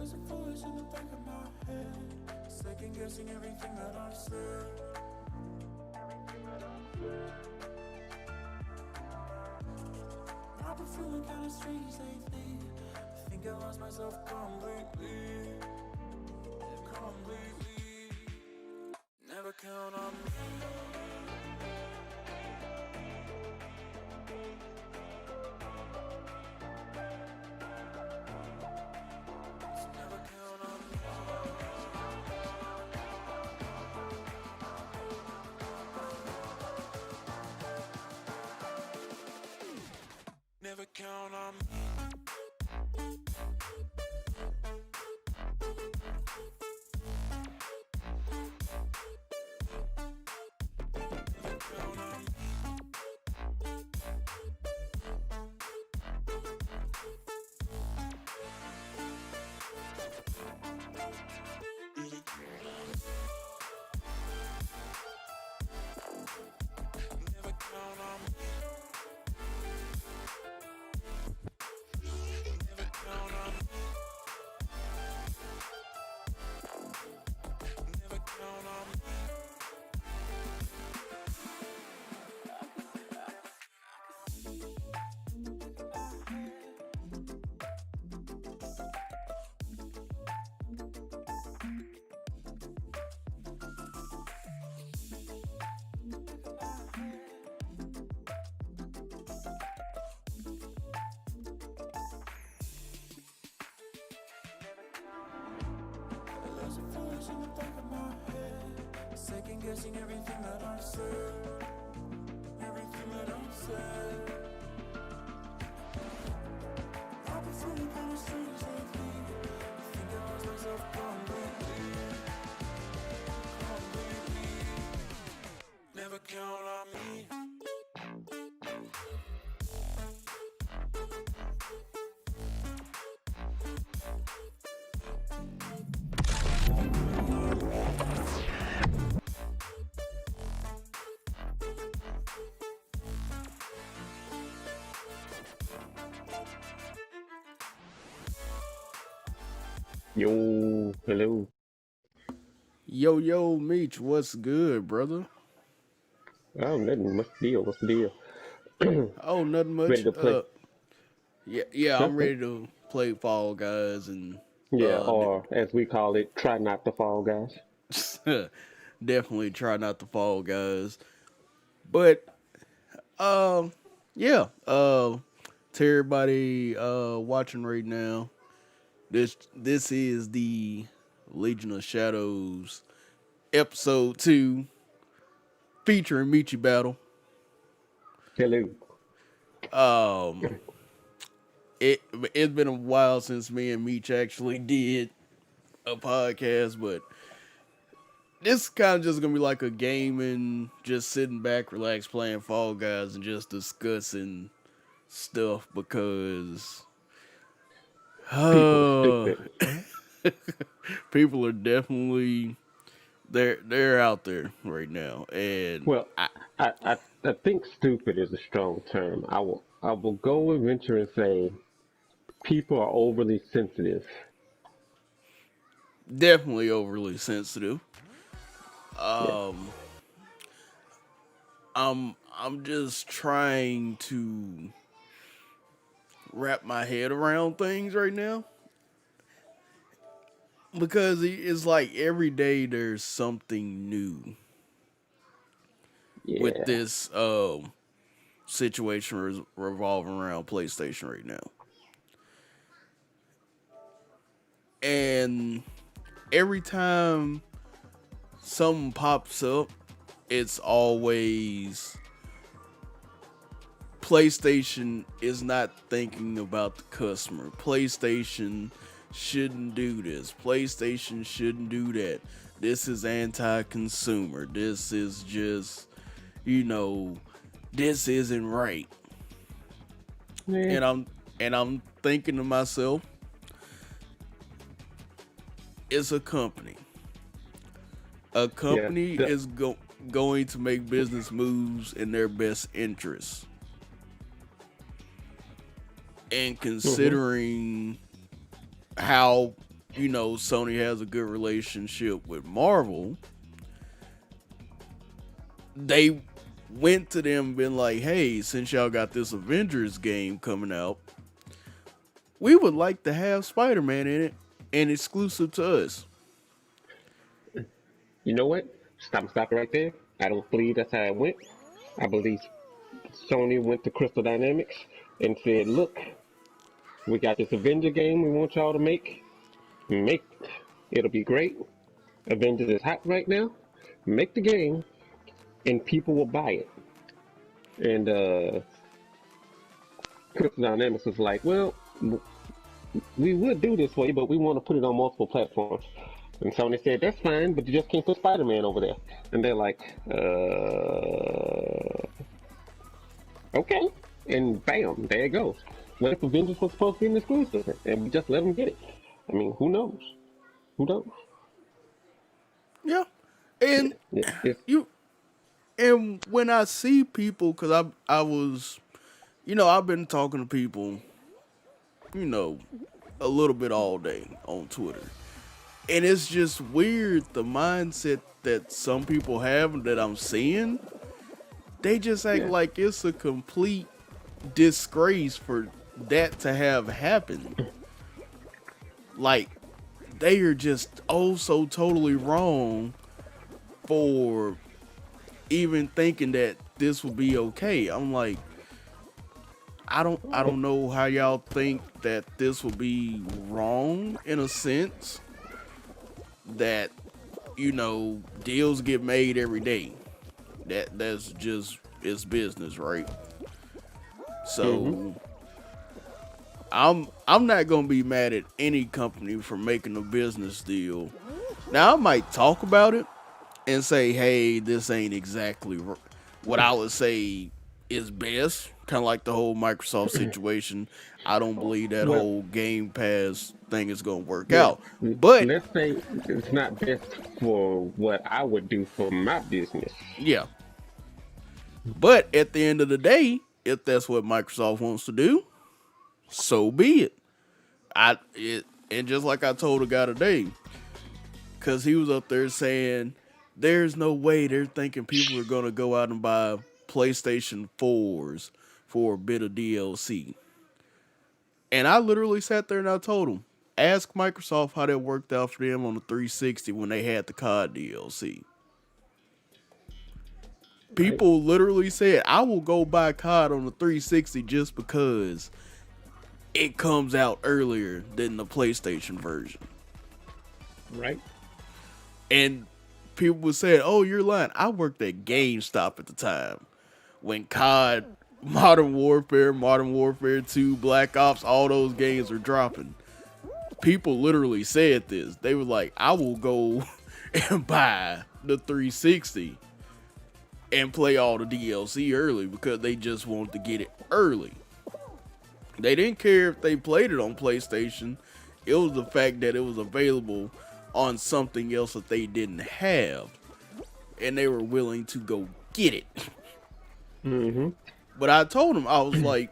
There's a voice in the back of my head, second guessing everything that I've said. I've been feeling kinda strange lately. I think I lost myself completely. Never count on me. So never count on me. Never count on me. There's a voice in the back of my head, second guessing everything that I've said. Everything that I've said. I've been feeling kinda strange lately. I think I lost myself completely. Never count on me. Yo, hello. Yo, Meech, what's good, brother? Oh, nothing. What's the deal? What's the deal? Oh, nothing Ready much. to play? Yeah, I'm Nothing. ready to play Fall Guys and Yeah, uh, d- or as we call it, try not to fall, guys. definitely try not to Fall Guys. But yeah, to everybody watching right now, this is the Legion of Shadows episode 2 featuring Michy battle. Hello. Um, it it's been a while since me and Meech actually did a podcast, but this kind of just gonna be like a gaming, just sitting back, relax, playing Fall Guys, and just discussing stuff because People are uh, stupid. people are definitely they're out there right now, and Well, I think stupid is a strong term. I will go and venture and say people are overly sensitive. definitely overly sensitive. Yeah. I'm just trying to wrap my head around things right now because it's like every day there's something new with Yeah. this situation revolving around PlayStation right now. And every time something pops up, it's always PlayStation is not thinking about the customer. PlayStation shouldn't do this. PlayStation shouldn't do that. This is anti-consumer. This is just, you know, this isn't right. Yeah. And I'm thinking to myself, it's a company. A Yeah. company is going to make business moves in their best interest. And Mhm. considering how Sony has a good relationship with Marvel, they went to them and been like, hey, since y'all got this Avengers game coming out, we would like to have Spider-Man in it and exclusive to us. You know what? Stop right there. I don't believe that's how it went. I believe Sony went to Crystal Dynamics and said, look, we got this Avenger game we want y'all to make. Make it. It'll be great. Avengers is hot right now. Make the game and people will buy it. And Crystal Dynamics was like, well, we would do this for you, but we want to put it on multiple platforms. And Sony said, that's fine, but you just can't put Spider-Man over there. And they're like, okay. And bam, there it goes. What if Avengers was supposed to be an exclusive? And we just let them get it. I mean, who knows? Who knows? Yeah. And and when I see people, because I was, I've been talking to people, a little bit all day on Twitter. And it's just weird, the mindset that some people have that I'm seeing. They just act like it's a complete disgrace for that to have happened. Like, they are just so totally wrong for even thinking that this would be okay. I'm like, I don't know how y'all think that this will be wrong in a sense. That, deals get made every day. That's just, it's business, right? So I'm not gonna be mad at any company for making a business deal. Now I might talk about it and say, hey, this ain't exactly what I would say is best. Kind of like the whole Microsoft situation. I don't believe that whole Game Pass thing is going to work out. But let's say it's not best for what I would do for my business. Yeah. But at the end of the day, if that's what Microsoft wants to do, so be it. And just like I told a guy today, because he was up there saying, there's no way they're thinking people are going to go out and buy PlayStation 4s for a bit of DLC. And I literally sat there and I told him, ask Microsoft how that worked out for them on the 360 when they had the COD DLC. People literally said, I will go buy COD on the 360 just because it comes out earlier than the PlayStation version. Right. And people would say, oh, you're lying. I worked at GameStop at the time when COD, Modern Warfare 2, Black Ops, all those games were dropping. People literally said this. They were like, I will go and buy the 360 and play all the DLC early because they just wanted to get it early. They didn't care if they played it on PlayStation. It was the fact that it was available on something else that they didn't have. And they were willing to go get it. Mm-hmm. But I told him, I was like,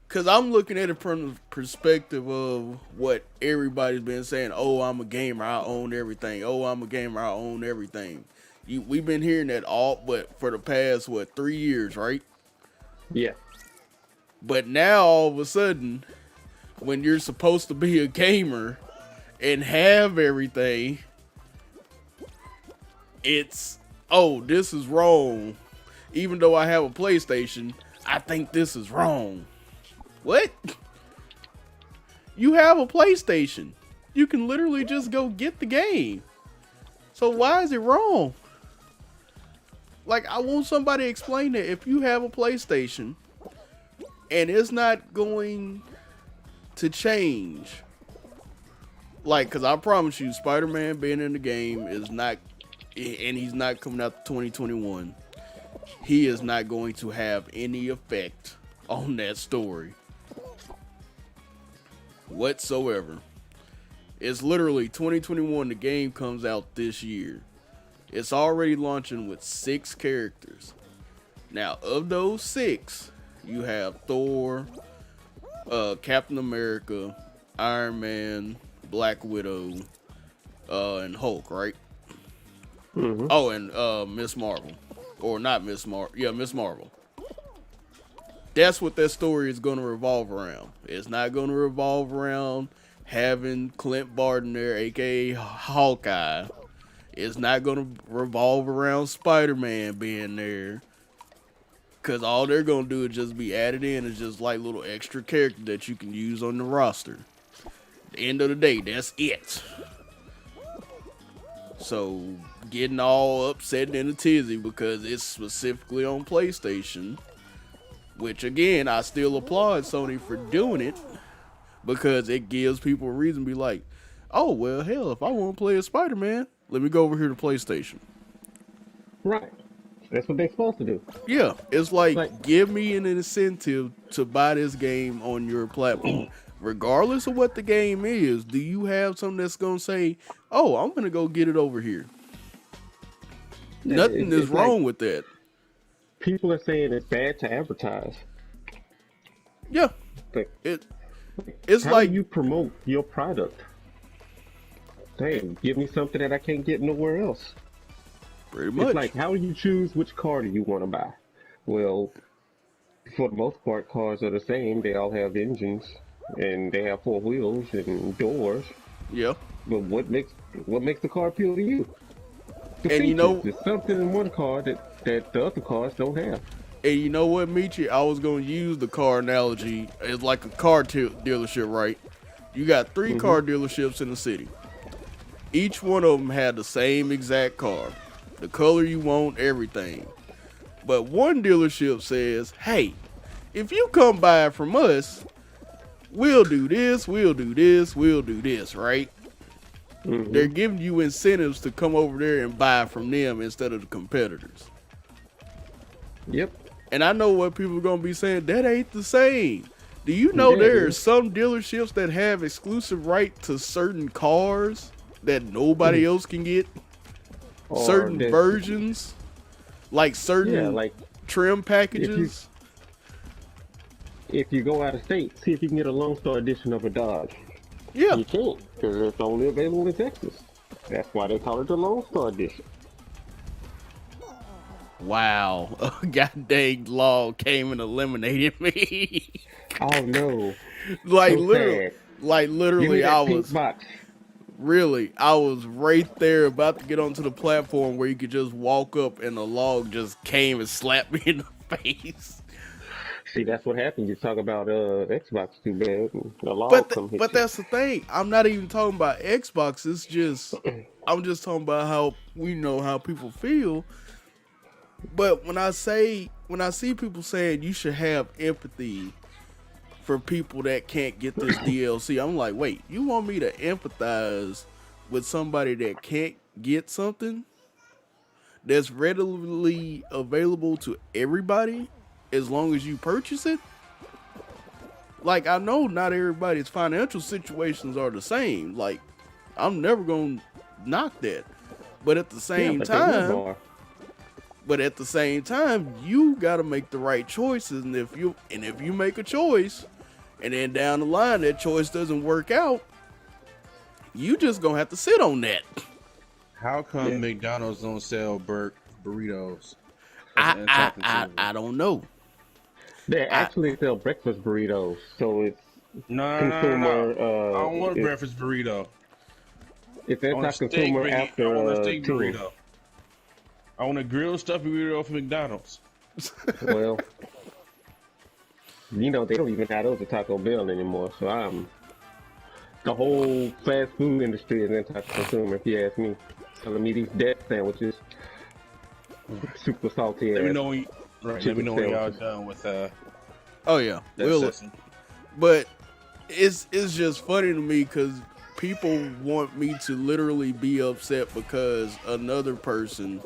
because I'm looking at it from the perspective of what everybody's been saying. Oh, I'm a gamer, I own everything. Oh, I'm a gamer, I own everything. We've been hearing that all, but for the past, 3 years, right? Yeah. But now, all of a sudden, when you're supposed to be a gamer and have everything, it's, oh, this is wrong. Even though I have a PlayStation, I think this is wrong. What? You have a PlayStation. You can literally just go get the game. So why is it wrong? Like, I want somebody to explain that if you have a PlayStation and it's not going to change. Like, because I promise you, Spider-Man being in the game is not, and he's not coming out 2021. He is not going to have any effect on that story whatsoever. It's literally 2021. The game comes out this year. It's already launching with 6 characters. Now, of those 6, you have Thor, Captain America, Iron Man, Black Widow, and Hulk, right? Mm-hmm. Oh, and Miss Marvel. Or not Miss Marvel. Yeah, Miss Marvel. That's what that story is going to revolve around. It's not going to revolve around having Clint Barton there, a.k.a. Hawkeye. It's not going to revolve around Spider-Man being there. Because all they're going to do is just be added in as just like little extra character that you can use on the roster. At the end of the day, that's it. So, getting all upset in a tizzy because it's specifically on PlayStation. Which, again, I still applaud Sony for doing it. Because it gives people a reason to be like, oh, well, hell, if I want to play as Spider-Man, let me go over here to PlayStation. Right. That's what they're supposed to do. Yeah, it's like, give me an incentive to buy this game on your platform. Regardless of what the game is, do you have something that's going to say, oh, I'm going to go get it over here? Yeah, Nothing is wrong with that. People are saying it's bad to advertise. Yeah. But It's how like do you promote your product? Hey, give me something that I can't get nowhere else. Pretty much. It's like, how do you choose which car do you want to buy? Well, for the most part, cars are the same. They all have engines, and they have 4 wheels and doors. Yeah. But what makes the car appeal to you? The And features. you know, There's something in one car that the other cars don't have. and you know what, Michy? I was going to use the car analogy. It's like a car dealership, right? You got 3 car dealerships in the city. Each one of them had the same exact car. The color you want, everything. But one dealership says, hey, if you come buy from us, we'll do this, we'll do this, we'll do this, right? They're giving you incentives to come over there and buy from them instead of the competitors. Yep. And I know what people are going to be saying, that ain't the same. Do you know there are some dealerships that have exclusive right to certain cars that nobody else can get? Or Certain that- versions? Like certain like trim packages? if you go out of state, see if you can get a Lone Star edition of a Dodge. Yeah. You can't, because it's only available in Texas. That's why they call it the Lone Star edition. Wow. A goddamn law came and eliminated me. Oh no. like So literally, sad. like Give me literally, that I pink was box. really, I was right there about to get onto the platform where you could just walk up and the log just came and slapped me in the face. See, that's what happens. You talk about Xbox too bad, and the law come hit But you. that's the thing. I'm not even talking about Xbox. It's just I'm just talking about how we know how people feel. But when I see people saying you should have empathy for people that can't get this DLC, I'm like, wait, you want me to empathize with somebody that can't get something that's readily available to everybody as long as you purchase it? Like, I know not everybody's financial situations are the same. Like, I'm never going to knock that. But at the same but they never time, are. you got to make the right choices. And if you make a choice and then down the line that choice doesn't work out, you just going to have to sit on that. How come McDonald's don't sell burritos? I don't know. They actually sell breakfast burritos, so it's No. consumer. I don't want a it's, breakfast burrito. It's I want a steak anti-consumer burrito. after I want a steak 2. burrito. I want a grilled stuffed burrito from McDonald's. Well, they don't even have those at Taco Bell anymore. So the whole fast food industry is anti-consumer, if you ask me. Telling me these dead sandwiches, super salty. Let me ass know when y'all done with Oh yeah, that session. but it's just funny to me because people want me to literally be upset because another person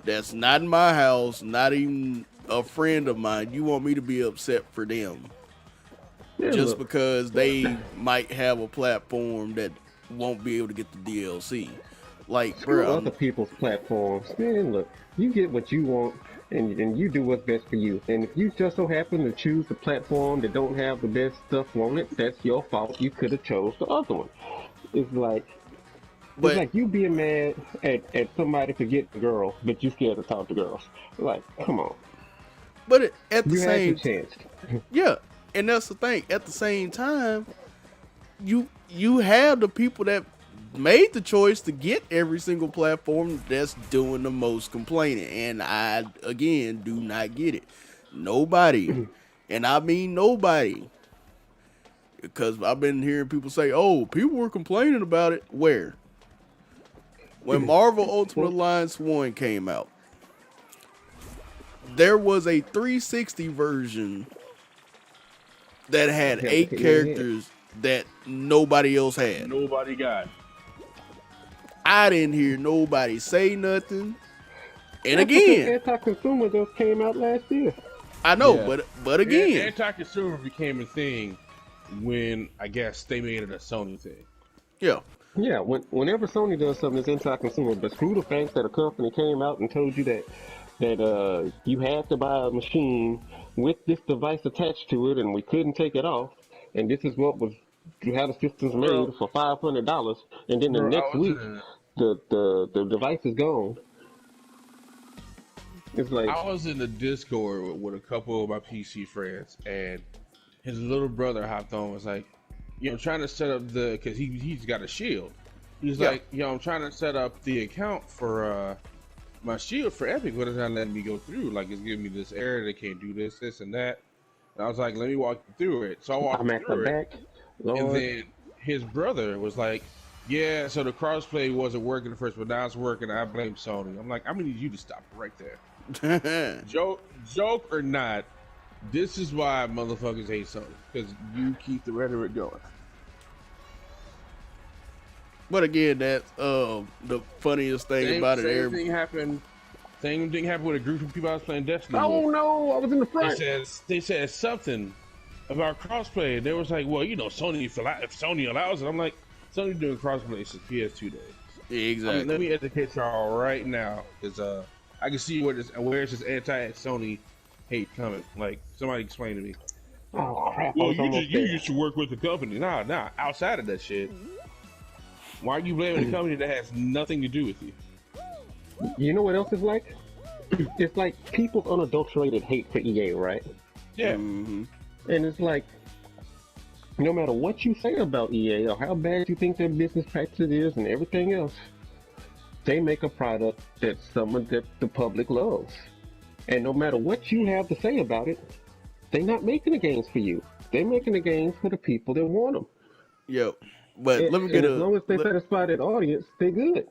that's not in my house, not even a friend of mine, you want me to be upset for them Yeah, just look, because they might have a platform that won't be able to get the DLC. Like, screw bro, other people's platforms. Man, look, you get what you want. and you do what's best for you. And if you just so happen to choose a platform that don't have the best stuff on it, that's your fault. You could have chose the other one. It's like you being mad at somebody for getting a girl, but you scared to talk to girls. Like, come on. But at the You had your same chance. yeah, and that's the thing. At the same time, you have the people that made the choice to get every single platform that's doing the most complaining, and I again do not get it. Nobody, and I mean nobody, because I've been hearing people say, "Oh, people were complaining about it." Where? When Marvel Ultimate Alliance 1 came out, there was a 360 version that had 8 characters that nobody else had. Nobody got. I didn't hear nobody say nothing. And again, anti-consumer just came out last year. I know, but again, anti-consumer became a thing when I guess they made it a Sony thing. Yeah. Yeah, whenever Sony does something that's anti-consumer, but screw the fact that a company came out and told you that you had to buy a machine with this device attached to it, and we couldn't take it off, and this is what was you had the systems made for $500, and then the next week the device is gone. It's like I was in the Discord with a couple of my PC friends, and his little brother hopped on and was like, trying to set up because he's got a Shield. He's like, I'm trying to set up the account for my Shield for Epic, but it's not letting me go through. Like, it's giving me this error, they can't do this, and that. And I was like, let me walk you through it. So I walked through it. And then his brother was like, yeah, so the crossplay wasn't working at first, but now it's working. I blame Sony. I'm like, I'm gonna need you to stop right there. Joke or not, this is why motherfuckers hate Sony, because you keep the rhetoric going. But again, that's the funniest thing about it. Same thing happened with a group of people I was playing Destiny with. Oh no, I was in the front. They said something about crossplay. They was like, well, Sony, if Sony allows it. I'm like, Sony doing crossplay since PS2 days. Exactly. Let me educate y'all right now, because I can see where it's this anti-Sony hate coming. Like, somebody explain to me. Oh crap! Well, you used to work with the company. Nah. Outside of that shit, why are you blaming a company that has nothing to do with you? You know what else is like? It's like people's unadulterated hate for EA, right? Yeah. Mm-hmm. And it's like, no matter what you say about EA or how bad you think their business practice is and everything else, they make a product that the public loves. And no matter what you have to say about it, they're not making the games for you. They're making the games for the people that want them. Yep. But as long as they satisfy that audience, they're good.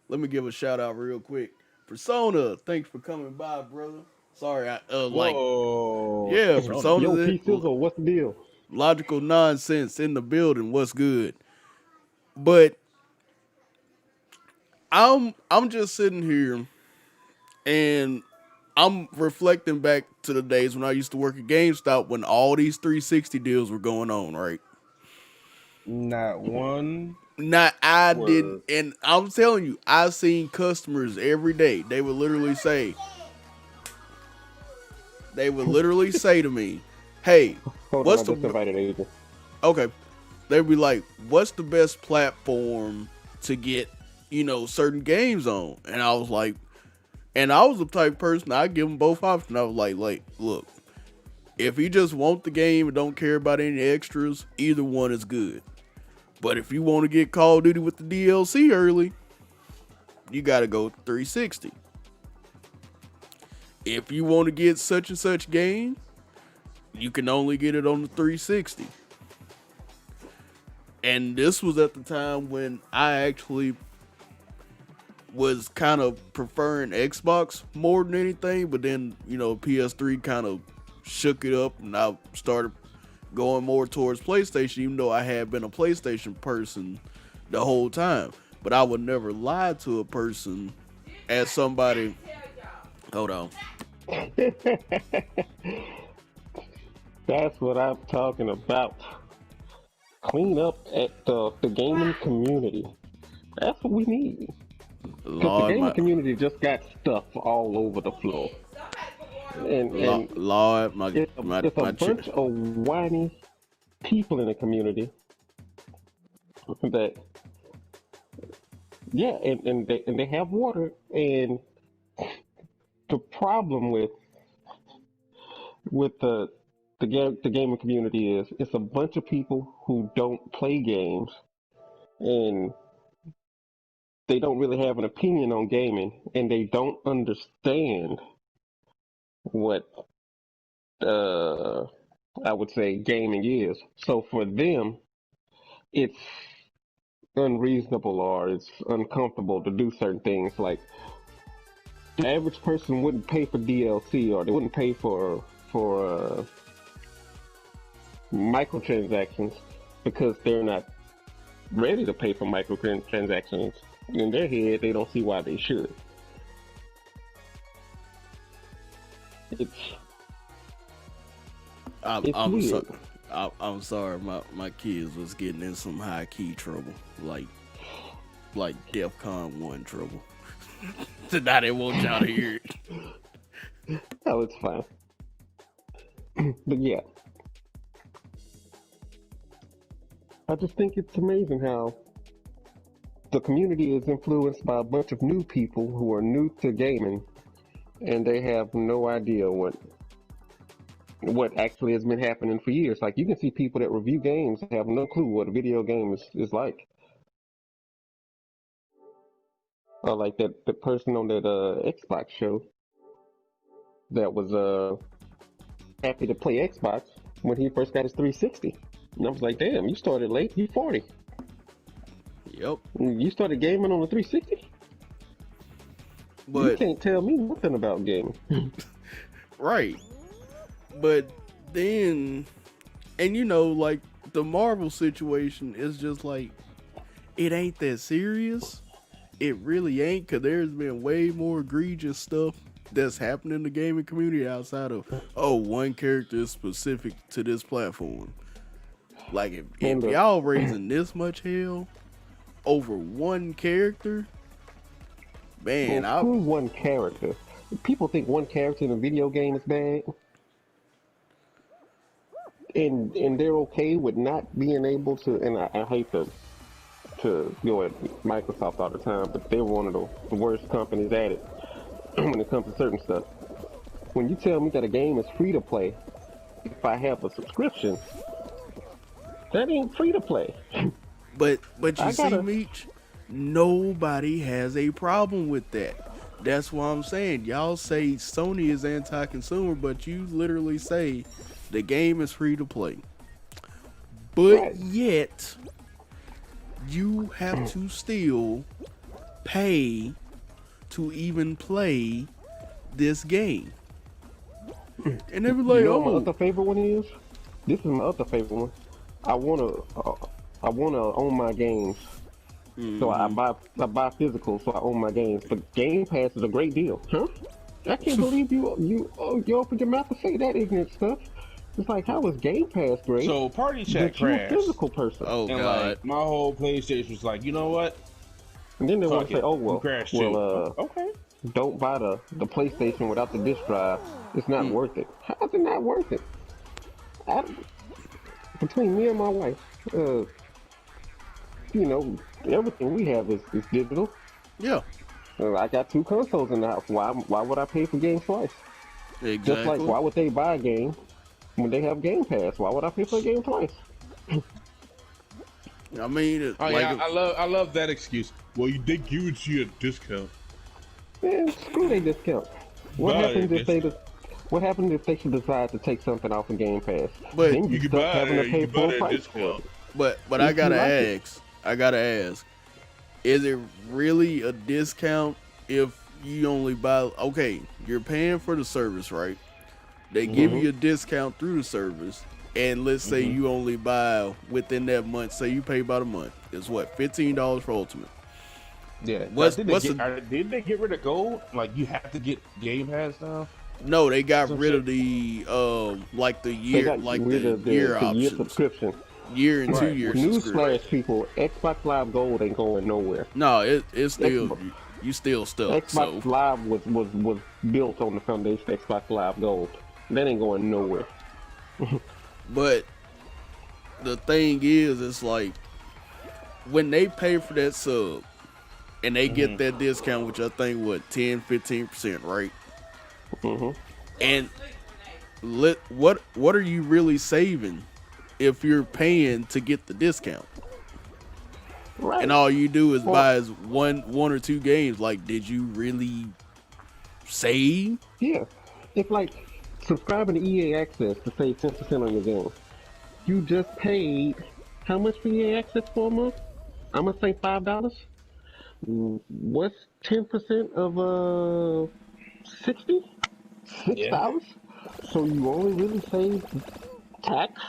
Let me give a shout out real quick. Persona, thanks for coming by, brother. Sorry, Persona. Yo, P-Sizzle, what's the deal? Logical nonsense in the building. What's good? But I'm just sitting here and I'm reflecting back to the days when I used to work at GameStop when all these 360 deals were going on, right? Not one. I didn't, and I'm telling you, I've seen customers every day. They would literally say to me, "Hey, what's the okay?" They'd be like, "What's the best platform to get, certain games on?" And I was like, and I was the type of person I give them both options. I was like, look, if you just want the game and don't care about any extras, either one is good. But if you want to get Call of Duty with the DLC early, you got to go 360. If you want to get such and such game, you can only get it on the 360. And this was at the time when I actually was kind of preferring Xbox more than anything. But then, PS3 kind of shook it up and I started going more towards PlayStation, even though I had been a PlayStation person the whole time. But I would never lie to a person as somebody. Hold on. That's what I'm talking about. Clean up at the gaming community. That's what we need. Because the gaming community just got stuff all over the floor. And Lord, my it's a bunch of whiny people in the community that, yeah, and they have water. And the problem with the gaming community is it's a bunch of people who don't play games, and they don't really have an opinion on gaming, and they don't understand what I would say gaming is. So for them, it's unreasonable or it's uncomfortable to do certain things. Like the average person wouldn't pay for DLC, or they wouldn't pay for microtransactions because they're not ready to pay for microtransactions. In their head, they don't see why they should. I'm weird. I'm sorry, my kids was getting in some high key trouble, like DEFCON 1 trouble. So now they want y'all to hear it. Oh, it's fine. But yeah, I just think it's amazing how the community is influenced by a bunch of new people who are new to gaming, and they have no idea what actually has been happening for years. Like, you can see people that review games have no clue what a video game is like. Or like the person on that Xbox show that was happy to play Xbox when he first got his 360. And I was like, damn, you started late, you're 40. Yep. You started gaming on the 360? But you can't tell me nothing about gaming. right. But then, and you know, like the Marvel situation is just like, it ain't that serious. It really ain't, because there's been way more egregious stuff that's happened in the gaming community outside of, one character is specific to this platform. Like, if y'all raising this much hell over one character, man, who's one character? People think one character in a video game is bad, and they're okay with not being able to. And I hate to go at Microsoft all the time, but they're one of the worst companies at it when it comes to certain stuff. When you tell me that a game is free to play, if I have a subscription, that ain't free to play. But you see, Meech, nobody has a problem with that. That's why I'm saying, y'all say Sony is anti-consumer, but you literally say the game is free to play. But yet, you have to still pay to even play this game. And they be like, you know what my other favorite one is? This is my other favorite one. I wanna own my games. So I buy physical, so I own my games. But Game Pass is a great deal, huh? I can't believe you opened your mouth to say that ignorant stuff. It's like, how is Game Pass great? So party chat You're a crashed. physical person. Oh And god! like my whole PlayStation was like, you know what? And then they want Fuck to say, it. oh You crashed too. Okay. don't buy the PlayStation without the disc drive. It's not worth it. How is it not worth it? Between me and my wife, you know, everything we have is digital. Yeah. I got 2 consoles in the house. Why would I pay for games twice? Exactly. Just like, why would they buy a game when they have Game Pass? Why would I pay for a game twice? I mean, I love that excuse. Well, they give it to you a discount. Man, screw their discount. What happens if they should decide to take something off of Game Pass? But then you can stuck buy having to it, pay you can full buy that price for discount. it. But I gotta like ask. I gotta ask. Is it really a discount if you only buy? Okay, you're paying for the service, right? They give you a discount through the service, and let's say you only buy within that month. Say you pay about a month. It's what, $15 for Ultimate. Yeah. Did they get rid of gold? Like, you have to get Game Pass now? No, they got rid of the like the year, year options. Year subscription. Year and 2 year subscription. Newsflash, people, Xbox Live Gold ain't going nowhere. No, it's still you still stuck. Xbox So, Live was built on the foundation of Xbox Live Gold. That ain't going nowhere. but the thing is, it's like when they pay for that sub and they get that discount, which I think 10-15%, right? Mm-hmm. And what are you really saving if you're paying to get the discount? Right. And all you do is buy one or two games. Like, did you really save? Yeah. It's like subscribing to EA Access to save 10% on your game. You just paid how much for EA Access for a month? I'm gonna say $5. What's 10% of 60? $6? So you only really save tax?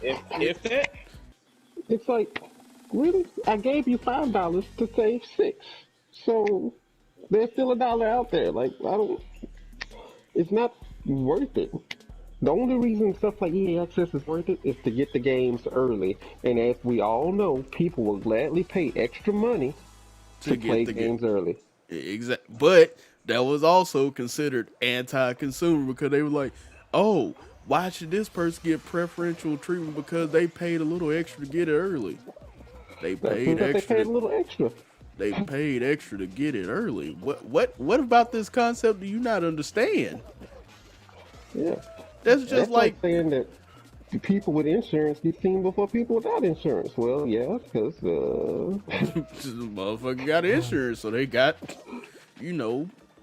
If that, It's like, really? I gave you $5 to save $6. So there's still $1 out there. Like, it's not worth it. The only reason stuff like EA Access is worth it is to get the games early. And as we all know, people will gladly pay extra money to play games early. Exactly. But that was also considered anti-consumer because they were like, oh, why should this person get preferential treatment because they paid a little extra to get it early? They paid extra. They paid a little extra. They paid extra to get it early. What about this concept do you not understand? Yeah. That's like saying that people with insurance get seen before people without insurance. Well, yeah, because this motherfucker got insurance, so they got,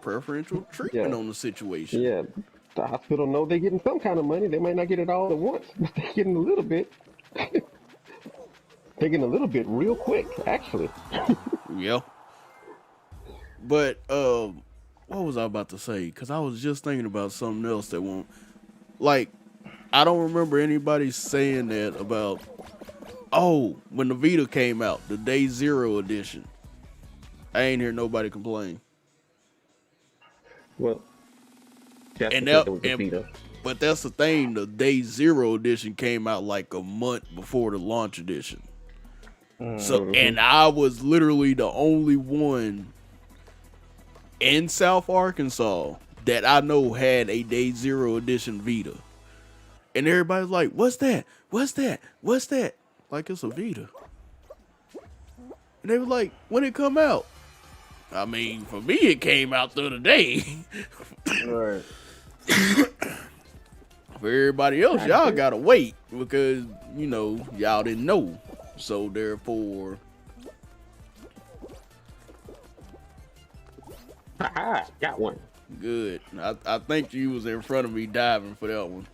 preferential treatment on the situation. Yeah, the hospital know they're getting some kind of money. They might not get it all at once, but they're getting a little bit. They're getting a little bit real quick, actually. Yeah. But what was I about to say? Because I was just thinking about something else that won't. Like, I don't remember anybody saying that about, when the Vita came out, the Day Zero edition. I ain't hear nobody complain. Well, but that's the thing, the Day Zero edition came out like a month before the launch edition. So, and I was literally the only one in South Arkansas that I know had a Day Zero edition Vita. And everybody's like, what's that? What's that? What's that? Like, it's a Vita. And they were like, when it come out? I mean, for me, it came out the other day. right. For everybody else, y'all gotta wait because, y'all didn't know. So, therefore... Got one. Good. I think you was in front of me diving for that one.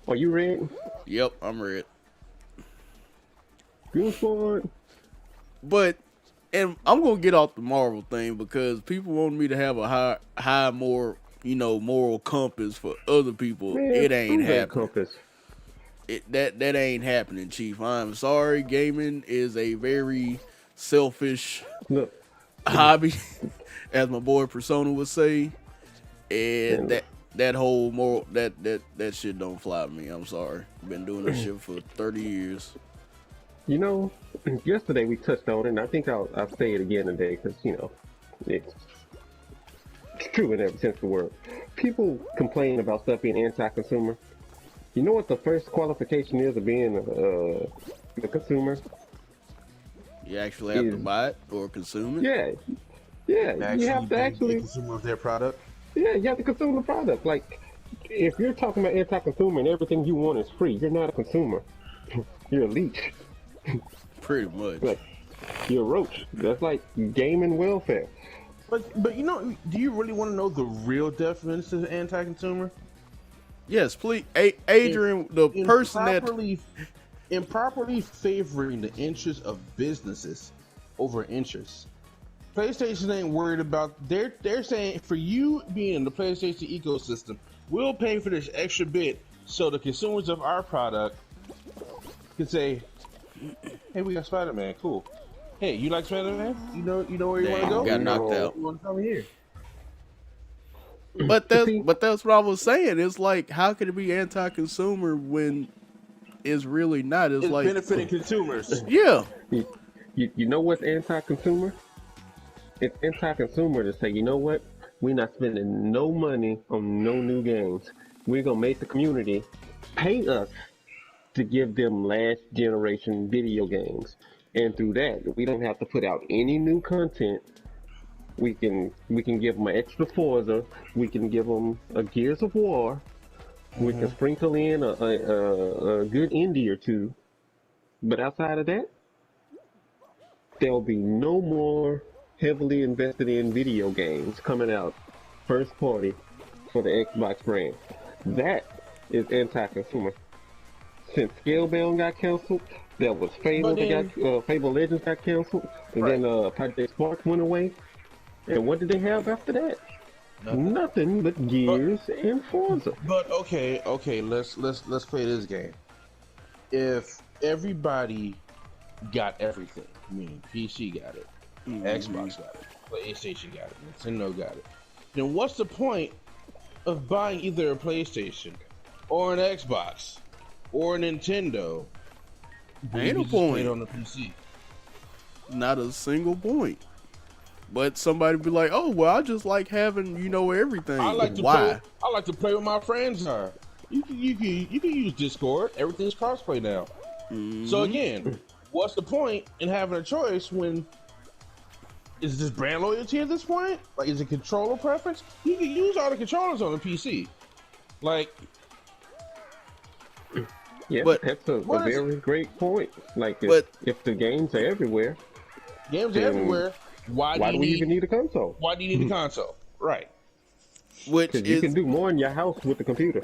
Are you red? Yep, I'm red. Good for it. But, and I'm gonna get off the Marvel thing because people want me to have a high more, moral compass for other people. Man, it ain't happening. Compass. That ain't happening, Chief. I'm sorry. Gaming is a very selfish hobby, as my boy Persona would say, and that whole moral that shit don't fly with me. I'm sorry. Been doing this shit for 30 years. Yesterday we touched on it, and I think I'll say it again today because it's true in every sense of the word. People complain about stuff being anti-consumer. You know what the first qualification is of being a consumer? You actually have to buy it or consume it? Yeah. You have to actually consumer of their product. Yeah, you have to consume the product. Like, if you're talking about anti-consumer and everything you want is free, you're not a consumer. You're a leech. Pretty much. Like, you're a roach. That's like gaming welfare. But do you really want to know the real definition of anti-consumer? Yes, please. Adrian, the person that... Improperly favoring the interests of businesses over interests. PlayStation ain't worried about... They're saying, for you being in the PlayStation ecosystem, we'll pay for this extra bit so the consumers of our product can say, hey, we got Spider-Man, cool. Hey, you like Spider-Man? You know where you want to go? Got knocked out. You want to come here? But that's what I was saying. It's like, how could it be anti-consumer when it's really not? It's like benefiting consumers. Yeah. You know what's anti-consumer? It's anti-consumer to say, you know what? We're not spending no money on no new games. We're gonna make the community pay us to give them last generation video games. And through that, we don't have to put out any new content. We can give them an extra Forza. We can give them a Gears of War. We can sprinkle in a good indie or two. But outside of that, there'll be no more heavily invested in video games coming out first party for the Xbox brand. That is anti-consumer. Since Scalebound got canceled, there was Fable Fable Legends got canceled, and then Project Spark went away. And what did they have after that? Nothing but Gears and Forza. But okay, let's play this game. If everybody got everything, meaning PC got it, Xbox got it, PlayStation got it, Nintendo got it, then what's the point of buying either a PlayStation or an Xbox or a Nintendo? Ain't a point on the PC. Not a single point. But somebody be like, "Oh, well, I just like having, everything." I like to Why? I like to play with my friends. You can use Discord. Everything's crossplay now. So again, what's the point in having a choice when is this brand loyalty at this point? Like, is it controller preference? You can use all the controllers on the PC. Like, Yeah, but that's a very great point. Like, if the games are everywhere, why do we even need a console? Why do you need a console? Right. Which you can do more in your house with the computer.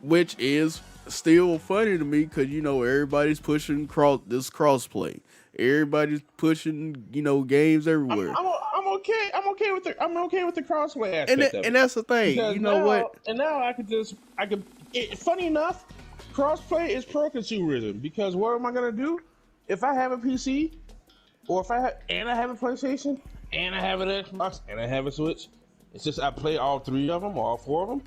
Which is still funny to me because everybody's pushing crossplay. Everybody's pushing games everywhere. I'm okay with the crossplay aspect of it. And that's the thing. Because what? And now funny enough, crossplay is pro consumerism because what am I gonna do if I have a PC or if I have a PlayStation and I have an Xbox and I have a Switch? It's just I play all three of them, all four of them.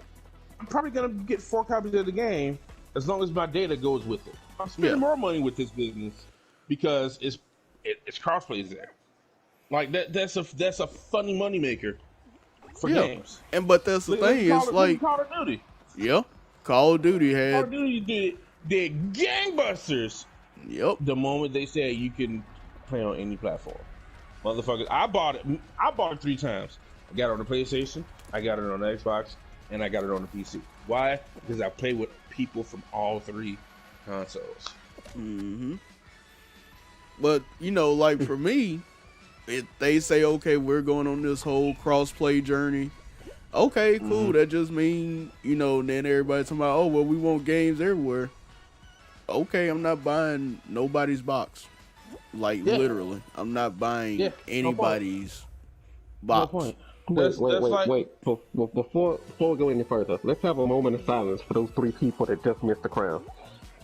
I'm probably gonna get 4 copies of the game as long as my data goes with it. I'm spending more money with this business because it's crossplay is there. Like that's a funny moneymaker for games. But that's the thing is like Call of Duty. Yeah, Call of Duty did gangbusters. Yep. The moment they said you can play on any platform, motherfuckers. I bought it 3 times. I got it on the PlayStation, I got it on the Xbox, and I got it on the PC. Why? Because I play with people from all 3 consoles. But like for me, if they say, okay, we're going on this whole cross-play journey, okay, cool. That just means, then everybody's talking about, oh, well, we want games everywhere. Okay, I'm not buying nobody's box. Like, literally. I'm not buying anybody's box. No point. Wait. Before we go any further, let's have a moment of silence for those 3 people that just missed the crown.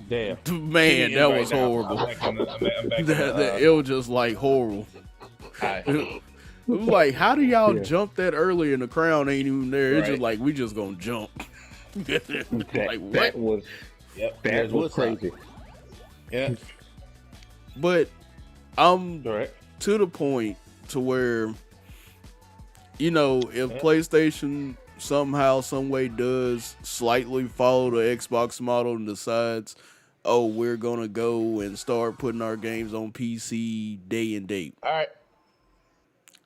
Damn. Man, that was horrible. It was just like horrible. It was like, how do y'all jump that early and the crown ain't even there? It's just like, we just gonna jump. That was crazy. Yeah. But I'm to the point to where, if PlayStation somehow, some way does slightly follow the Xbox model and decides, oh, we're gonna go and start putting our games on PC day and date. All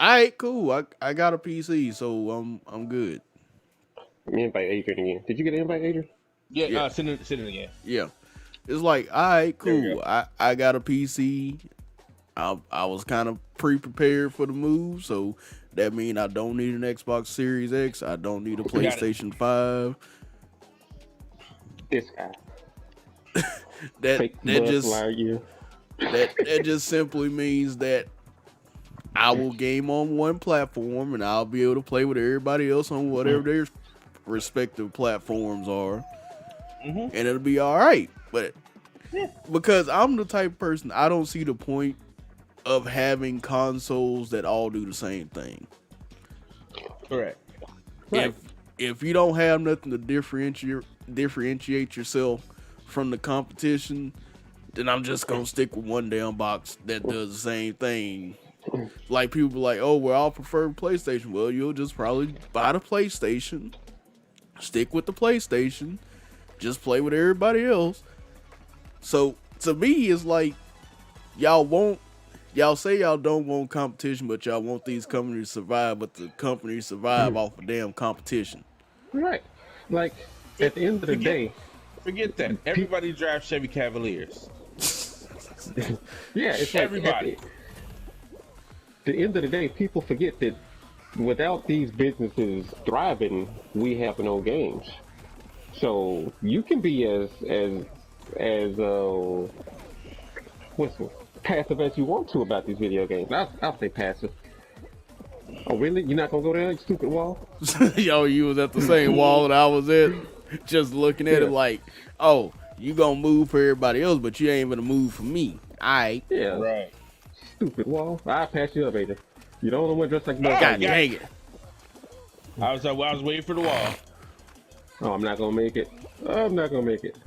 right, cool. I got a PC, so I'm good. Let me invite Adrian again. Did you get an invite, Adrian? Yeah. Send it again. Yeah. It's like, all right, cool. I got a PC. I was kind of pre-prepared for the move, so that means I don't need an Xbox Series X. I don't need a PlayStation 5. This guy. that just simply means that I will game on one platform and I'll be able to play with everybody else on whatever their respective platforms are. And it'll be all right. But because I'm the type of person, I don't see the point of having consoles that all do the same thing. Correct. If you don't have nothing to differentiate yourself from the competition, then I'm just gonna stick with one damn box that does the same thing. Like people be like, oh, well, I'll prefer PlayStation. Well, you'll just probably buy the PlayStation, stick with the PlayStation, just play with everybody else. So to me, it's like y'all say y'all don't want competition, but y'all want these companies to survive, but the companies survive off of damn competition. Right. Like, at the end of the day... Forget that. Everybody drives Chevy Cavaliers. Yeah, it's everybody. Like, at the end of the day, people forget that without these businesses thriving, we have no games. So you can be as passive as you want to about these video games. I'll say passive. Oh really? You're not gonna go there, you stupid wall? Yo, you was at the same wall that I was at, just looking at it like, oh, you gonna move for everybody else, but you ain't gonna move for me. Alright. Yeah. Right. Stupid wall. I'll pass you up, AJ. You the only one dressed like God dang it. I was waiting for the wall. Oh, I'm not gonna make it. I'm not gonna make it.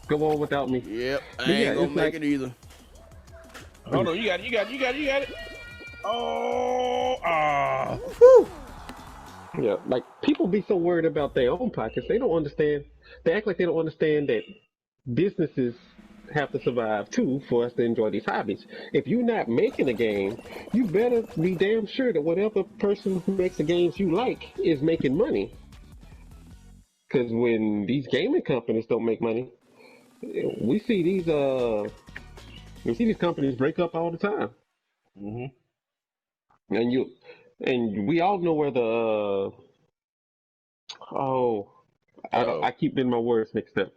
Go on without me. Yep, I ain't gonna make it either. Hold on, you got it. Oh, Whew. Yeah, like people be so worried about their own pockets. They don't understand. They act like they don't understand that businesses have to survive too for us to enjoy these hobbies. If you're not making a game, you better be damn sure that whatever person who makes the games you like is making money. Because when these gaming companies don't make money, we see these companies break up all the time. Mm-hmm. And we all know where the I keep getting my words mixed up.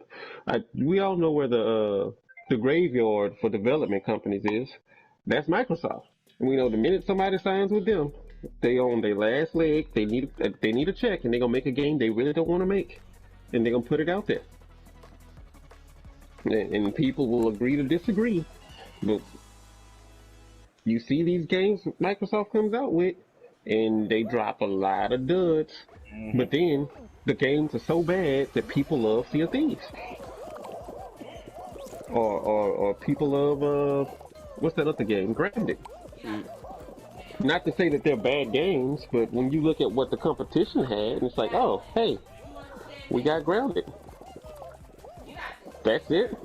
We all know where the graveyard for development companies is. That's Microsoft. And we know the minute somebody signs with them, they own their last leg. They need a check, and they're gonna make a game they really don't want to make, and they're gonna put it out there. And people will agree to disagree, but you see these games Microsoft comes out with, and they drop a lot of duds. Mm-hmm. But then the games are so bad that people love Sea of Thieves, or people love what's that other game, Grounded. Not to say that they're bad games, but when you look at what the competition had, it's like, oh, hey, we got Grounded. That's it.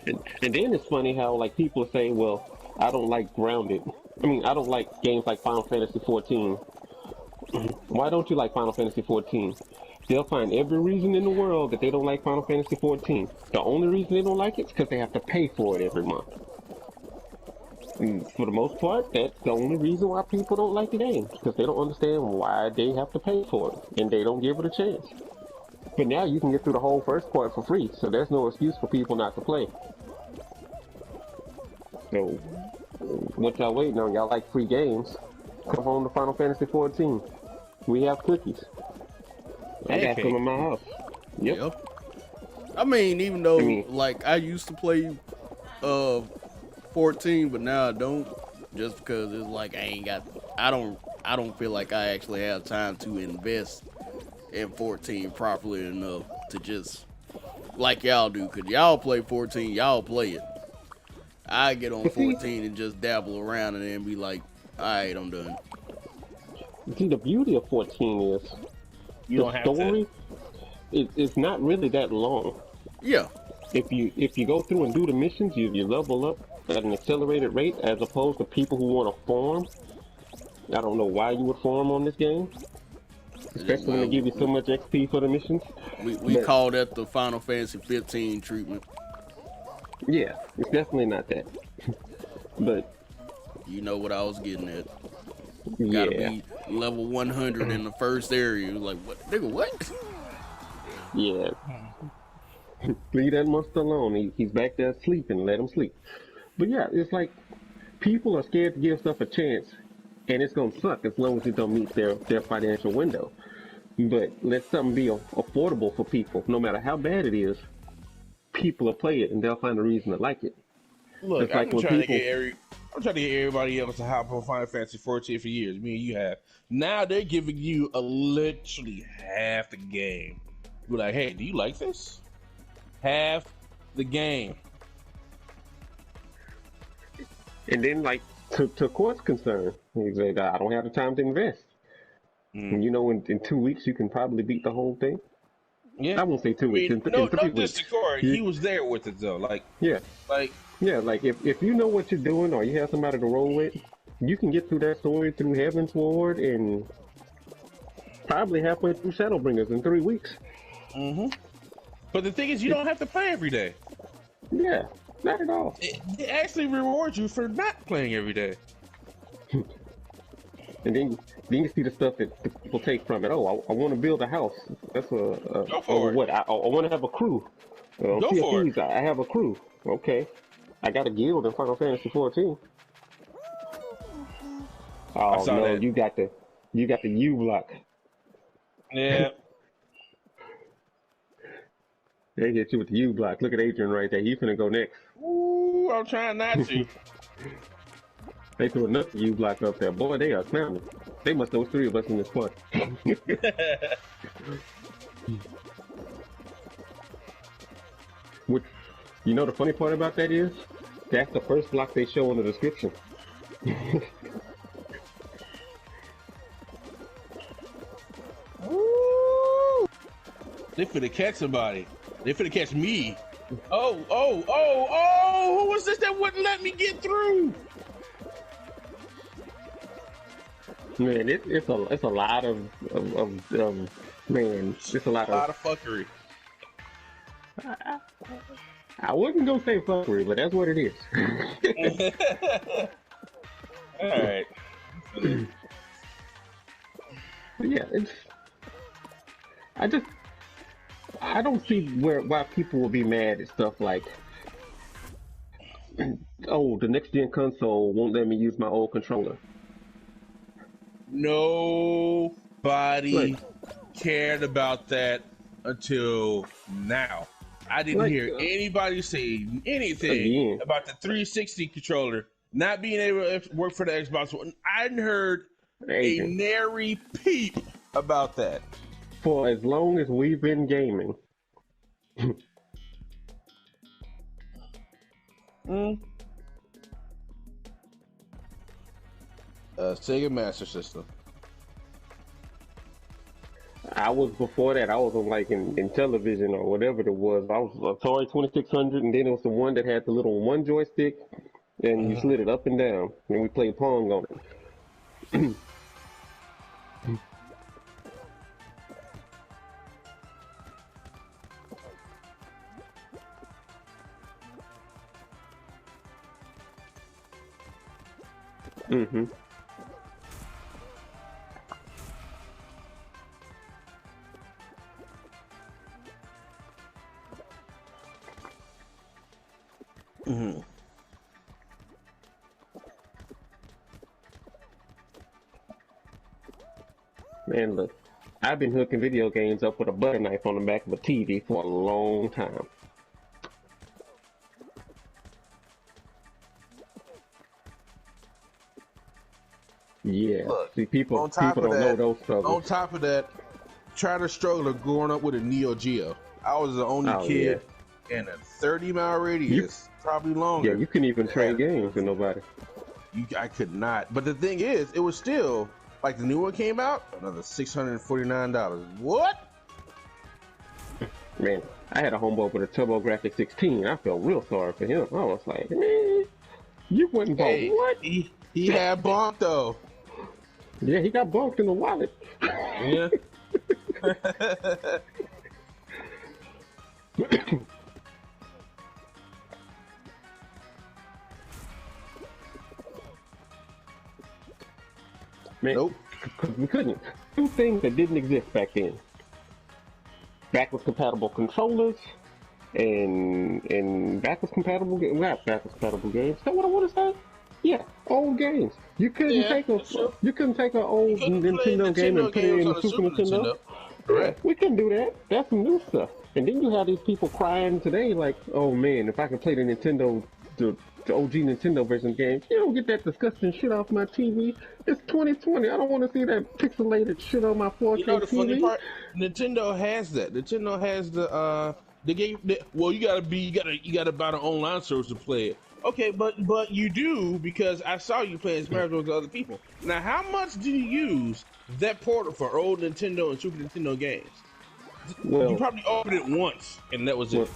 And then it's funny how like people say, well, I don't like Grounded. I mean, I don't like games like Final Fantasy 14. Why don't you like Final Fantasy 14? They'll find every reason in the world that they don't like Final Fantasy 14. The only reason they don't like it is because they have to pay for it every month. And for the most part, that's the only reason why people don't like the game, because they don't understand why they have to pay for it, and they don't give it a chance. But now you can get through the whole first part for free, so there's no excuse for people not to play. So, what y'all waiting on? Y'all like free games? Come home to Final Fantasy 14. We have cookies. I got some in my house. Yep. I mean, even though like I used to play 14, but now I don't, just because it's like I don't feel like I actually have time to invest in 14 properly enough to just like y'all do. Cause y'all play 14, y'all play it. I get on 14 and just dabble around and then be like, alright, I'm done. See, the beauty of 14 is the story. It's not really that long. Yeah. If you go through and do the missions, you level up at an accelerated rate, as opposed to people who want to farm. I don't know why you would farm on this game, especially when they give you so much XP for the missions. We call that the Final Fantasy 15 treatment. Yeah, it's definitely not that. But you know what I was getting at. Yeah. Gotta be level 100 in the first area. Like, what? Nigga, what? Yeah. Leave that monster alone. He's back there sleeping. Let him sleep. But yeah, it's like people are scared to give stuff a chance, and it's gonna suck as long as it don't meet their financial window. But let something be affordable for people, no matter how bad it is. People will play it, and they'll find a reason to like it. Look, I'm trying to get everybody else to hop on Final Fantasy 14 for years. Me and you have. Now they're giving you literally half the game. We're like, hey, do you like this? Half the game. And then, like, to Court's concern, he said, I don't have the time to invest. And you know, in 2 weeks, you can probably beat the whole thing. Yeah. I won't say 2 weeks. In No 3 diss weeks. to Corey. He was there with it, though. Like, Yeah. like, If you know what you're doing or you have somebody to roll with, you can get through that story through Heaven's Ward and probably halfway through Shadowbringers in 3 weeks. but the thing is, you don't have to play every day. Yeah, not at all. It actually rewards you for not playing every day. And then you see the stuff that the people take from it. Oh, I want to build a house. That's Go for it. what? I want to have a crew. Go for it. I have a crew. Okay, I got a guild in Final Fantasy 14. Oh saw no, that. you got the U block. Yeah. They hit you with the U block. Look at Adrian right there. He finna go next. Ooh, I'm trying not to. They threw another U block up there. Boy, they are snapping. They must know 3 of us in this spot. Which, you know, the funny part about that is, that's the first block they show in the description. Ooh. They finna catch somebody. They finna catch me. Oh! Who was this that wouldn't let me get through? Man, it's a lot of man. It's a lot of fuckery. I wasn't gonna say fuckery, but that's what it is. All right. Yeah, I don't see why people will be mad at stuff like, oh, the next gen console won't let me use my old controller. Nobody cared about that until now. I didn't hear anybody say anything about the 360 controller not being able to work for the Xbox One. I hadn't heard a nary peep about that. For as long as we've been gaming. Sega Master System. I was before that. I was on like in television or whatever it was. I was Atari 2600, and then it was the one that had the little one joystick, and you slid it up and down, and we played Pong on it. Mm-hmm. Mm-hmm. Man, look, I've been hooking video games up with a butter knife on the back of a TV for a long time. Yeah, Look, see, people on top don't of know that- those struggles. On top of that, trying to struggle of growing up with a Neo Geo. I was the only Oh, kid in a 30-mile radius, probably longer. Yeah, you couldn't even trade games with nobody. I could not. But the thing is, it was still, like the new one came out, another $649. What? Man, I had a homeboy with a TurboGrafx 16. I felt real sorry for him. I was like, man, you wouldn't buy what? He had bumped though. Yeah, he got bumped in the wallet. Yeah. Man, Nope. We couldn't. 2 things that didn't exist back then. Backwards compatible controllers and backwards compatible games. Not backwards compatible games. Is that what I want to say? Yeah, old games. You couldn't take an old Nintendo game and put it in the Super Nintendo. Correct. We couldn't do that. That's some new stuff. And then you have these people crying today like, oh man, if I can play the Nintendo, the OG Nintendo version of the game, you don't get that disgusting shit off my TV. It's 2020. I don't want to see that pixelated shit on my 4K You know the TV. funny part? Nintendo has that. Nintendo has Well, you gotta buy the online service to play it. Okay, but you do, because I saw you playing Smash Bros. With other people. Now, how much do you use that portal for old Nintendo and Super Nintendo games? You probably opened it once, and that was it.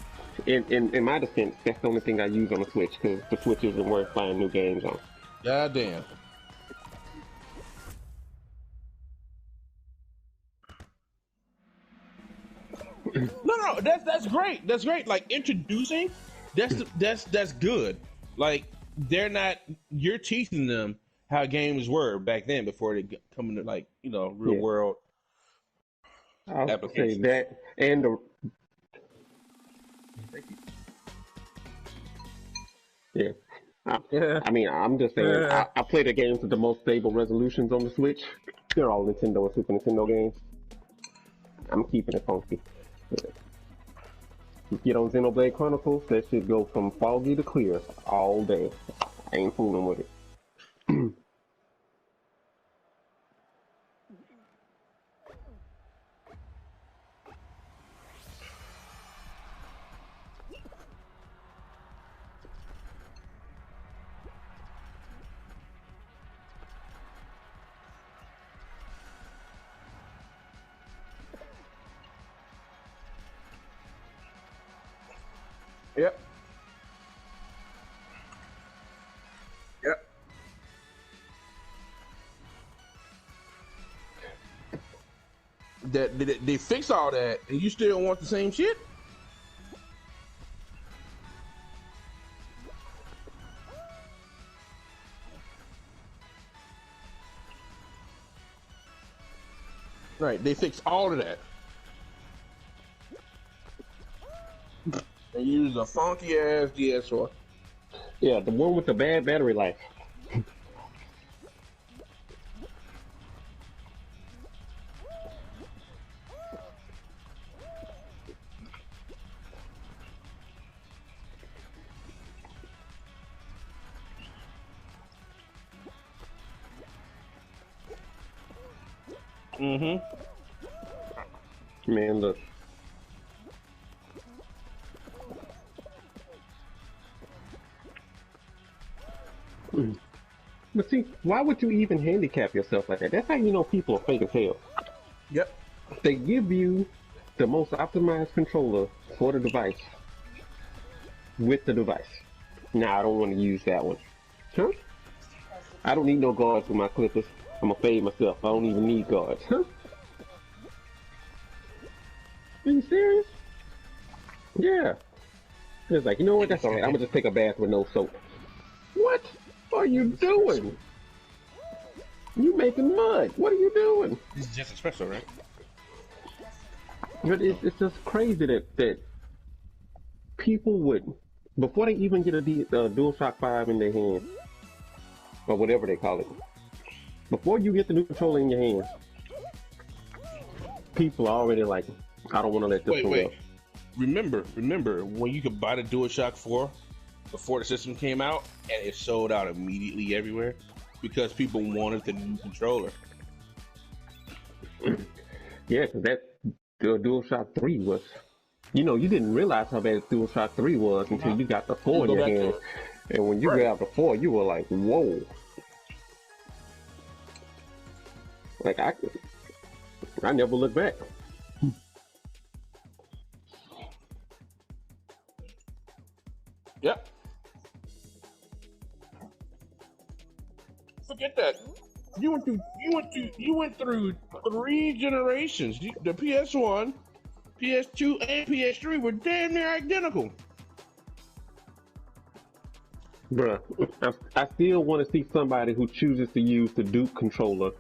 In my defense, that's the only thing I use on the Switch, because the Switch isn't worth buying new games on. God damn. No, that's great. That's great. Like introducing, that's good. Like you're teaching them how games were back then before they come into real world applications. Say that, and I mean, I'm just saying, I play the games with the most stable resolutions on the Switch. They're all Nintendo and Super Nintendo games. I'm keeping it funky. You get on Xenoblade Chronicles, that shit go from foggy to clear all day. I ain't fooling with it. Yep. They fix all that, and you still want the same shit? Right, they fix all of that. They use a funky ass DS4. Yeah, the one with the bad battery life. Man, look. But see, why would you even handicap yourself like that? That's how you know people are fake as hell. Yep. They give you the most optimized controller for the device with the device. Nah, I don't want to use that one. Huh? I don't need no guards for my clippers. I'm gonna fade myself. I don't even need guards. Huh? Are you serious? Yeah. It's like, you know what? That's alright. I'm gonna just take a bath with no soap. What are you doing? You making mud. What are you doing? This is just espresso, right? But it's just crazy that people would, before they even get a DualShock 5 in their hand, or whatever they call it, before you get the new controller in your hand, people are already like, I don't want to let this one go. Remember when you could buy the DualShock 4 before the system came out, and it sold out immediately everywhere because people wanted the new controller. Yeah, because that DualShock 3 was, you didn't realize how bad DualShock 3 was until you got the 4 in your hand. And when you grabbed the 4, you were like, whoa. Like, I never looked back. Yep. Forget that. You went through 3 generations. The PS1, PS2, and PS3 were damn near identical. Bruh, I still want to see somebody who chooses to use the Duke controller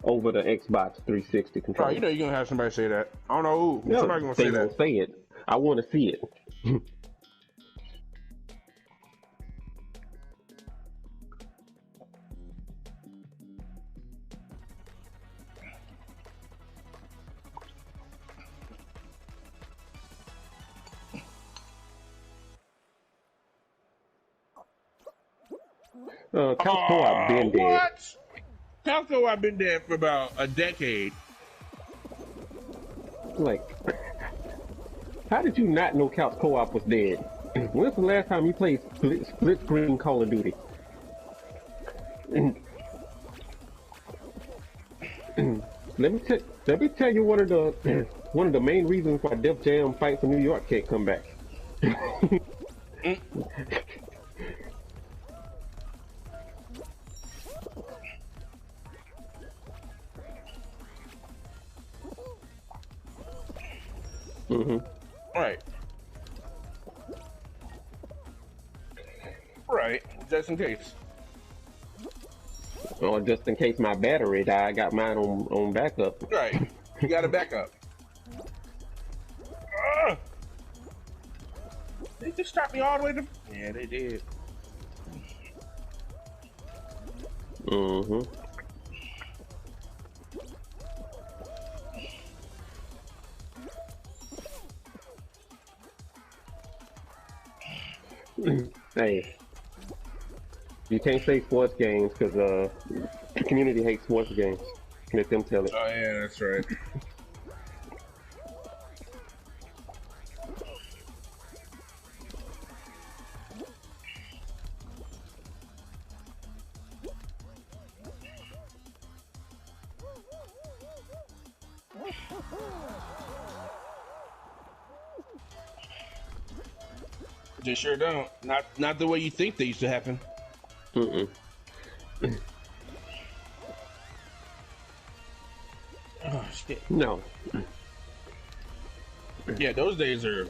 over the Xbox 360 controller. Oh, you know you're gonna have somebody say that. I don't know who. No, somebody gonna say that. Say it. I want to see it. Calco, I've been dead. What? Calco, I've been dead for about a decade. Like, How did you not know Couch Co-op was dead? When's the last time you played split screen Call of Duty? Let me tell you one of the main reasons why Def Jam Fight for New York can't come back. Right. Right. Just in case. Or just in case my battery died, I got mine on backup. Right. You got a backup. They just stopped me all the way to. Yeah, they did. Hey, you can't say sports games because the community hates sports games. Let them tell it. Oh yeah, that's right. They sure don't. Not the way you think they used to happen. Oh shit. No. Yeah, those days are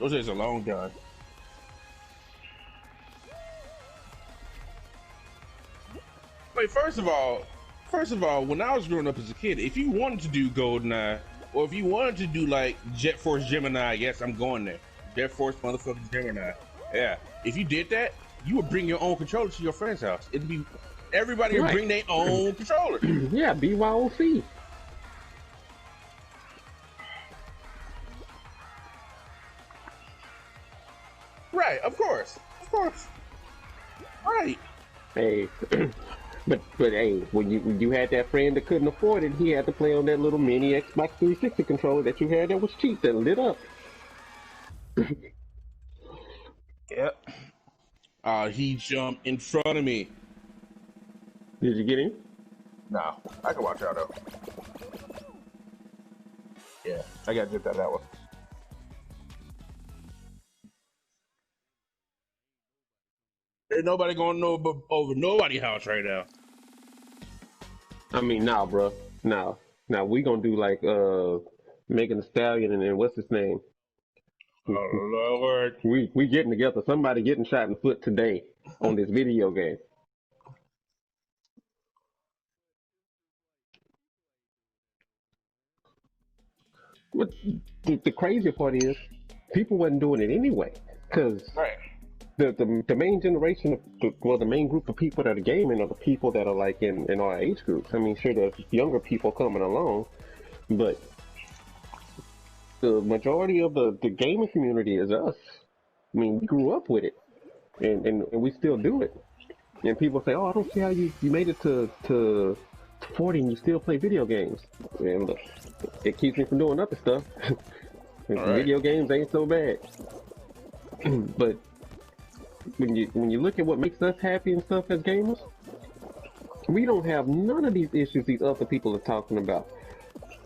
long gone. Wait, first of all, when I was growing up as a kid, if you wanted to do GoldenEye, or if you wanted to do like Jet Force Gemini, yes, I'm going there. Jet Force motherfucking Gemini. Yeah. If you did that, you would bring your own controller to your friend's house. It'd be everybody would bring their own controller. Yeah, BYOC. Right, of course. Right. Hey, but hey, when you had that friend that couldn't afford it, he had to play on that little mini Xbox 360 controller that you had that was cheap that lit up. Yep. He jumped in front of me. Did you get him? No, I can watch out though. Yeah, I gotta get that one. Ain't nobody gonna know over nobody's house right now. I mean, nah, bro. Nah, we gonna do like Megan Thee Stallion and then what's his name? Oh Lord. We getting together. Somebody getting shot in the foot today on this video game. What the crazy part is, people wasn't doing it anyway, because Right. the main generation of the main group of people that are gaming are the people that are like in our age groups. I mean, sure, there's younger people coming along, but the majority of the gaming community is us. I mean, we grew up with it, and we still do it. And people say, "Oh, I don't see how you made it to 40 and you still play video games." And look, it keeps me from doing other stuff. Video games ain't so bad. But when you look at what makes us happy and stuff as gamers, we don't have none of these issues these other people are talking about.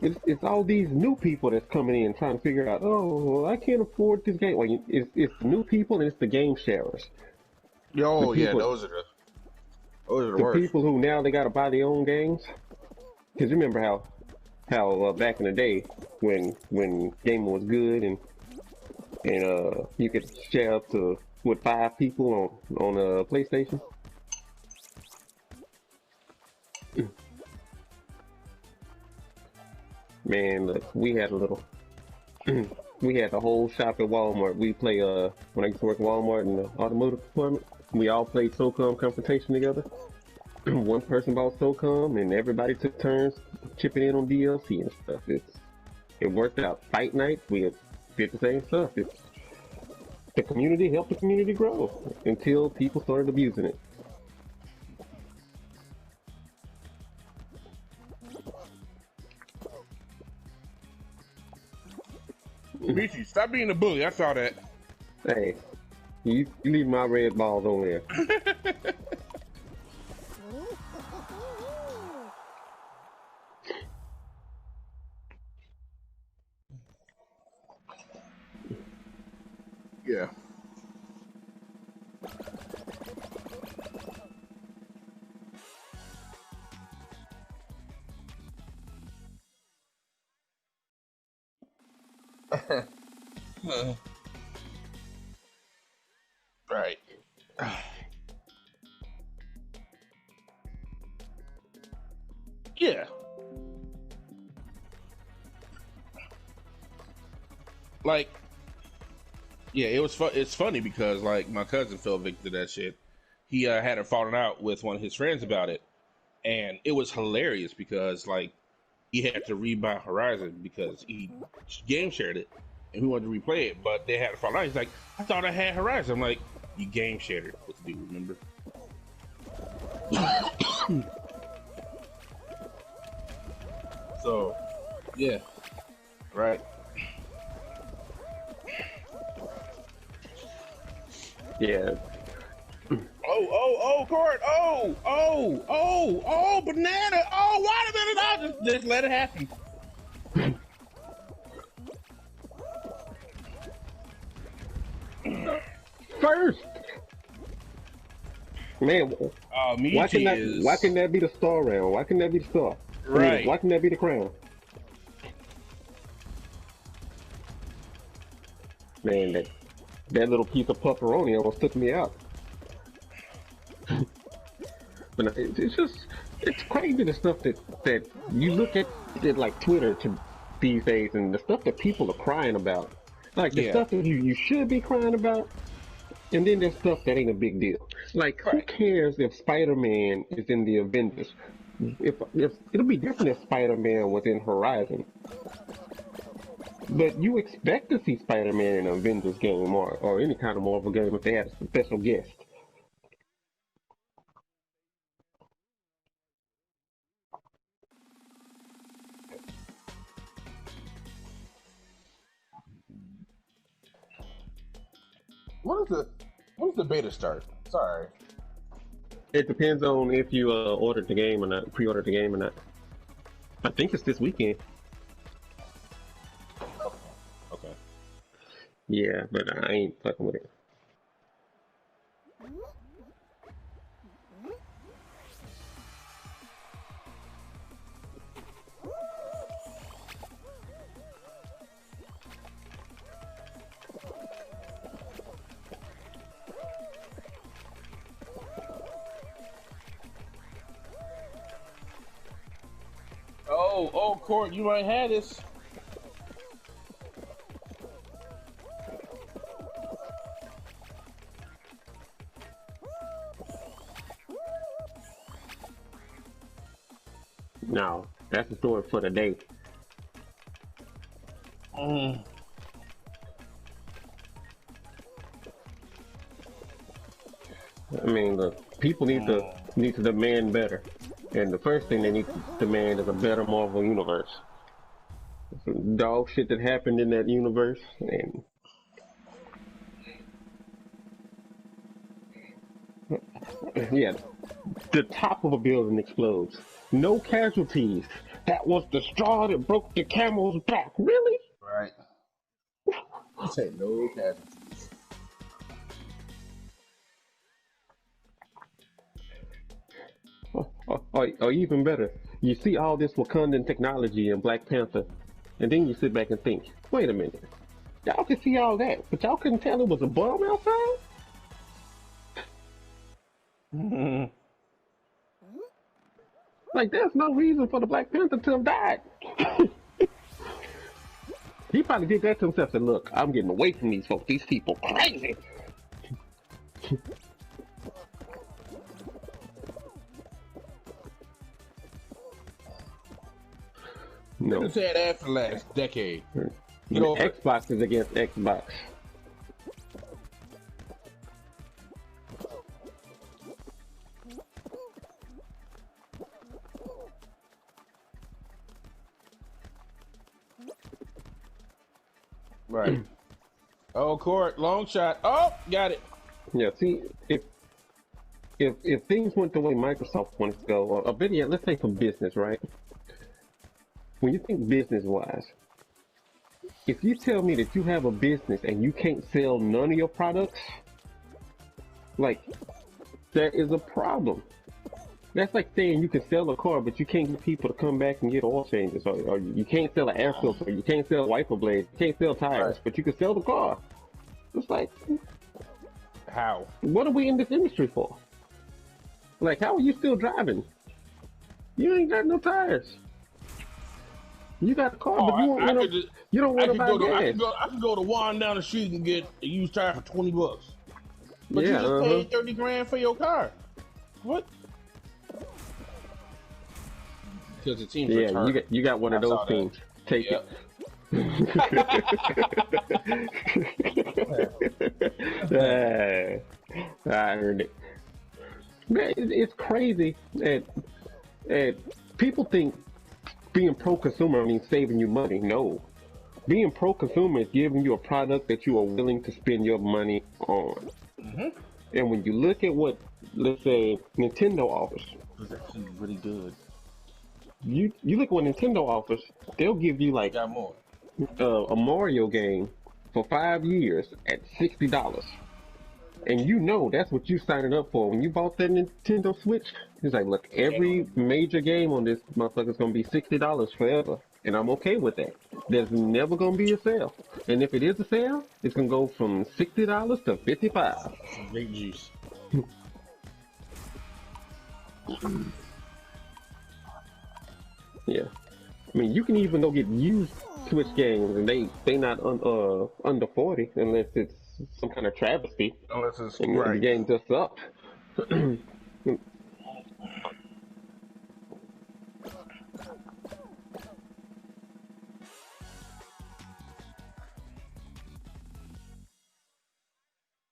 It's all these new people that's coming in trying to figure out, oh, well, I can't afford this game. Well, it's the new people and it's the game sharers. Those are the The worst. people who now they gotta buy their own games. Because you remember how back in the day when gaming was good and you could share up to 5 people on a PlayStation. Man, look, we had we had the whole shop at Walmart. We play when I used to work at Walmart in the automotive department, we all played SOCOM Confrontation together. One person bought SOCOM and everybody took turns chipping in on DLC and stuff. It worked out. Fight nights, we did the same stuff. The community helped the community grow until people started abusing it. Michy, stop being a bully. I saw that. Hey, you leave my red balls on there. Yeah. Right. Yeah. Like, yeah, it was it's funny because like my cousin fell victim to that shit. He had a falling out with one of his friends about it, and it was hilarious because like he had to rebuy Horizon because he game shared it and he wanted to replay it, but they had a falling out. He's like, I thought I had Horizon. I'm like, you game shared it with the dude, remember? So, yeah, right. Yeah. Oh, Court. Oh, banana. Oh, watermelon. I'll just let it happen. First, man, why can that be the star round? Why can that be the star? Right. I mean, why can that be the crown? Man, that little piece of pepperoni almost took me out. But it's crazy the stuff that you look at like Twitter these days and the stuff that people are crying about. Like the stuff that you should be crying about, and then there's stuff that ain't a big deal. Like who cares if Spider-Man is in the Avengers? If it'll be different if Spider-Man was in Horizon. But you expect to see Spider-Man in an Avengers game or any kind of Marvel game if they had a special guest. When does the beta start? Sorry. It depends on if you ordered the game or not, pre-ordered the game or not. I think it's this weekend. Okay. Yeah, but I ain't fucking with it. Oh, Court, you might have this. No, that's the story for the day. I mean, the people need to demand better, and the first thing they need to demand is a better Marvel universe. Some dog shit that happened in that universe, and yeah, the top of a building explodes. No casualties. That was the straw that broke the camel's back. Really? Right. You say no casualties. Or even better, you see all this Wakandan technology in Black Panther, and then you sit back and think, wait a minute, y'all can see all that, but y'all couldn't tell it was a bomb outside? Like, there's no reason for the Black Panther to have died. He probably did that to himself and said, look, I'm getting away from these folks. These people crazy. No. You said after last decade. You know, Xbox is against Xbox. Right. Oh, court, long shot. Oh, got it. Yeah, see, if things went the way Microsoft wants to go, or a video, let's say for business, right? When you think business-wise, if you tell me that you have a business and you can't sell none of your products, like, there is a problem. That's like saying you can sell a car, but you can't get people to come back and get oil changes, or you can't sell an air filter, you can't sell wiper blades, you can't sell tires, but you can sell the car. It's like, How? what are we in this industry for? Like, how are you still driving? You ain't got no tires. You got a car, but you don't want to buy gas. I can go to Juan down the street and get a used tire for $20. But Yeah, you just paid 30 grand for your car. What? Because the team's retarded. you got one of I those saw that. teams. Take Yep. it. I heard it. Man, it's crazy. And people think being pro-consumer means saving you money. No. Being pro-consumer is giving you a product that you are willing to spend your money on. Mm-hmm. And when you look at what, let's say, Nintendo offers, It's actually really good. you look at what Nintendo offers, they'll give you like Got more. a Mario game for 5 years at $60. And you know that's what you signing up for when you bought that Nintendo Switch. He's like, look, every major game on this motherfucker's gonna be $60 forever. And I'm okay with that. There's never gonna be a sale. And if it is a sale, it's gonna go from $60 to $55. Great juice. Yeah. I mean, you can even go get used Switch games, and they not under 40 unless it's some kind of travesty. Unless it's And right. the game just sucks.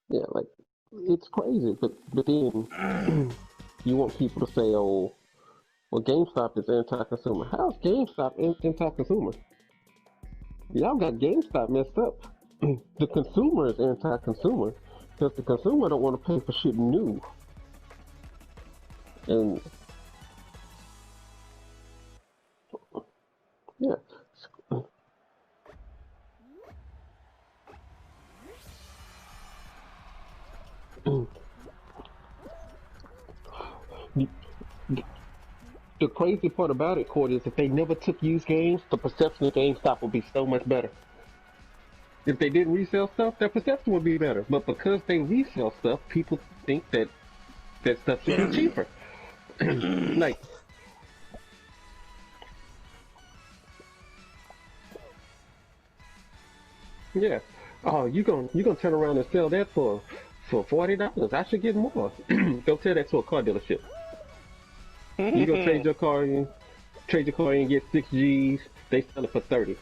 Yeah, like, it's crazy, but then you want people to say, oh, well, GameStop is anti-consumer. How's GameStop anti-consumer? Y'all got GameStop messed up. The consumer is anti-consumer because the consumer don't want to pay for shit new. And yeah. The crazy part about it, Cordy, is if they never took used games, the perception of GameStop would be so much better. If they didn't resell stuff, their perception would be better. But because they resell stuff, people think that stuff should be cheaper. Like, yeah. Oh, you gonna turn around and sell that for $40? I should get more. Go tell that to a car dealership. You gonna trade your car in and get 6 G's. They sell it for 30.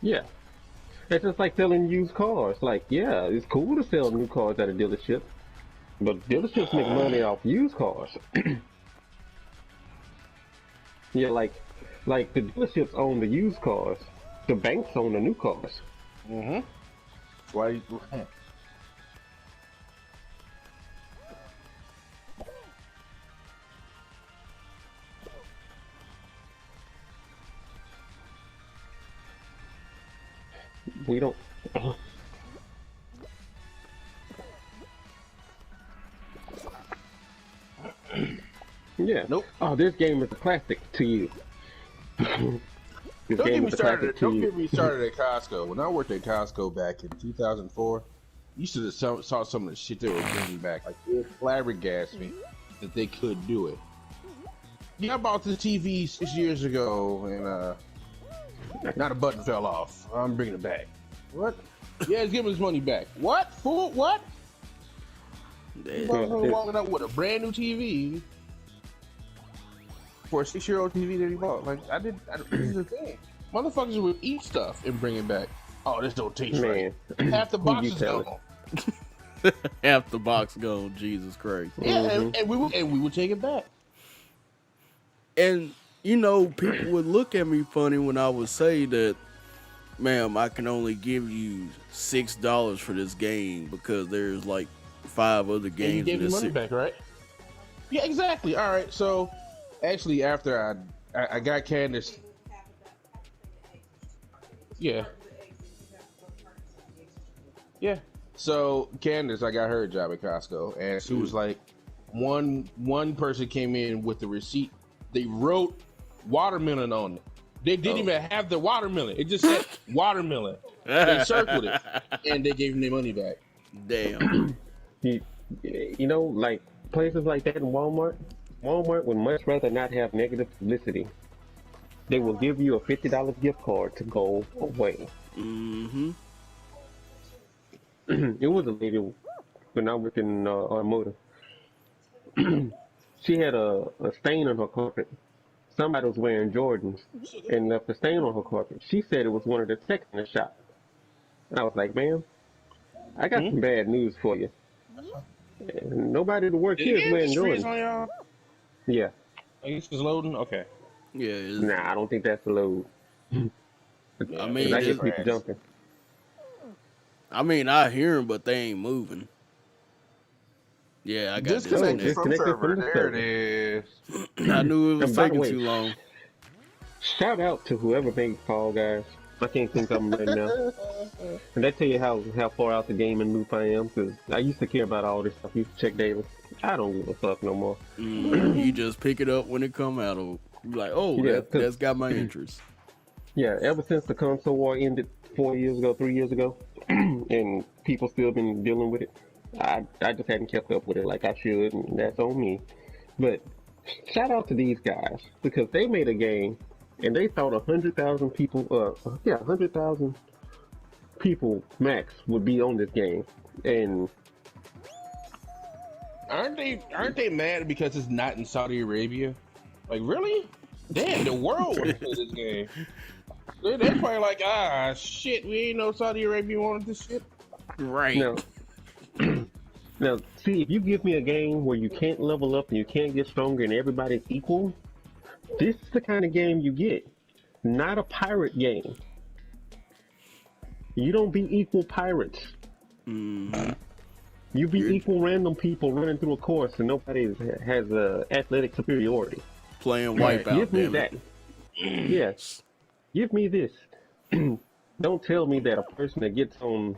Yeah. It's just like selling used cars. Like, yeah, it's cool to sell new cars at a dealership, but dealerships make money off used cars. Yeah, like the dealerships own the used cars. The banks own the new cars. Mm-hmm. Why? We don't. Yeah. Nope. Oh, this game is a classic to you. Don't get me started at Costco. When I worked at Costco back in 2004, you should have saw some of the shit they were bringing back. Like, it flabbergasted me that they could do it. Yeah, I bought the TV 6 years ago, and Now the button fell off. I'm bringing it back. What? Yeah, he's giving his money back. What? Fool? What? Motherfucker walking up with a brand new TV for a 6-year-old TV that he bought. Like, this is the thing. Motherfuckers will eat stuff and bring it back. Oh, this don't taste right. Half the box is gone. Half the box gone. Jesus Christ. Yeah, and we would take it back. And you know, people would look at me funny when I would say that, ma'am, I can only give you $6 for this game because there's like 5 other games. And you gave your money back, right? Yeah, exactly. All right. So, actually, after I got Candace. Yeah. Yeah. So Candace, I got her a job at Costco, and she was like, one person came in with the receipt. They wrote watermelon on it. They didn't even have the watermelon. It just said watermelon. They circled it, and they gave them their money back. Damn. You know, like places like that in Walmart would much rather not have negative publicity. They will give you a $50 gift card to go away. Mm-hmm. It was a lady when I worked in automotive. She had a stain on her carpet. Somebody was wearing Jordans and left a stain on her carpet. She said it was one of the techs in the shop. And I was like, ma'am, I got some bad news for you. And nobody to work here is wearing Jordans. Yeah. I guess it's loading? Okay. Yeah. Nah, I don't think that's a load. I mean, I get people jumping. I mean, I hear them, but they ain't moving. Yeah, I got disconnected from server. The There it is. I knew it was taking too long. Shout out to whoever made Fall Guys. I can't think of them right now. And that tell you how far out the game and loop I am, because I used to care about all this stuff. I used to check daily. I don't give a fuck no more. You just pick it up when it come out. Or like, oh, yeah, that's got my interest. Yeah, ever since the console war ended 3 years ago, and people still been dealing with it, I just hadn't kept up with it like I should, and that's on me. But shout out to these guys, because they made a game, and they thought 100,000 people, 100,000 people max would be on this game, and aren't they mad because it's not in Saudi Arabia? Like, really? Damn, the world wants to play this game. They're probably like, shit, we ain't know Saudi Arabia wanted this shit. Right. Now, see, if you give me a game where you can't level up and you can't get stronger and everybody's equal, this is the kind of game you get. Not a pirate game. You don't be equal pirates. Mm-hmm. You be equal random people running through a course and nobody has athletic superiority. Playing Wipeout. Give me that. Yes. Give me this. Don't tell me that a person that gets on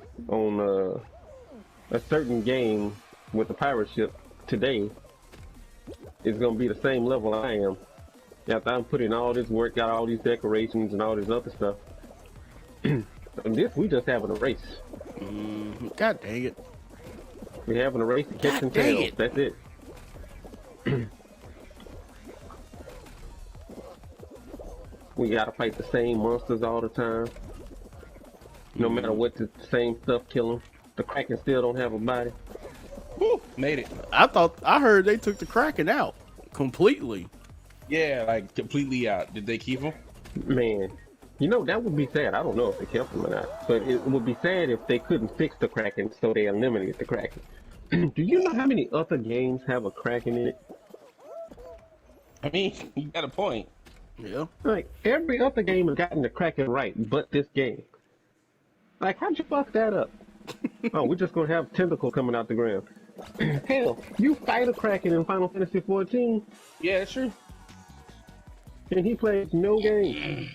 a certain game with a pirate ship today is going to be the same level I am. After I'm putting all this work, got all these decorations and all this other stuff. We just having a race. God dang it. We're having a race to catch and tails. That's it. We gotta fight the same monsters all the time. No matter what, the same stuff kill them. The Kraken still don't have a body. Woo, made it. I heard they took the Kraken out completely. Yeah, like completely out. Did they keep him? Man, you know, that would be sad. I don't know if they kept him or not. But it would be sad if they couldn't fix the Kraken, so they eliminated the Kraken. Do you know how many other games have a Kraken in it? I mean, you got a point. Yeah. Like, every other game has gotten the Kraken right, but this game. Like, how'd you fuck that up? Oh, we're just gonna have tentacle coming out the ground. Hell, you fight a Kraken in Final Fantasy 14. Yeah, that's true. And he plays no game.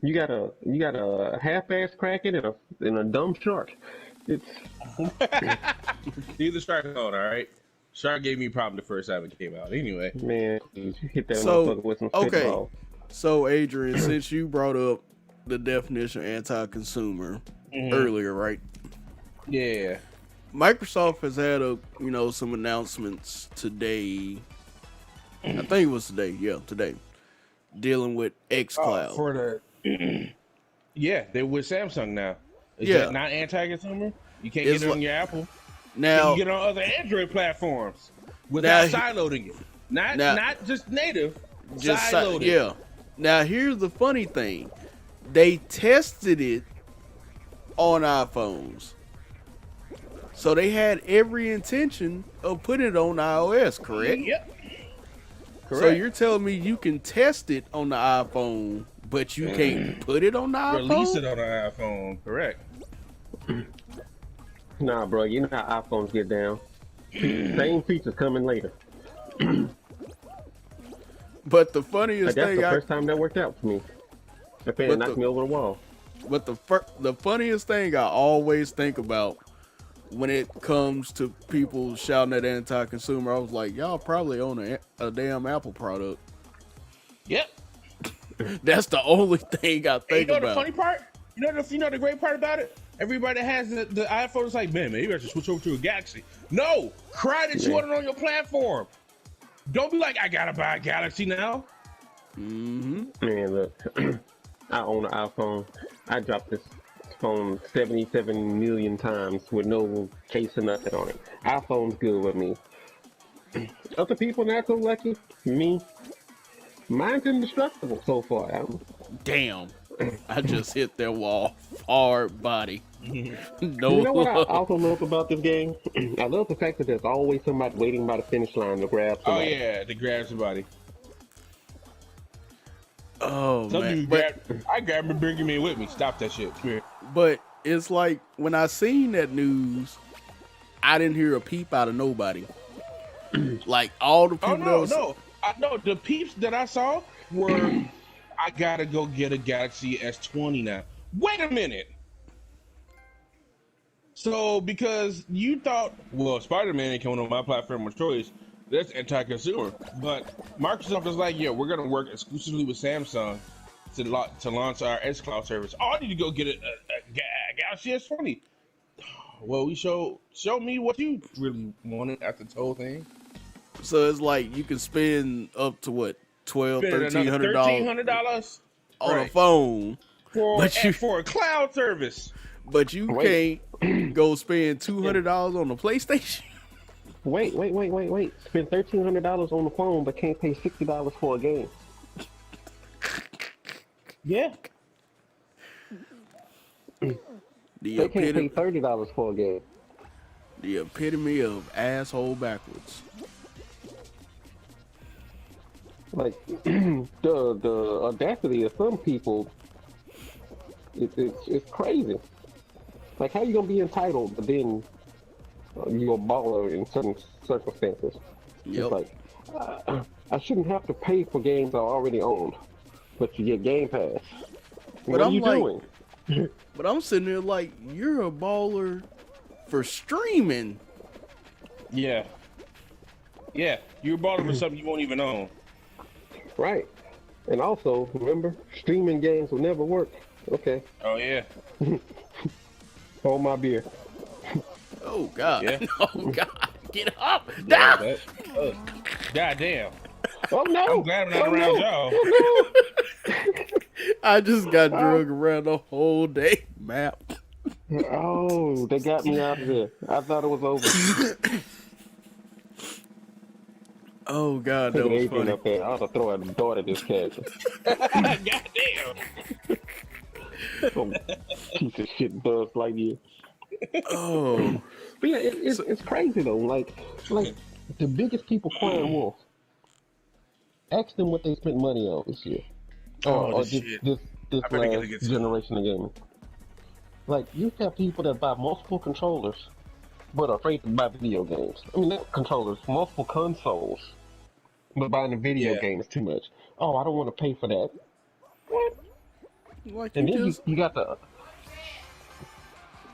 You got a half-ass Kraken and a dumb shark. It's Leave the shark alone, all right? Shark gave me a problem the first time it came out. Anyway, man, you hit that motherfucker with some spitball. So Adrian, since you brought up the definition of anti-consumer earlier, right? Yeah. Microsoft has had some announcements today. I think it was today. Yeah, today. dealing with XCloud. For the yeah, they're with Samsung now. Is Yeah. that not anti-consumer? You can't It's get it on like- your Apple. Now, You get it on other Android platforms without Now- siloading it. Not just native. just Siloaded. yeah. Now here's the funny thing: they tested it on iPhones, so they had every intention of putting it on iOS. Correct? Yep. Correct. So you're telling me you can test it on the iPhone, but you can't put it on the iPhone? Release it on an iPhone. Correct. Nah, bro, you know how iPhones get down. Same features coming later. But the funniest That's thing, the first time that worked out for me. That thing But knocked the- me over the wall. but the funniest thing I always think about when it comes to people shouting at anti-consumer, I was like, y'all probably own a damn Apple product. Yep. That's the only thing I And think you know the about. funny part? You know the great part about it? Everybody that has the iPhone is like, man, maybe I should switch over to a Galaxy. No, cry that you want it on your platform. Don't be like, I gotta buy a Galaxy now. Man, look, I own an iPhone. I dropped this phone 77 million times with no case or nothing on it. iPhone's good with me. Other people not so lucky. Me, mine's indestructible so far. Damn, I just hit that wall hard body. No, You know what I also love about this game? I love the fact that there's always somebody waiting by the finish line to grab Oh somebody. yeah, to grab somebody. Oh Some man, people I grab him and bring him in with me. Stop that shit. Come here. but it's like when I seen that news, I didn't hear a peep out of nobody. Like all the people. Oh that was, I know the peeps that I saw were I gotta go get a Galaxy S20 now. Wait a minute. So because you thought, well, Spider-Man ain't coming on my platform of choice, that's anti-consumer. But Microsoft is like, yeah, we're gonna work exclusively with Samsung to launch our xCloud service. Oh, I need to go get a Galaxy S20. Well, we show me what you really wanted after the whole thing. So it's like you can spend up to what $1,200, $1,300 $1,300 on a phone, for a cloud service. but you can't go spend $200 on the PlayStation. Wait. Spend $1,300 on the phone, but can't pay $60 for a game. Yeah. The They can't pay epitome, $30 for a game. the epitome of asshole backwards. Like the audacity of some people, it's crazy. Like, how you gonna be entitled, but then you're a baller in certain circumstances? Yep. It's like I shouldn't have to pay for games I already owned, but you get Game Pass. What are I'm you like- doing? But I'm sitting there like, you're a baller for streaming. Yeah. Yeah. You're balling for something you won't even own. Right. And also, remember, streaming games will never work. Okay, Oh yeah. hold my beer. Oh God! Yeah. Oh God! Get up! Yeah, Down! God damn. Oh no! I'm glad I'm not Oh, around no. y'all. Oh, I just got drug around the whole day. Map. no. Oh, they got me out of there. I thought it was over. Oh God, that Taking was everything funny. up there. I ought to throw at the door to this character. God damn. Some piece of shit Buzz Lightyear. Oh, But yeah, it's crazy though. Like the biggest people crying wolf. Ask them what they spent money on this year. Oh, or this this shit. this I better last get some. generation of gaming. Like, you have people that buy multiple controllers, but are afraid to buy video games. I mean, not controllers, multiple consoles, but buying the video Yeah. games too much. Oh, I don't want to pay for that. What? like And you then just you got the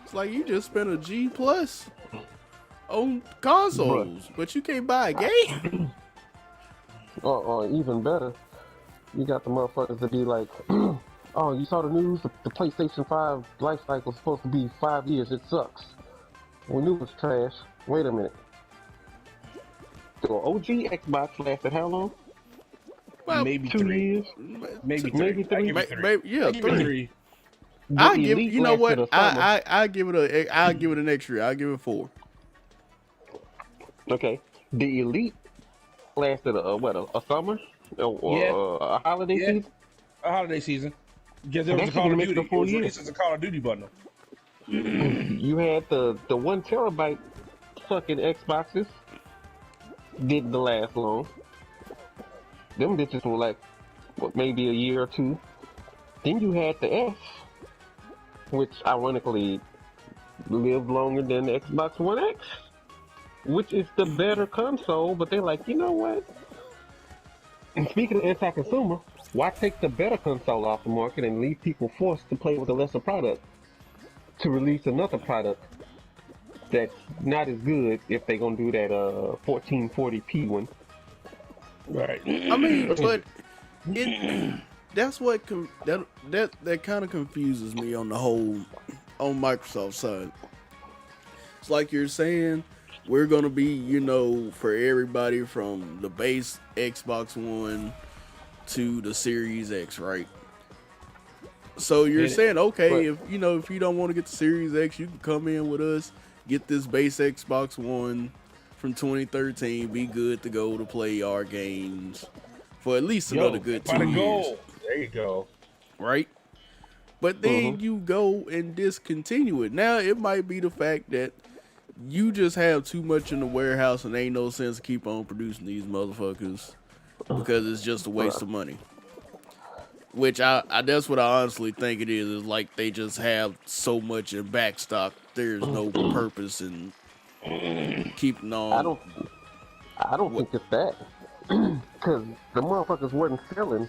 it's like you just spent a G plus on consoles, but you can't buy a game. or even better, you got the motherfuckers that be like, oh, you saw the news? The PlayStation 5 life cycle is supposed to be 5 years. It sucks. We knew it was trash. Wait a minute. The OG Xbox lasted how long? Well, maybe 2 3. years. Maybe Maybe 3. I give three. it 3. Maybe, yeah, I give it 3. 3. The I give Elite you know lasted what a summer. I give it an extra. I give it 4. Okay. The Elite lasted a summer Yeah. or a holiday Yeah. season. A holiday season. Because there And was a that Call shouldn't of make it Duty. a It full was year. released as a Call of Duty bundle. You had the 1 terabyte fucking Xboxes. Didn't last long. Them bitches were like, what, maybe a year or 2. Then you had the S, which ironically lived longer than the Xbox One X, which is the better console. But they're like, you know what? And speaking of anti-consumer, why take the better console off the market and leave people forced to play with a lesser product to release another product that's not as good if they're gonna do that 1440p one? Right. I mean, but that's what that kind of confuses me on the whole on Microsoft side. It's like you're saying we're gonna be, for everybody from the base Xbox One to the Series X, right? So you're saying, okay, if you don't want to get the Series X, you can come in with us, get this base Xbox One from 2013, be good to go to play our games for at least another good 2 years. There you go. Right? But then you go and discontinue it. Now it might be the fact that you just have too much in the warehouse and ain't no sense to keep on producing these motherfuckers because it's just a waste of money. Which I that's what I honestly think it is like they just have so much in backstock. There's no purpose in keeping on. I don't think it's that. Because the motherfuckers wasn't selling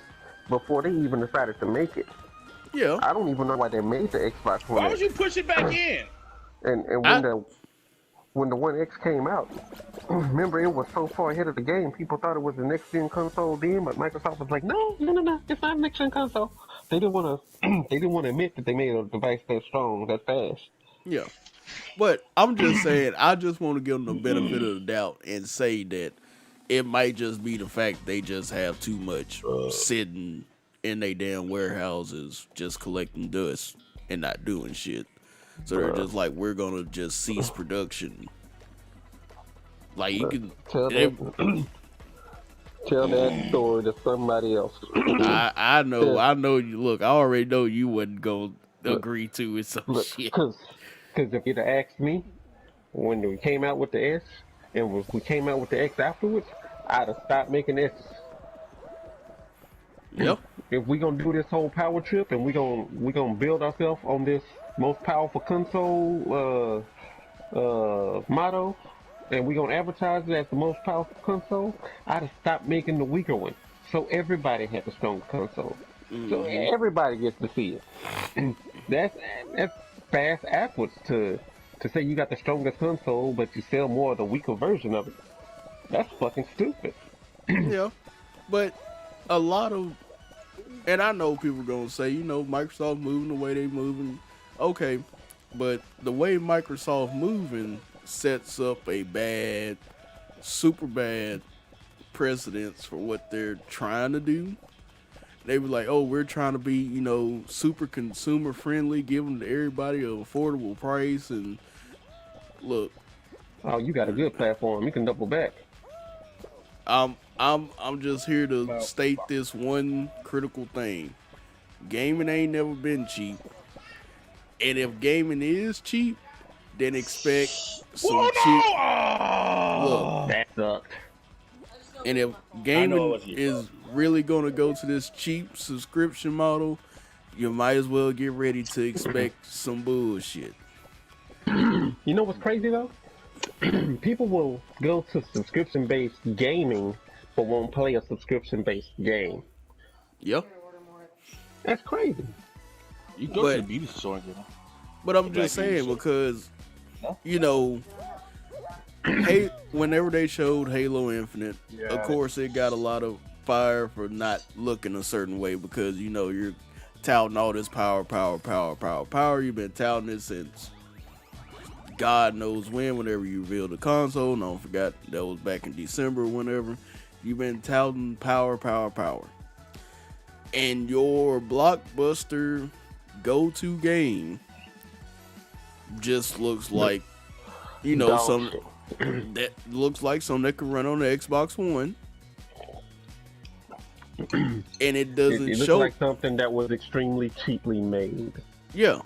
before they even decided to make it. Yeah. I don't even know why they made the Xbox One Why X. would you push it back in? And when the One X came out, remember it was so far ahead of the game, people thought it was the next gen console then, but Microsoft was like, no, it's not a next gen console. They didn't want to admit that they made a device that strong, that fast. Yeah. But I'm just saying, I just want to give them the benefit of the doubt and say that it might just be the fact they just have too much sitting in their damn warehouses just collecting dust and not doing shit. So they're just like, we're going to just cease production. Like, you can... Tell that story to somebody else. I know you... Look, I already know you wasn't going to agree to it, some shit. Because if you'd have asked me when we came out with the S and we came out with the X afterwards, I'd have stopped making S's. Yep. If we gonna do this whole power trip and we gonna build ourselves on this most powerful console motto, and we gonna advertise it as the most powerful console, I'd have stopped making the weaker one. So everybody has a stronger console. So everybody gets to see it. That's fast backwards to say you got the strongest console, but you sell more of the weaker version of it. That's fucking stupid. Yeah, but a lot of, and I know people are gonna say, Microsoft moving the way they moving. Okay, but the way Microsoft moving sets up a super bad precedence for what they're trying to do. They were like, oh, we're trying to be, super consumer friendly, giving to everybody an affordable price. And look, oh, you got a good platform. You can double back. I'm just here to state this one critical thing. Gaming ain't never been cheap. And if gaming is cheap, then expect some cheap. Look, that sucked. And if gaming is really going to go to this cheap subscription model, you might as well get ready to expect some bullshit. You know what's crazy though? People will go to subscription-based gaming, but won't play a subscription-based game. Yep. That's crazy. You go to the beauty store and get them. But I'm just saying because, hey, whenever they showed Halo Infinite, of course it got a lot of fire for not looking a certain way because, you're touting all this power. You've been touting it since God knows whenever you revealed the console. No, I forgot that was back in December or whenever. You've been touting power, power, power. And your blockbuster go-to game just looks like, you know, some that looks like something that could run on the Xbox One. And it doesn't It looks show like something that was extremely cheaply made. Yeah.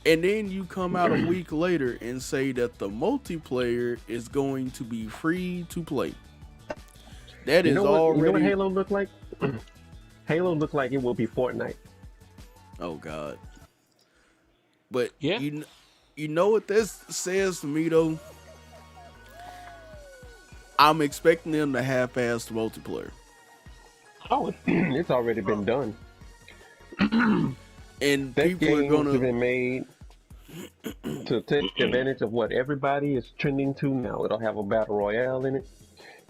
And then you come out a week later and say that the multiplayer is going to be free to play. That is already. You know what Halo looked like? Halo looked like it will be Fortnite. Oh God. But Yeah. you know what this says to me though? I'm expecting them to half-ass the multiplayer. Oh, it's already been done. And That people are game gonna has been made to take advantage of what everybody is trending to now. It'll have a battle royale in it.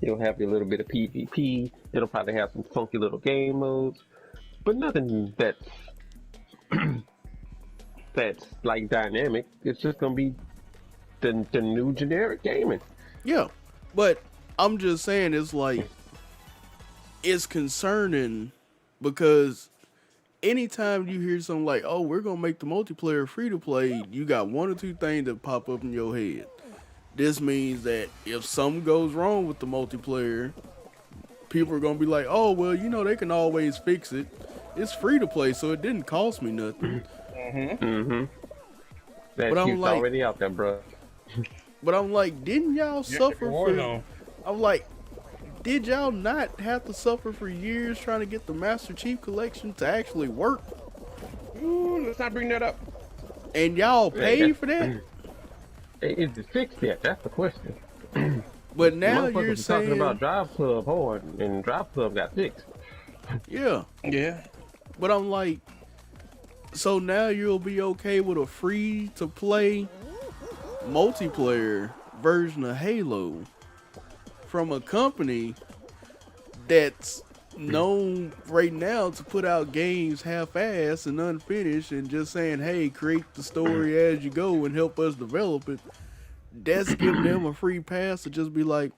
It'll have a little bit of PvP. It'll probably have some funky little game modes, but nothing that's that's like dynamic. It's just gonna be the new generic gaming. Yeah. But I'm just saying it's like it's concerning because anytime you hear something like, oh, we're going to make the multiplayer free to play, you got one or two things that pop up in your head. This means that if something goes wrong with the multiplayer, people are going to be like, oh, well, you know, they can always fix it. It's free to play, so it didn't cost me nothing. That But I'm cute's like- already out there, bro. But I'm like, didn't y'all suffer for... I'm like, did y'all not have to suffer for years trying to get the Master Chief Collection to actually work? Ooh, let's not bring that up. And y'all paid for that? Is it fixed yet? That's the question. But now Motherfuckers you're was talking saying... about Drive Club hard, and Drive Club got fixed. Yeah. Yeah. But I'm like, so now you'll be okay with a free-to-play multiplayer version of Halo from a company that's known right now to put out games half-assed and unfinished and just saying, hey, create the story as you go and help us develop it. That's giving them a free pass to just be like,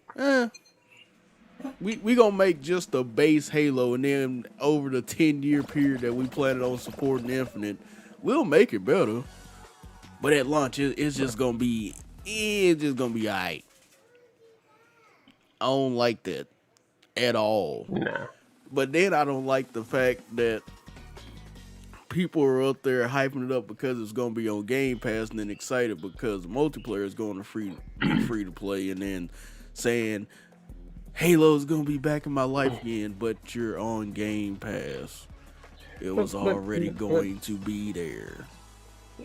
we gonna make just a base Halo, and then over the 10-year period that we planning on supporting Infinite, we'll make it better. But at launch, it's just gonna be alright. I don't like that at all. Nah. But then I don't like the fact that people are up there hyping it up because it's gonna be on Game Pass, and then excited because the multiplayer is going to be free to play, and then saying Halo's gonna be back in my life again, but you're on Game Pass. It was already going to be there.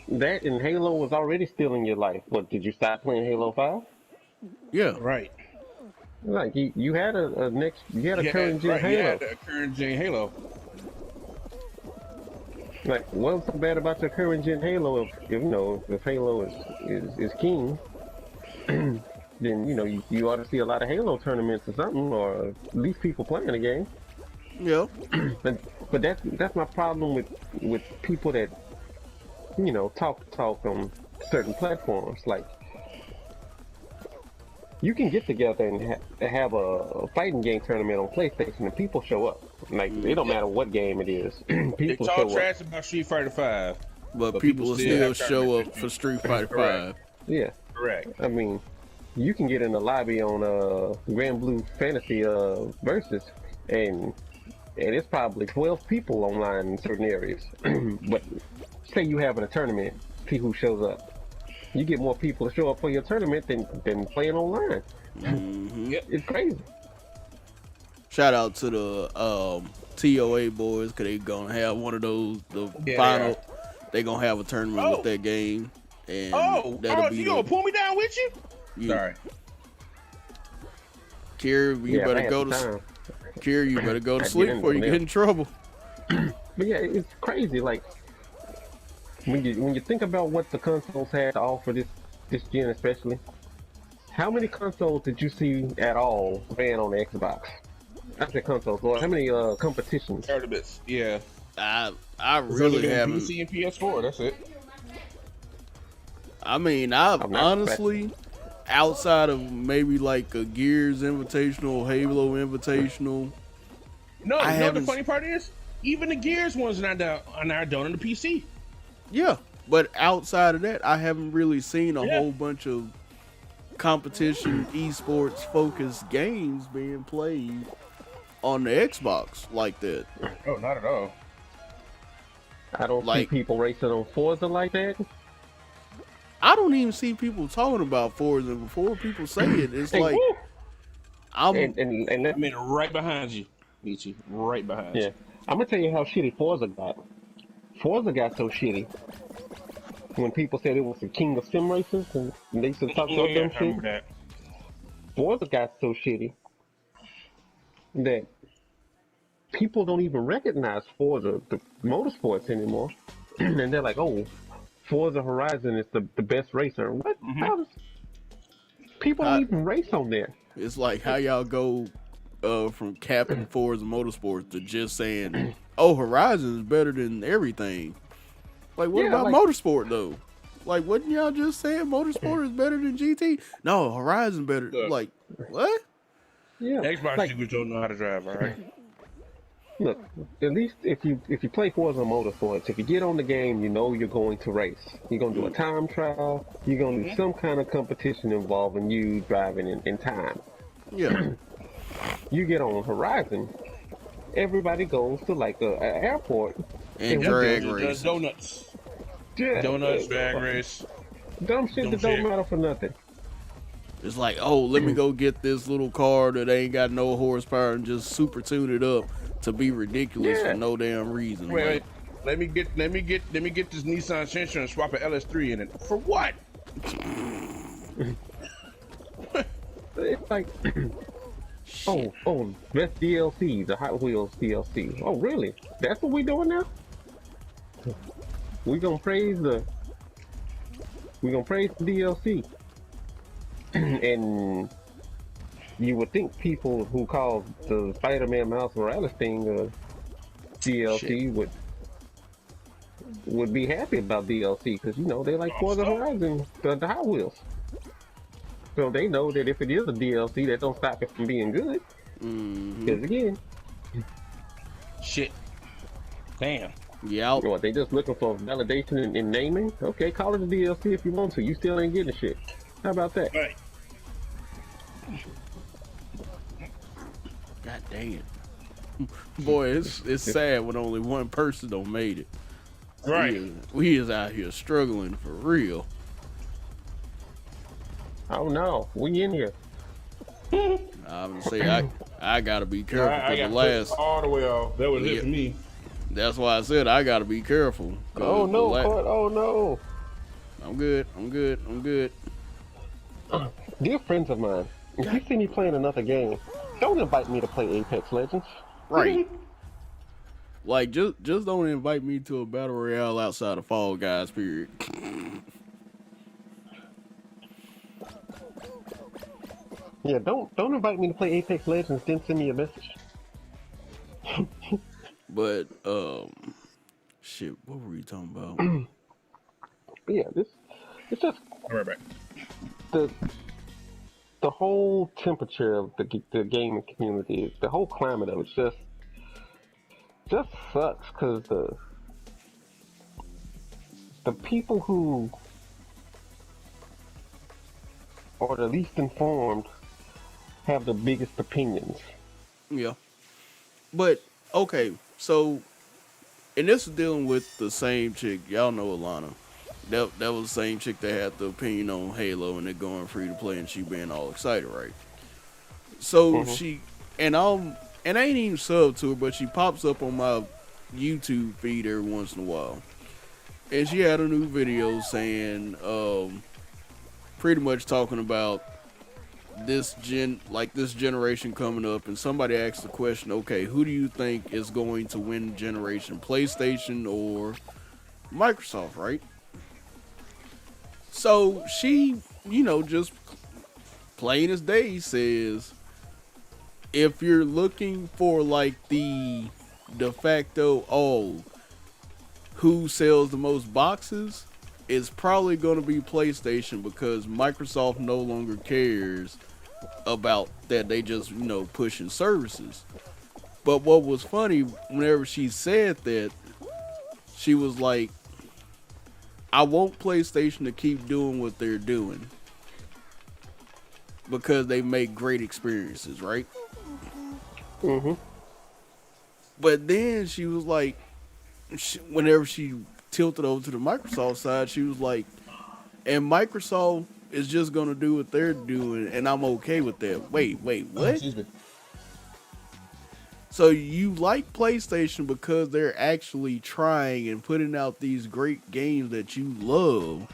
That and Halo was already still in your life. What, did you stop playing Halo 5? Yeah. Right. Like, you had a current gen Halo. You had a current gen Halo. Like, what's so bad about your current gen Halo if Halo is king? Then, you know, you ought to see a lot of Halo tournaments or something, or at least people playing the game. Yeah. But that's my problem with people that, you know, talk on certain platforms. Like, you can get together and have a fighting game tournament on PlayStation, and people show up. Like, it don't matter what game it is. They People talk show up. trash about Street Fighter 5. But people will still have show tournaments. up for Street Fighter Correct. 5. Yeah. Correct. I mean, you can get in the lobby on Grand Blue Fantasy Versus, and it's probably 12 people online in certain areas. But say you having a tournament, see who shows up. You get more people to show up for your tournament than playing online. Yep. It's crazy. Shout out to the TOA boys, because they gonna have one of those, final. They gonna have a tournament with that game. And that'll be you gonna pull me down with you? Yeah. Sorry. Kira, you better go to Kira, you better go to sleep before you get in trouble. But yeah, it's crazy. Like, when you think about what the consoles had to offer this gen especially, how many consoles did you see at all ran on the Xbox? I said consoles, Lord. How many competitions? Tournaments. Yeah. I really haven't. PC and PS4. That's it. I mean, I've I'm not honestly, outside of maybe like a Gears Invitational, Halo Invitational. No, I you know what the haven't- funny part is? Even the Gears ones are not done on the PC. Yeah, but outside of that, I haven't really seen a Yeah. whole bunch of competition esports focused games being played on the Xbox like that. Oh, not at all. I don't Like- see people racing on Forza like that. I don't even see people talking about Forza. Before people say it, it's Hey, like woo! I'm. And that, I mean, right behind you, Michy. Right behind yeah, you. I'm gonna tell you how shitty Forza got. Forza got so shitty when people said it was the king of sim races and they used to talk Oh, about yeah, dumb I remember shit. that. Forza got so shitty that people don't even recognize Forza, the motorsports anymore. And they're like, oh, Forza Horizon is the best racer. What? How does... People don't even race on there. It's like how y'all go from capping Forza Motorsports to just saying, "Oh, Horizon is better than everything." Like, what Yeah, about like- Motorsport though? Like, wasn't y'all just saying Motorsport is better than GT? No, Horizon better. Look. Like, what? Yeah. Xbox Like, people don't know how to drive, all right? look, at least if you play Forza Motorsports, if you get on the game, you know you're going to race. You're going to do a time trial. You're going to do some kind of competition involving you driving in time. Yeah, You get on Horizon, everybody goes to like a airport. and we drag do- race. Donuts. Yeah, Donuts, drag race. dumb shit that Dumb don't shit. matter for nothing. It's like, oh, let me go get this little car that ain't got no horsepower and just super tune it up to be ridiculous Yeah. for no damn reason. Wait, Like, wait. Let me get this Nissan Sentra and swap an LS3 in it. For what? It's like, oh, best DLC, the Hot Wheels DLC. Oh, really? That's what we doing now? We gonna praise the DLC, and you would think people who call the Spider-Man Miles Morales thing DLC would be happy about DLC because you know they like Forza Horizon, the Hot Wheels. So they know that if it is a DLC, that don't stop it from being good. Because again, Shit. Damn. yeah, what, they just looking for validation in naming? Okay, call it a DLC if you want to. You still ain't getting shit. How about that? Right. God dang it. Boy, it's sad when only one person don't made it. Right. We is out here struggling for real. Oh no, we in here. I'm gonna say I gotta be careful I for the got last. pissed all the way off. That was it for me. That's why I said I gotta be careful. 'Cause Oh the no, la- Court, oh no. I'm good. Dear friends of mine, if you see me playing another game, don't invite me to play Apex Legends. Right. Like just don't invite me to a battle royale outside of Fall Guys. Period. Yeah, don't invite me to play Apex Legends, then send me a message. But shit, what were you talking about? But yeah, it's just I'll be right back. the whole temperature of the gaming community, the whole climate of it just sucks because the people who are the least informed have the biggest opinions. Yeah. But okay, so and this is dealing with the same chick. Y'all know Alana. That was the same chick that had the opinion on Halo and it going free to play and she being all excited, right? So she and I ain't even sub to her, but she pops up on my YouTube feed every once in a while. And she had a new video saying, pretty much talking about this generation coming up, and somebody asked the question, okay, who do you think is going to win the generation, PlayStation or Microsoft, right? So she, just plain as day says, if you're looking for like the de facto, who sells the most boxes, it's probably going to be PlayStation because Microsoft no longer cares about that. They just, pushing services. But what was funny, whenever she said that, she was like, I want PlayStation to keep doing what they're doing because they make great experiences, right? Mm-hmm. But then she was like, whenever she tilted over to the Microsoft side, she was like, and Microsoft is just going to do what they're doing, and I'm okay with that. Wait, what? Excuse me. So you like PlayStation because they're actually trying and putting out these great games that you love,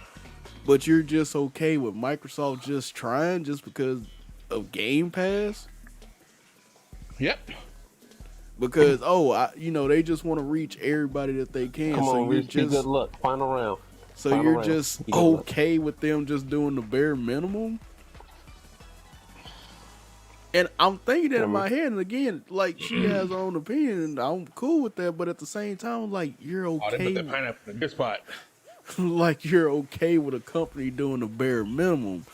but you're just okay with Microsoft just trying just because of Game Pass? Yep. Because, they just want to reach everybody that they can. Come so on, you're Rich. Be good luck. Final round. So Final you're round. just Be good luck. okay with them just doing the bare minimum? And I'm thinking that in my head, and again, like, she has her own opinion, and I'm cool with that, but at the same time, like, you're Oh, they okay. put that pineapple in a good spot. Like, you're okay with a company doing the bare minimum.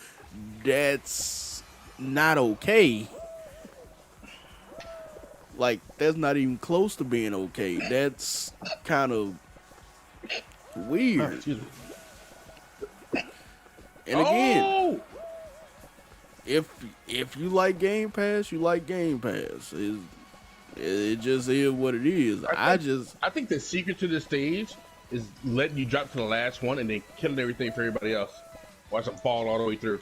That's not okay. Like, that's not even close to being okay. That's kind of weird. Excuse me. And again, Oh! if you like Game Pass, you like Game Pass. It just is what it is. I think the secret to this stage is letting you drop to the last one and then killing everything for everybody else. Watch them fall all the way through.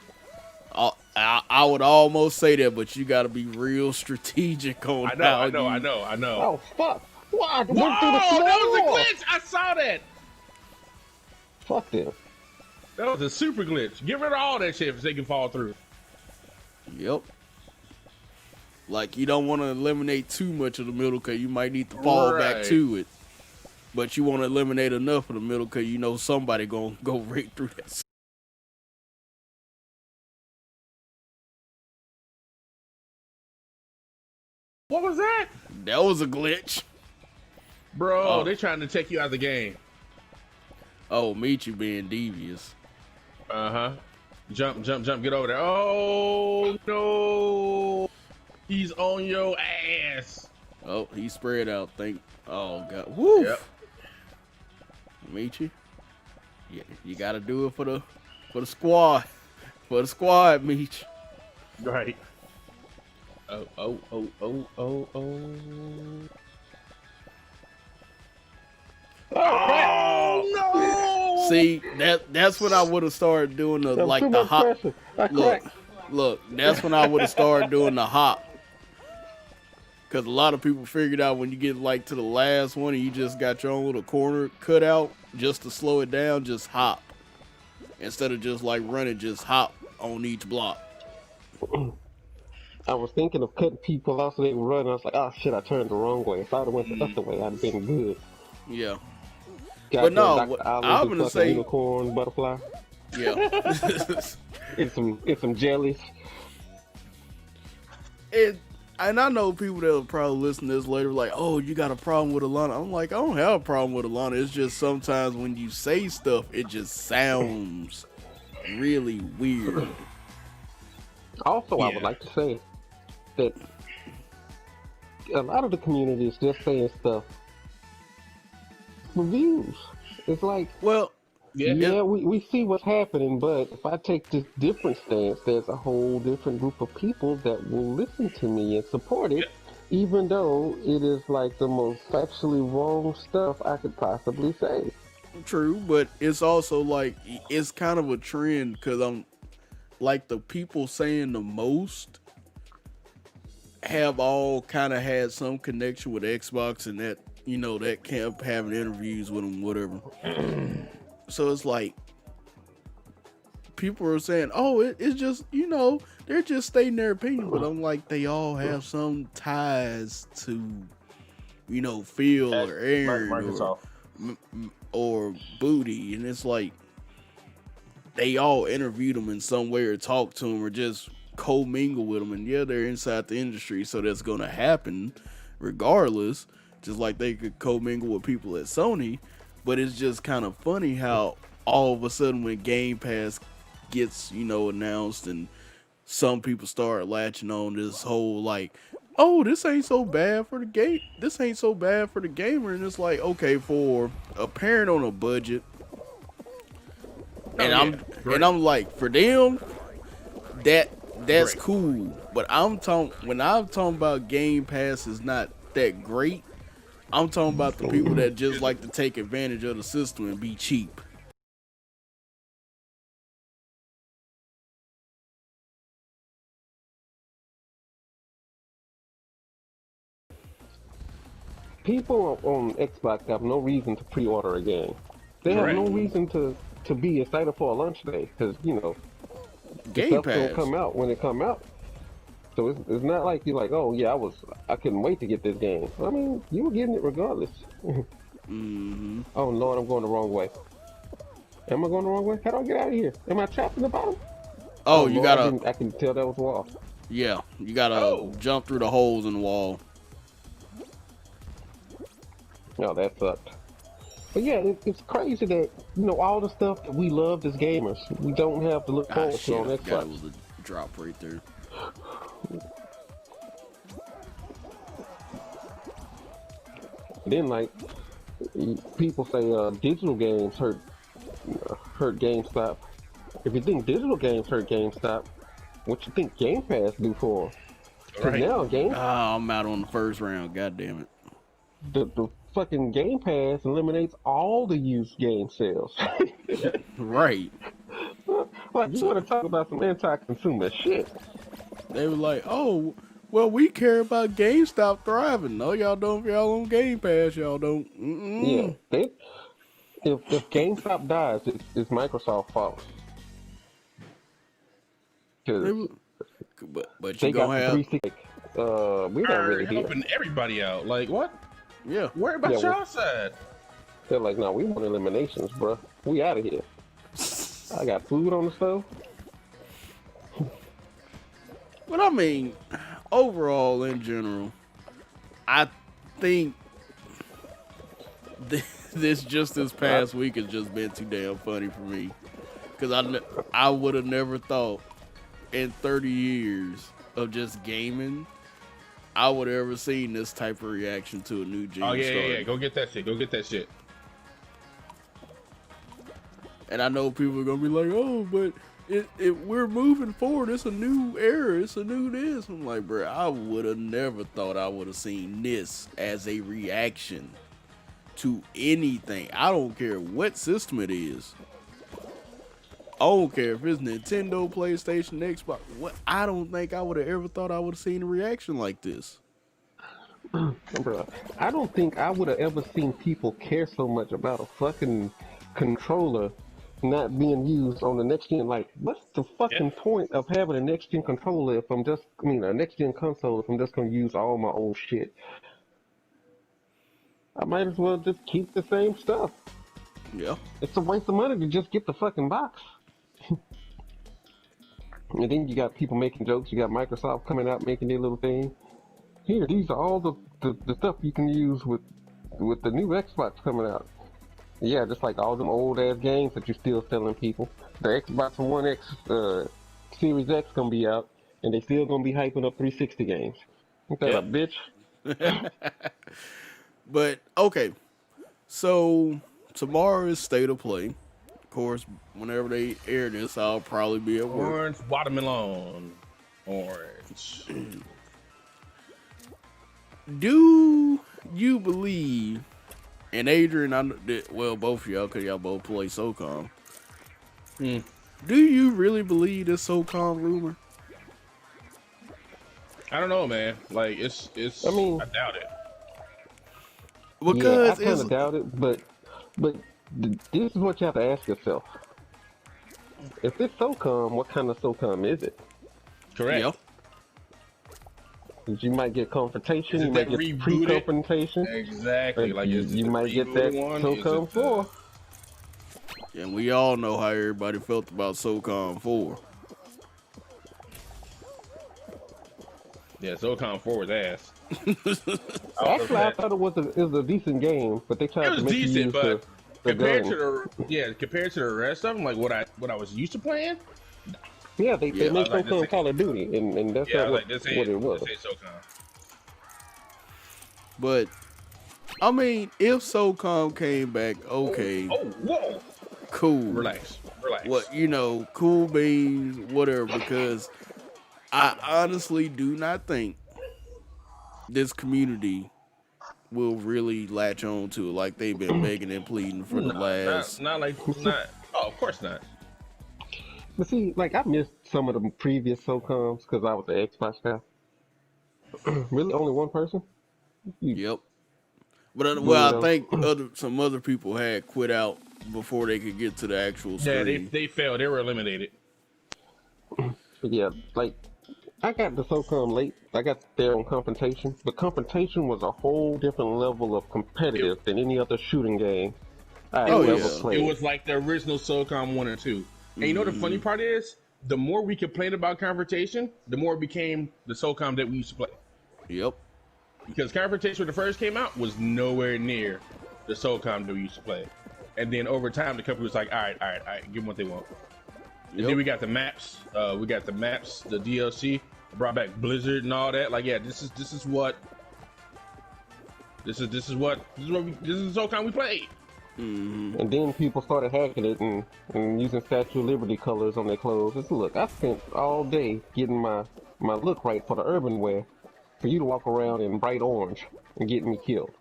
I would almost say that, but you got to be real strategic on I know. Oh, fuck. What? Whoa, Went through the floor. that was a glitch. I saw that. Fuck them. That was a super glitch. Get rid of all that shit if they can fall through. Yep. Like, you don't want to eliminate too much of the middle because you might need to fall back to it. But you want to eliminate enough of the middle because you know somebody going to go right through that. What was that? That was a glitch. Bro, they trying to take you out of the game. Oh, Michy being devious. Uh-huh. Jump, get over there. Oh, no. He's on your ass. Oh, he spread out. Oh, God. Woo. Yep. Michy, you got to do it for the squad. For the squad, Michy. Right. Oh. Oh, no. See, that's when I would have started doing the hop. Look, that's when I would have started doing the hop. Because a lot of people figured out when you get like to the last one and you just got your own little corner cut out, just to slow it down, just hop. Instead of just like running, just hop on each block. I was thinking of cutting people out so they would run. I was like, oh shit, I turned the wrong way. If I'd have went the other way, I'd have been good. Yeah. But no, I'm gonna say unicorn butterfly. Yeah. It's some jellies. And I know people that will probably listen to this later like, oh, you got a problem with Alana. I'm like, I don't have a problem with Alana. It's just sometimes when you say stuff, it just sounds really weird. Also, I would like to say that a lot of the community is just saying stuff for views. It's like, well, we see what's happening, but if I take this different stance, there's a whole different group of people that will listen to me and support it, even though it is like the most factually wrong stuff I could possibly say. True, but it's also like, it's kind of a trend because I'm like the people saying the most have all kind of had some connection with Xbox and that, that kept having interviews with them, whatever. So it's like, people are saying, oh, it's just, they're just stating their opinion. But I'm like, they all have some ties to, Phil or Aaron or Booty. And it's like, they all interviewed them in some way or talked to them or just co-mingle with them. And yeah, they're inside the industry, so that's going to happen regardless. Just like they could co-mingle with people at Sony. But it's just kind of funny how all of a sudden when Game Pass gets, announced and some people start latching on this whole like, oh, this ain't so bad for the game. This ain't so bad for the gamer. And it's like, okay, for a parent on a budget, and I'm like, for them, that's Great. cool. But when I'm talking about Game Pass is not that great, I'm talking about the people that just like to take advantage of the system and be cheap. People on Xbox have no reason to pre-order a game. They have no reason to be excited for a launch day because Game stuff Pass don't come out when it come out. So it's not like you're like, oh yeah, I couldn't wait to get this game. I mean, you were getting it regardless. Mm-hmm. Oh Lord, I'm going the wrong way. Am I going the wrong way? How do I get out of here? Am I trapped in the bottom? Oh, you Lord, gotta. I can tell that was a wall. Yeah, you gotta jump through the holes in the wall. No, that sucked. But yeah, it's crazy that all the stuff that we loved as gamers, we don't have to look forward to on That Xbox. was a drop right there. Then like people say digital games hurt GameStop. If you think digital games hurt GameStop, what you think Game Pass do for them? Because now I'm out on the first round. God damn it. The fucking Game Pass eliminates all the used game sales. Right. Like, you want to talk about some anti-consumer shit? They were like, oh, well, we care about GameStop thriving. No, y'all don't. If y'all on Game Pass, y'all don't. Mm-mm. Yeah. If GameStop dies, it's Microsoft's fault. But they you got gonna have 360. We're not really here. Helping everybody out. Like what? Yeah. Worry about y'all side. They're like, no, we want eliminations, bro. We out of here. I got food on the stove. But I mean, overall, in general, I think this past week has just been too damn funny for me. Because I would have never thought in 30 years of just gaming, I would have ever seen this type of reaction to a new gen. Oh, yeah. Go get that shit. And I know people are going to be like, oh, but we're moving forward. It's a new era. It's a new this. I'm like, bro, I would have never thought I would have seen this as a reaction to anything. I don't care what system it is. I don't care if it's Nintendo, PlayStation, Xbox. I don't think I would have ever thought I would have seen a reaction like this. Bro, I don't think I would have ever seen people care so much about a fucking controller not being used on the next gen. Like, what's the fucking point of having a next gen controller if a next gen console if I'm just gonna use all my old shit? I might as well just keep the same stuff. Yeah. It's a waste of money to just get the fucking box. And then you got people making jokes. You got Microsoft coming out making their little thing. Here, these are all the stuff you can use with the new Xbox coming out. Yeah, just like all them old ass games that you're still selling people. The Xbox One X Series X gonna be out, and they still gonna be hyping up 360 games. Ain't that a bitch? But okay, so tomorrow is State of Play. Of course, whenever they air this, I'll probably be at work. Orange watermelon. Orange. Do you believe? And Adrian, I know that, well, both of y'all, because y'all both play SOCOM. Do you really believe this SOCOM rumor? I don't know, man. Like, it's. I doubt it. Because I kind of doubt it, but this is what you have to ask yourself. If it's SOCOM, what kind of SOCOM is it? Correct. Yep. Because you might get confrontation, you might get pre-confrontation. Exactly. Like you might get that SOCOM 4. And we all know how everybody felt about SOCOM 4. Yeah, SOCOM 4 was ass. Actually, I thought it was a decent game, but they tried to make you use compared gun. to compared to the rest of them, like what I was used to playing. Yeah, they make like SOCOM Call of Duty, and that's not what it was. This ain't SOCOM. But I mean, if SOCOM came back, okay, Whoa, cool. Relax. What, cool beans, whatever. Because I honestly do not think this community will really latch on to it like they've been begging and pleading for the last. Not. Oh, of course not. But see, like I missed some of the previous SOCOMs because I was the Xbox guy. Really, only one person? Yep. But I think some other people had quit out before they could get to the actual screen. Yeah, they failed. They were eliminated. Yeah, like I got the SOCOM late. I got there on Confrontation, but Confrontation was a whole different level of competitive than any other shooting game I ever played. It was like the original SOCOM 1 and 2. And you know the funny part is, the more we complained about Confrontation, the more it became the SOCOM that we used to play. Yep. Because Confrontation when it first came out was nowhere near the SOCOM that we used to play. And then over time, the company was like, all right, give them what they want. And then we got the maps, the DLC, brought back Blizzard and all that. Like, yeah, this is the SOCOM we played. Mm-hmm. And then people started hacking it and using Statue of Liberty colors on their clothes. It's, look, I spent all day getting my look right for the urban wear, for you to walk around in bright orange and get me killed.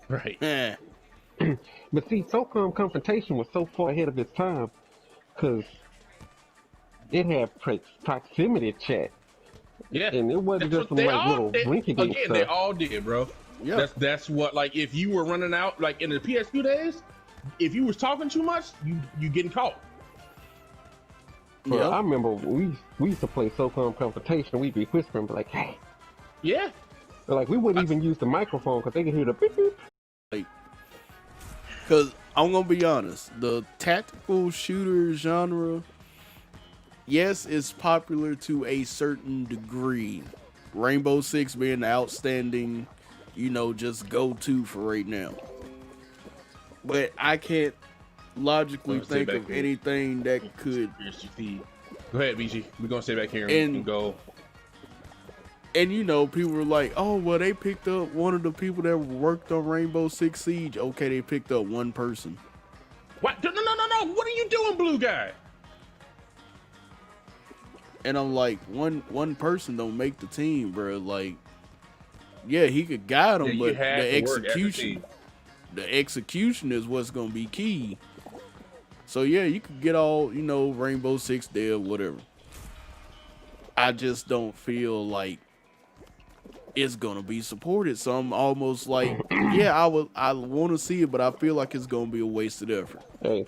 Right. Yeah. But see, SOCOM Confrontation was so far ahead of its time because it had proximity chat. Yeah. And it wasn't just some little rinky-dink stuff. Again, they all did, bro. Yeah. That's what, like, if you were running out, like in the PS2 days, if you was talking too much, you getting caught. Well, I remember we used to play SOCOM Confrontation. We'd be whispering, like, hey. Yeah. Like, we wouldn't even use the microphone because they could hear the beep beep. Because I'm going to be honest, the tactical shooter genre, yes, it's popular to a certain degree. Rainbow Six being the outstanding, just go-to for right now. But I can't logically think of anything that could... Go ahead, Michy. We're going to stay back here and go... And people were like, oh, well, they picked up one of the people that worked on Rainbow Six Siege. Okay, they picked up one person. What? No. What are you doing, blue guy? And I'm like, one person don't make the team, bro. Like, yeah, he could guide them, but the execution is what's going to be key. So, yeah, you could get all, Rainbow Six there, whatever. I just don't feel like it's gonna be supported. So I'm almost like, I want to see it, but I feel like it's gonna be a wasted effort. Hey,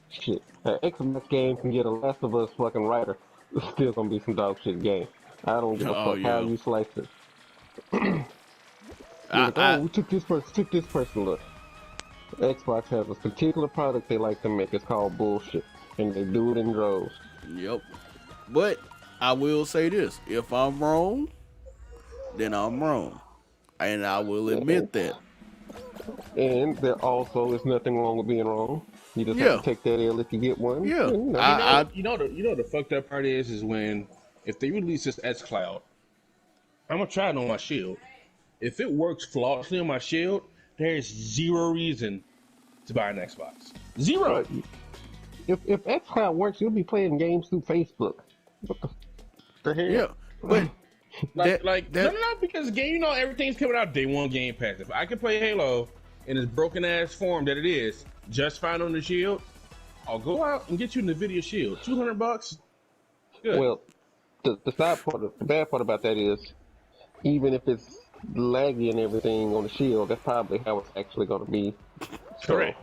shit, an Xbox game can get a Last of Us fucking writer. It's still gonna be some dog shit game. I don't give a fuck how you slice it. We took this person. Look, Xbox has a particular product they like to make. It's called bullshit, and they do it in droves. Yep. But I will say this: if I'm wrong, then I'm wrong, and I will admit that. And there also is nothing wrong with being wrong. You just have to take that L if you get one. Yeah. The fucked up part is when if they release this xCloud, I'm gonna try it on my Shield. If it works flawlessly on my Shield, there is zero reason to buy an Xbox. Zero. If xCloud works, you'll be playing games through Facebook. What the hell? Yeah, but no, because the game, everything's coming out day one Game Pass. If I can play Halo in its broken ass form that it is, just fine on the Shield, I'll go out and get you an Nvidia Shield. $200. Good. Well, the bad part about that is, even if it's laggy and everything on the Shield, that's probably how it's actually going to be. Correct.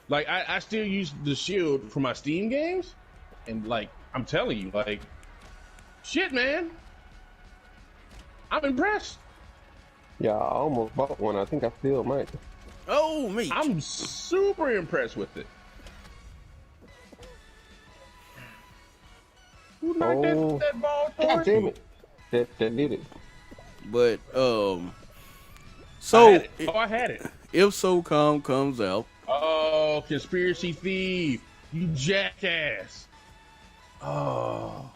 Like I still use the Shield for my Steam games, and like I'm telling you, like, shit, man, I'm impressed. Yeah, I almost bought one. I think I still might. Oh, me. I'm super impressed with it. Who knocked that ball towards God damn it. That did it. But, I had it. if SOCOM comes out. Oh, conspiracy thief! You jackass! Oh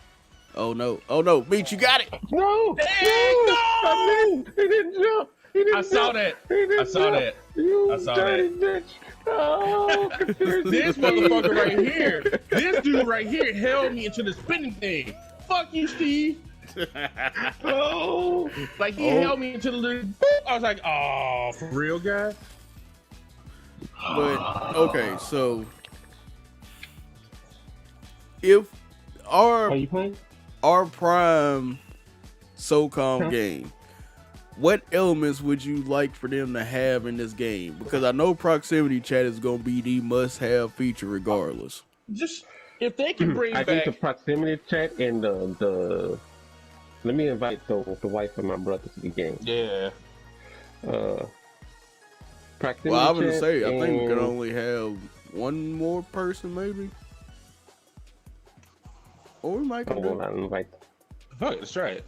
no, Beach, you got it. No! Dang, No! no! I missed. He didn't jump. He didn't I saw jump. that. He didn't I saw jump. that. You I saw dirty bitch. Oh, conspiracy This thief. motherfucker right here, this dude right here held me into the spinning thing. Fuck you, Steve. Oh. Like he held me into the little. I was like, oh, for real, guy. But okay, so if Are you playing? our prime SOCOM Huh? game, what elements would you like for them to have in this game? Because I know proximity chat is going to be the must-have feature regardless. Just if they can bring I back. think the proximity chat and the let me invite the wife of my brother to the game. Yeah. Proximity Well, I'm going to chat say, I think we can and- only have one more person, maybe. Or we might Oh, can well, do. I'll invite. Fuck it, let's try it.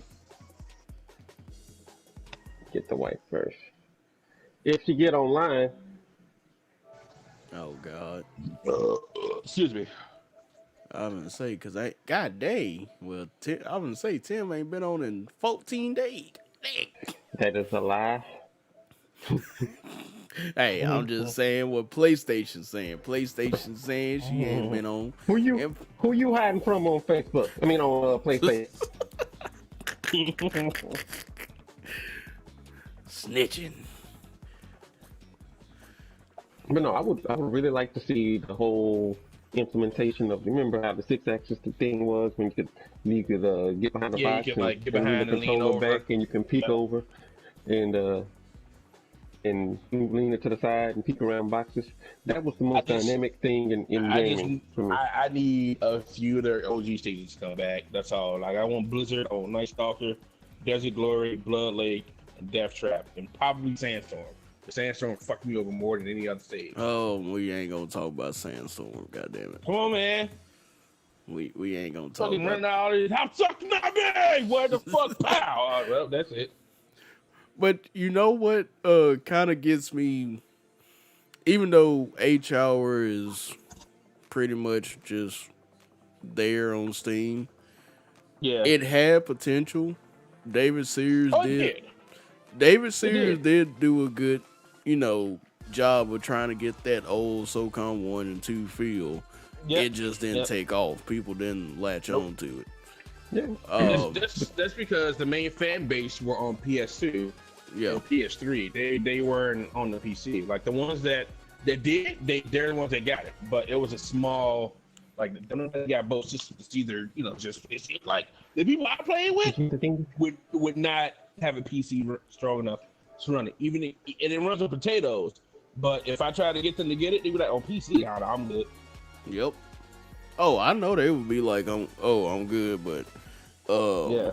Get the wife first. If she get online, Oh, God. Excuse me. I'm going to say, because God dang. Well, I'm going to say Tim ain't been on in 14 days. Dang. that is a lie. Hey, I'm just saying what PlayStation's saying. PlayStation saying she ain't been on. Who you And- who you hiding from on Facebook? I mean on PlayStation. Snitching. But no, I would really like to see the whole implementation of. Remember how the 6-axis thing was when you could get behind the Yeah, you box could, and like, get move behind the and lean controller over. back and you can peek over and lean it to the side and peek around boxes. That was the most dynamic thing in gaming for me. I need a few of their OG stages to come back. That's all. Like I want Blizzard, I want Night Stalker, Desert Glory, Blood Lake, and Death Trap, and probably Sandstorm. The Sandstorm fucked me over more than any other stage. Oh, we ain't gonna talk about Sandstorm. God damn it. Come on, man. We ain't gonna talk Fucking running about. out of this. How sucking not me? Where the fuck? Pow! All right, well, that's it. But you know what? Kind of gets me. Even though H-Hour is pretty much just there on Steam, Yeah. it had potential. David Sears Oh, did. yeah. David Sears did do a good, job of trying to get that old SOCOM 1 and 2 feel. Yep. It just didn't Yep. take off. People didn't latch on to it. Yeah. That's because the main fan base were on PS2 Yeah. and PS3. They weren't on the PC. Like the ones that did, they're the ones that got it. But it was a small, like the ones that got both systems. It's either just it's like the people I play with would not have a PC strong enough to run it. Even and it runs on potatoes. But if I try to get them to get it, they be like, on PC, I'm good. Yep. Oh, I know they would be like, I'm good, but Yeah.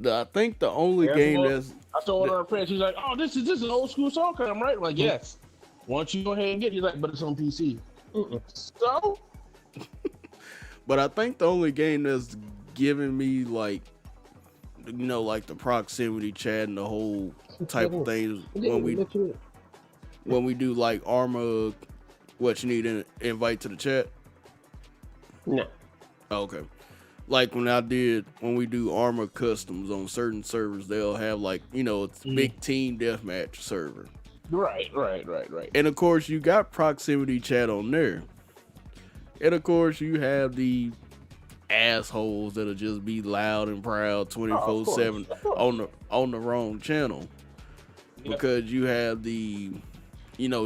I think the only game that's I told one of our friends, she's like, "Oh, this is an old school song, I'm right." I'm like, yes. Why don't you go ahead and get it? He's like, but it's on PC. So? but I think the only game that's giving me like the proximity chat and the whole type of things when we do like Arma, what you need an invite to the chat. No. Okay. Like when we do Arma customs on certain servers, they'll have it's big team deathmatch server. Right. And of course you got proximity chat on there. And of course you have the assholes that'll just be loud and proud 24/7 on the wrong channel. Yep. Because you have the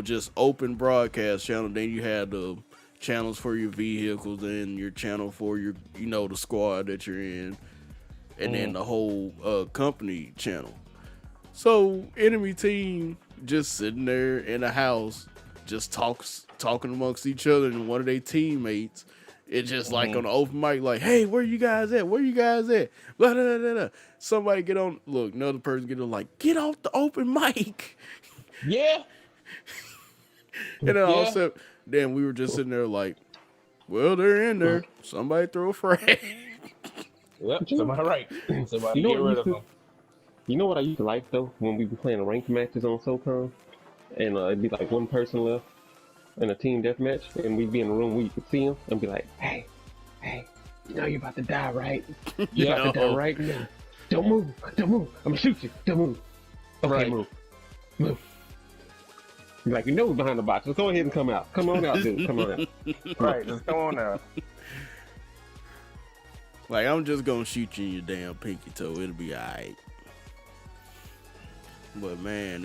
just open broadcast channel, then you have the channels for your vehicles and your channel for your the squad that you're in, and then the whole company channel. So enemy team just sitting there in a house just talking amongst each other, and one of their teammates it's just like on the open mic, like, hey, where you guys at? Blah, blah, blah, blah, blah. Somebody get on, look, another person get on, like, get off the open mic. Yeah. And then also, then we were just sitting there like, well, they're in there. Somebody throw a frag. Yep. Somebody right. Somebody You know get what rid of them. You know what I used to like though when we were playing ranked matches on SOCOM? and it'd be like one person left in a team deathmatch, and we'd be in a room where you could see him and be like, hey, you know you're about to die, right? You're about to die right now. Don't move. I'm gonna shoot you. Don't move. Okay, Right. move. Be like, you know we're behind the box. Let's go ahead and come out. Come on out, dude. Come on out. Right, just come on out. Like, I'm just gonna shoot you in your damn pinky toe. It'll be alright. But man,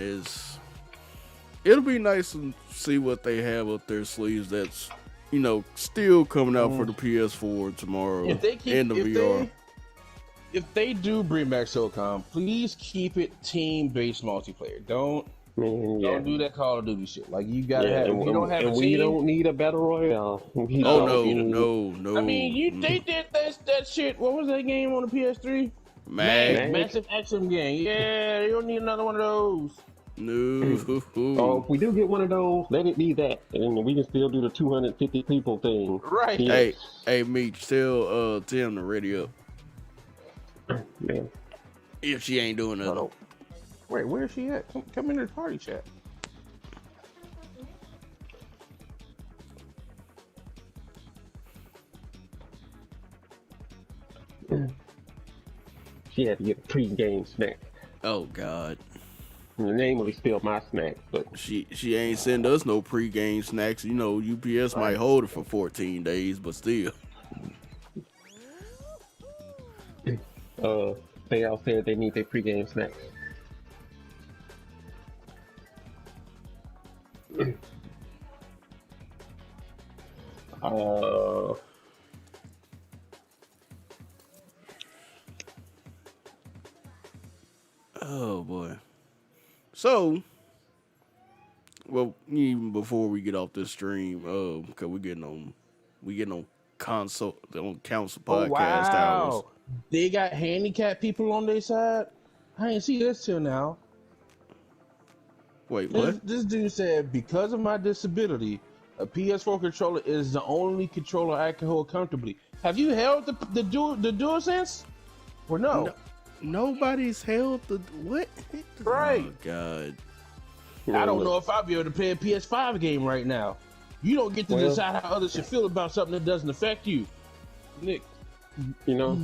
it'll be nice to see what they have up their sleeves that's, you know, still coming out for the PS4 tomorrow If they keep, and the VR. if they do bring back SOCOM, please keep it team-based multiplayer. Don't do that Call of Duty shit. Like, you gotta have. If you don't have a team, we don't need a battle royale. No. I mean, they did that shit. What was that game on the PS3? Man. Massive Action game. Yeah, you don't need another one of those. No. Oh, if we do get one of those, let it be that, and we can still do the 250 people thing. Right. Yeah. Hey, Meech, tell Tim to ready up. Man. If she ain't doing nothing. Wait, where is she at? Come into the party chat. She had to get a pre-game snack. Oh God. Namely, still my snack, but She ain't send us no pre-game snacks. You know, UPS might hold it for 14 days, but still. they all said they need their pre-game snacks. Oh boy. So, well, even before we get off this stream, cause we getting on council podcast hours. They got handicapped people on their side. I ain't see this till now. Wait, what? This dude said, because of my disability, a PS4 controller is the only controller I can hold comfortably. Have you held the DualSense? Or no? Nobody's held the what? Right. Oh God. I don't know if I'll be able to play a PS5 game right now. You don't get to decide how others should feel about something that doesn't affect you. Nick. You know,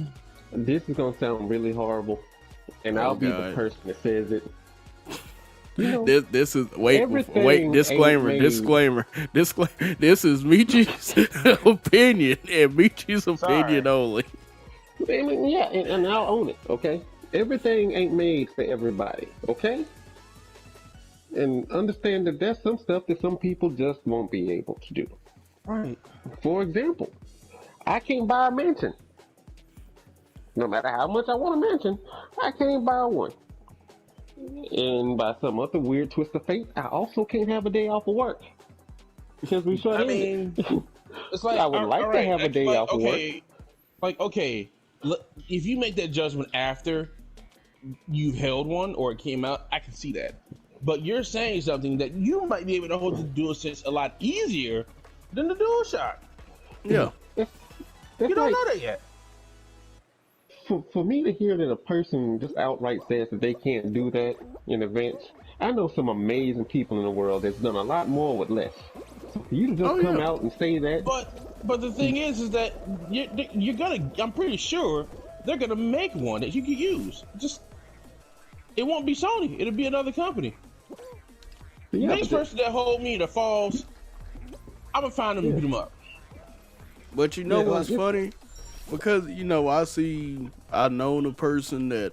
this is gonna sound really horrible, and I'll be the person that says it. You know, this is disclaimer. This is Michi's opinion and Michi's opinion only. I mean, yeah, and I'll own it. Okay, everything ain't made for everybody. Okay, and understand that there's some stuff that some people just won't be able to do. Right. For example, I can't buy a mansion. No matter how much I want a mansion, I can't buy one. And by some other weird twist of fate, I also can't have a day off of work because we shut in. It's like I would like to have a day off of work. Like, okay, if you make that judgment after you've held one or it came out, I can see that. But you're saying something that you might be able to hold the DualSense a lot easier than the DualShock. Yeah. That's You don't like, know that yet. For me to hear that a person just outright says that they can't do that in advance, I know some amazing people in the world that's done a lot more with less. So for you to just come out and say that, but the thing is that you're gonna. I'm pretty sure they're gonna make one that you can use. Just it won't be Sony. It'll be another company. The next person that hold me to falls, I'm gonna find them and beat them up. But you know what's funny? Because, you know, I known a person that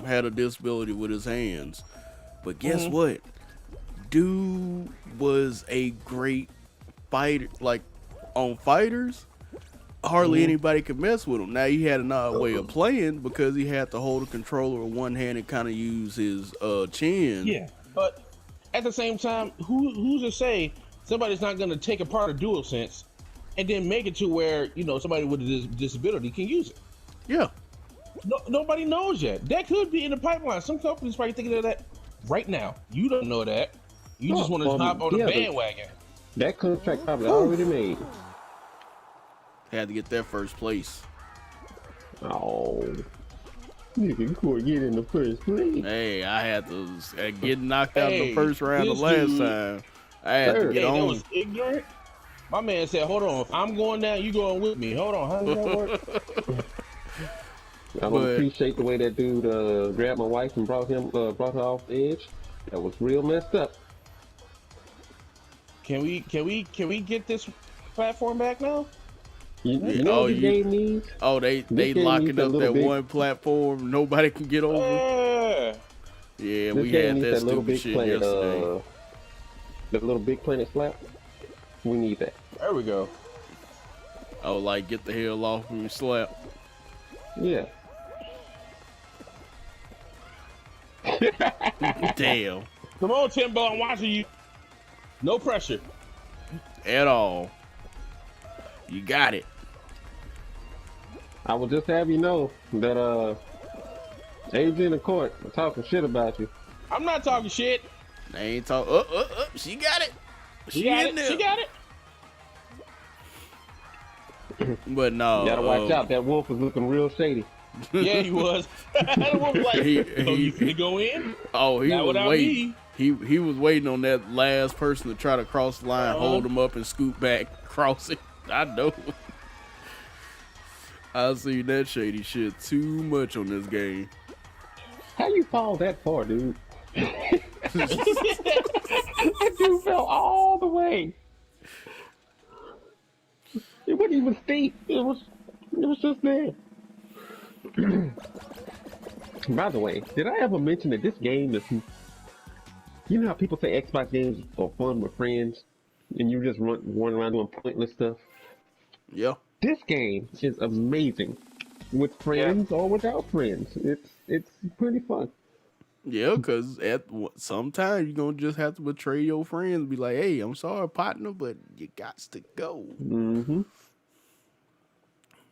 had a disability with his hands. But guess what? Dude was a great fighter. Like, on fighters, hardly anybody could mess with him. Now, he had an odd way of playing because he had to hold a controller with one hand and kind of use his chin. Yeah, but at the same time, who's to say somebody's not going to take apart a DualSense and then make it to where, you know, somebody with a disability can use it? Yeah. Nobody knows yet. That could be in the pipeline. Some companies probably thinking of that right now. You don't know that. You just want to hop on the bandwagon. That contract probably already made. Had to get that first place. Oh. Nigga, couldn't get in the first place. Hey, I had to get knocked out in the Hey, first round the this last dude- time. I had to Sir. get Hey, that on. was ignorant. My man said, "Hold on, if I'm going down, you going with me. Hold on, how does that work?" I don't But- appreciate the way that dude grabbed my wife and brought her off the edge. That was real messed up. Can we get this platform back now? You Yeah, know oh, what the game needs? Oh, they game locking needs a up little that big- one platform nobody can get over. Yeah. Yeah, This we game had needs that that little stupid big shit planet. yesterday. That little big planet slap. We need that. There we go. Oh, like get the hell off when you slap. Yeah. Damn, Come on, Timbo, I'm watching you. No pressure. at all. You got it. I will just have you know that Abe's in the court talking shit about you. I'm not talking shit. They ain't talk. She got it. She She got in it. there. She got it. But no, You gotta watch out. That wolf is looking real shady. Yeah, he was. That was like, He- "Oh, you finna go in?" Oh, he Not was without waiting. me. He was waiting on that last person to try to cross the line, hold him up, and scoot back, cross it. I know. I've seen that shady shit too much on this game. How you fall that far, dude? That dude fell all the way. It wasn't even steep. It was just there. By the way, did I ever mention that this game is? You know how people say Xbox games are fun with friends, and you just run around doing pointless stuff. Yeah. This game is amazing with friends or without friends. It's pretty fun. Yeah, because sometimes you're going to just have to betray your friends. Be like, hey, I'm sorry, partner, but you got to go. Mm-hmm.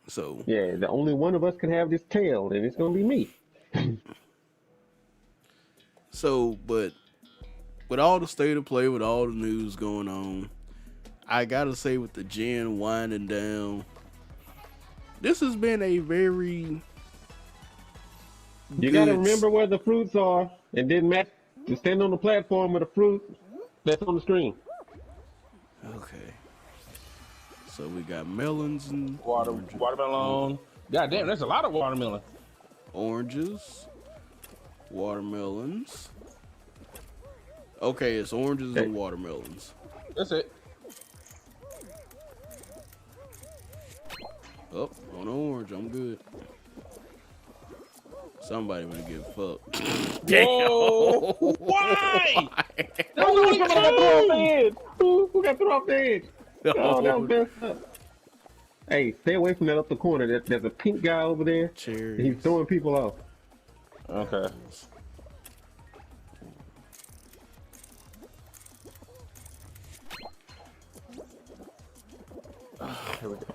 So, Yeah, the only one of us can have this tail, and it's gonna be me. but with all the state of play, with all the news going on, I got to say with the gen winding down, this has been a very You gotta remember where the fruits are, and then Matt to stand on the platform with the fruit that's on the screen. Okay. So we got melons and Watermelon. God damn, that's a lot of watermelon. oranges, watermelons. Okay, it's oranges and watermelons. That's it. Oh, on orange, I'm good. Somebody would get fucked. Whoa! Why? No, somebody got thrown off the edge. Who got thrown off the edge? Oh, that was messed up. Hey, stay away from that up the corner. There's a pink guy over there. Cherries. He's throwing people off. Okay.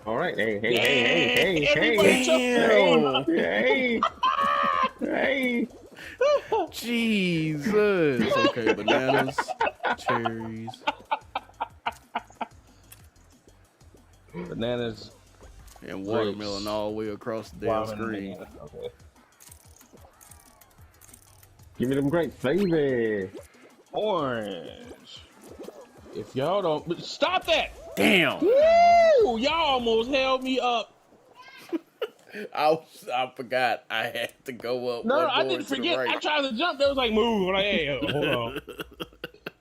All right. Hey. Everybody jump down. Hey. Jesus. Okay, bananas, cherries. Bananas. And watermelon all the way across the damn screen. Okay. Give me them grapes, baby. Orange. If y'all don't stop that. Damn. Woo! Y'all almost held me up. I forgot I had to go up. No, one I more didn't to the forget. right. I tried to jump. They was like, move. I'm like, hey, hold on.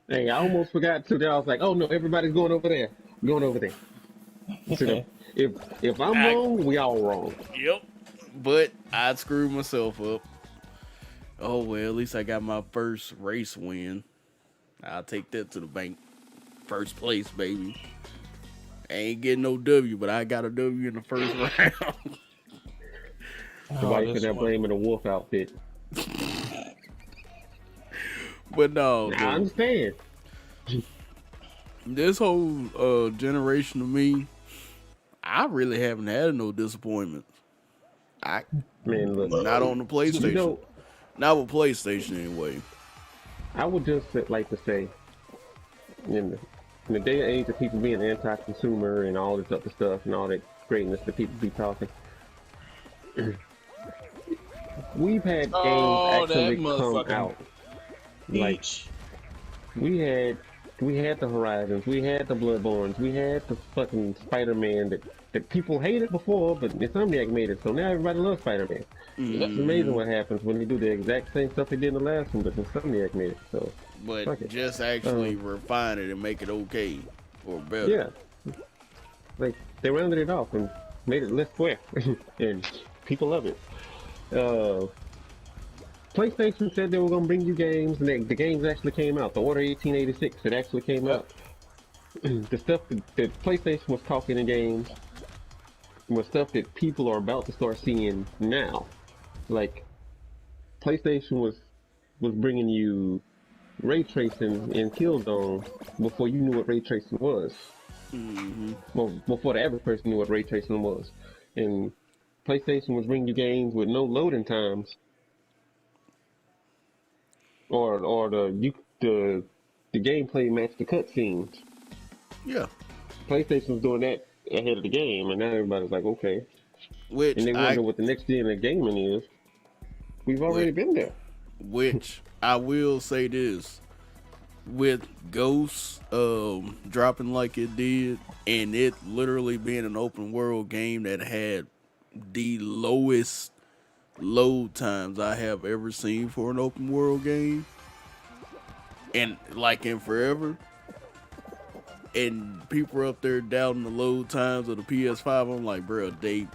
Hey, I almost forgot to. I was like, oh no, everybody's going over there. Going over there. So, if I'm wrong, we all wrong. Yep. But I screwed myself up. Oh well, at least I got my first race win. I'll take that to the bank. First place, baby. I ain't getting no W, but I got a W in the first round. Somebody put that blame in the wolf outfit. But no, I understand. this whole generation of me, I really haven't had no disappointments. Man, look. Not on the PlayStation. You know, Not with PlayStation anyway. I would just like to say, in the day and age of people being anti-consumer and all this other stuff and all that greatness that people be talking, we've had games Oh, that actually come motherfucking out. Like peach. we had the Horizons, we had the Bloodborns, we had the fucking Spider-Man that people hated before, but Insomniac made it, so now everybody loves Spider-Man. Yep. It's amazing what happens when they do the exact same stuff they did in the last one, but Insomniac made it. So fuck But it. just actually refine it and make it okay or better. Yeah, like they rounded it off and made it less square, and people love it. PlayStation said they were gonna bring you games, and the games actually came out. The Order 1886, it actually came out. The stuff that PlayStation was talking in games was stuff that people are about to start seeing now. Like PlayStation was bringing you ray tracing in Killzone before you knew what ray tracing was. Well, before the average person knew what ray tracing was, and PlayStation was bringing you games with no loading times, or the gameplay matched the cutscenes. Yeah. PlayStation was doing that ahead of the game, and now everybody's like, okay. Which And they wonder what the next gen of gaming is. We've already been there. Which I will say this, with Ghosts dropping like it did, and it literally being an open world game that had the lowest load times I have ever seen for an open world game, and like in forever, and people are up there doubting the load times of the PS5. I'm like, bro, they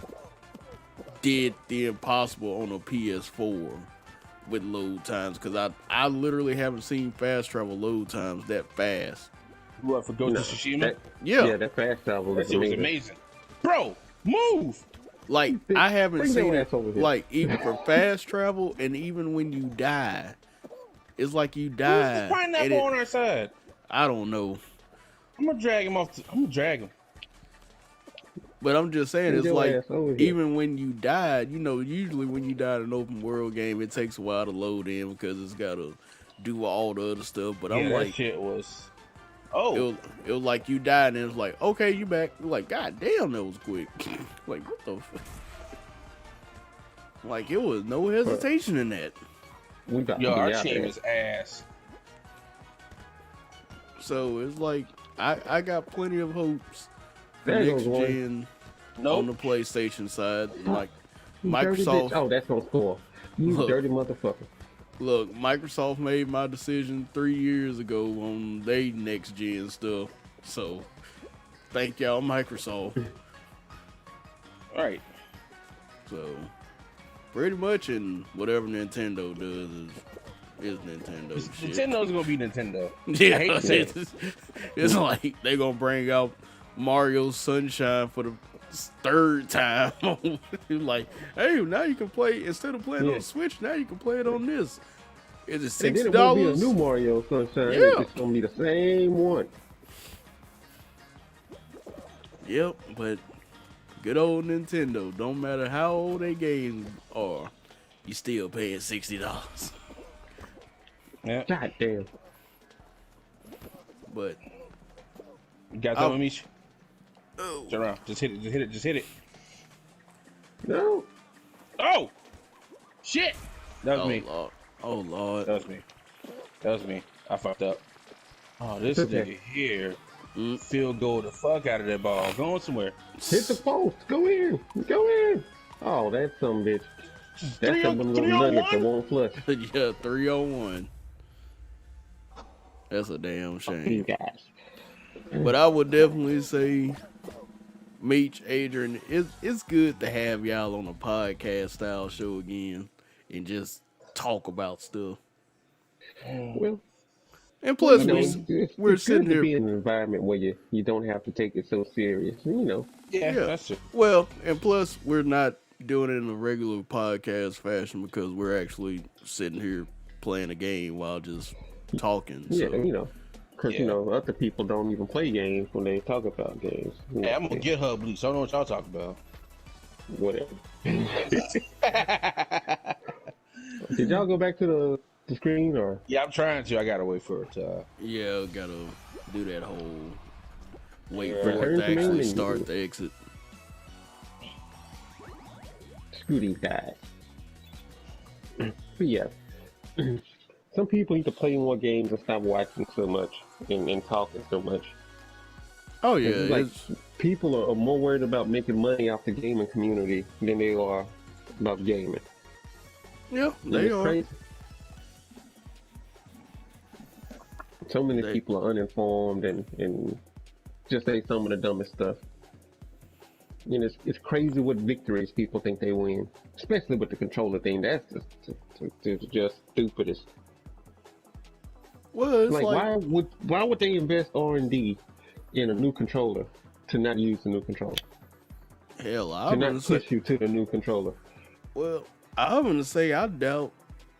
did the impossible on a PS4 with load times, because I literally haven't seen fast travel load times that fast. What, for Ghost of Tsushima? Yeah, that fast travel That is shit was amazing. amazing. Bro, move! Like, I haven't Bring seen your it, ass over here. like, even for fast travel, and even when you die, it's like you Who's die. the pineapple on our side? I don't know. I'm gonna drag him off. I'm gonna drag him. But I'm just saying, Bring it's your like, ass over here. even when you died, you know, usually when you die in an open world game, it takes a while to load in because it's got to do all the other stuff. But I'm that like, shit was. Oh, it was like you died, and it was like, okay, you back. You're like, god damn, that was quick. Like, what the fuck? Like, it was no hesitation in that. We got yo, to be our out team there. is ass. So it's like, I got plenty of hopes for There next goes one. gen Nope. on the PlayStation side. Like, You dirty Microsoft. bitch. Oh, that's on score. You Look. dirty motherfucker. Look, Microsoft made my decision 3 years ago on their next gen stuff. So, thank y'all, Microsoft. All right. So, pretty much, and whatever Nintendo does is Nintendo shit. Nintendo's gonna be Nintendo. Yeah, I hate to say it. it's like they gonna bring out Mario Sunshine for the third time. Like, hey, now you can play, instead of playing on the Switch, now you can play it on this. Is it And then $60? it won't be a new Mario Sunshine. Yeah. It's gonna be the same one. Yep, but good old Nintendo. Don't matter how old they games are, you still paying $60. Yeah. God damn. But You got something, Michy? oh, Turn around. Just hit it. Just hit it. Just hit it. No. Oh! Shit! That was me. Lord. Oh Lord. That was me. That was me. I fucked up. Oh, this It's okay. nigga here field goal the fuck out of that ball. Going somewhere. Hit the post. Go in. Go in. Oh, that's some bitch. That's some little 3-on-1? nuggets that won't flush. Yeah, 301. That's a damn You shame. guys. But I would definitely say, Meech, Adrian, it's good to have y'all on a podcast style show again and just talk about stuff. Well, And plus, you know, we're it's sitting good to be here. in an environment where you don't have to take it so serious. You know. Yeah, Yeah. that's it. Well, and plus, we're not doing it in a regular podcast fashion because we're actually sitting here playing a game while just talking. Yeah, So. you know. Because, you Yeah. know, other people don't even play games when they talk about games. You know, Hey, I'm gonna get her bleach. I don't know what y'all talking about. whatever. Did y'all go back to the screen or? Yeah, I'm trying to. I gotta wait for it to. Yeah, gotta do that whole wait Yeah. for it Return to to main actually menu. start the exit. Screw these guys. But yeah, some people need to play more games and stop watching so much and talking so much. Oh yeah, It's like people are more worried about making money off the gaming community than they are about gaming. yeah, they It's are. crazy. So many They- people are uninformed and just say some of the dumbest stuff. You know, it's crazy what victories people think they win, especially with the controller thing. That's just stupidest. Well, it's Like, like, why would they invest R&D in a new controller to not use the new controller, hell, to I'm not gonna say, push you to the new controller? well, I'm gonna say I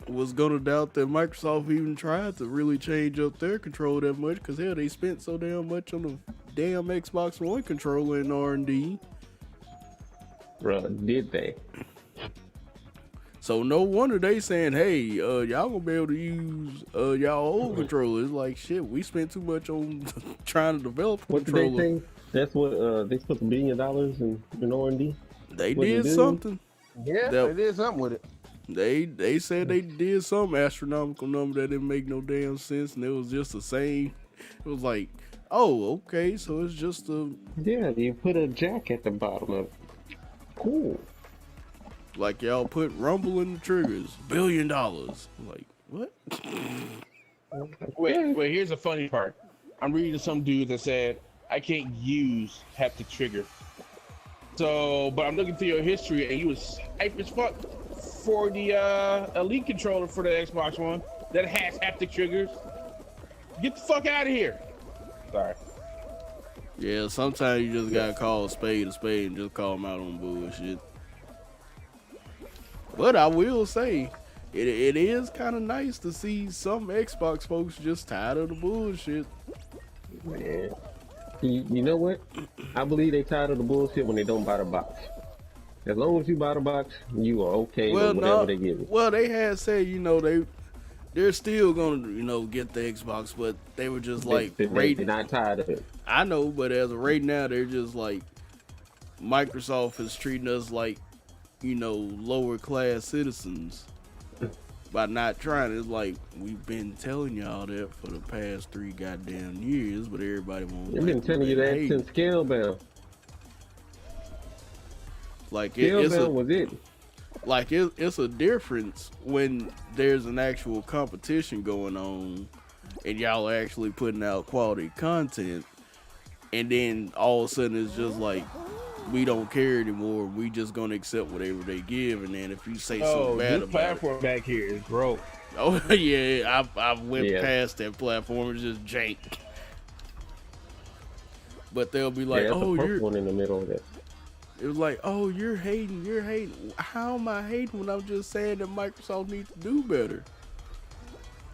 was gonna doubt that Microsoft even tried to really change up their controller that much, because hell, they spent so damn much on the damn Xbox One controller in R&D. Bruh, did they? So no wonder they saying, hey, y'all gonna be able to use y'all old controllers. Like, shit, we spent too much on trying to develop a What did controller. they say? That's what they spent $1 billion in R&D. They What did they do? something. Yeah, That- they did something with it. They said they did some astronomical number that didn't make no damn sense, and it was just the same. It was like, oh, okay, so it's just a, Yeah, you put a jack at the bottom of it. Cool. like y'all put rumble in the triggers, $1 billion. Like, what? Wait, here's the funny part. I'm reading some dude that said, I can't use haptic trigger. So, but I'm looking through your history and you was hype as fuck for the Elite controller for the Xbox One that has haptic triggers. Get the fuck out of here. Sorry. Yeah, sometimes you just gotta call a spade and just call them out on bullshit. But I will say, it is kind of nice to see some Xbox folks just tired of the bullshit. Man. You know what? I believe they tired of the bullshit when they don't buy the box. As long as you buy the box, you are okay with whatever they give you. Well, they had said, they're still gonna, get the Xbox, but they were just like, They're not tired of it. I know, but as of right now, they're just like, Microsoft is treating us like, lower class citizens by not trying. It's like, we've been telling y'all that for the past 3 goddamn years, but everybody won't. They've been telling you that since Scalebound. Like Scalebound was it. Like it's a difference when there's an actual competition going on and y'all are actually putting out quality content, and then all of a sudden it's just like, we don't care anymore. We just gonna accept whatever they give, and then if you say something bad this about platform back here is broke. it, oh yeah, I went Yeah. past that platform. It's just jank. But they'll be like, Yeah, that's oh, the first you're. one in the middle of it. It was like, oh, you're hating. How am I hating when I'm just saying that Microsoft needs to do better?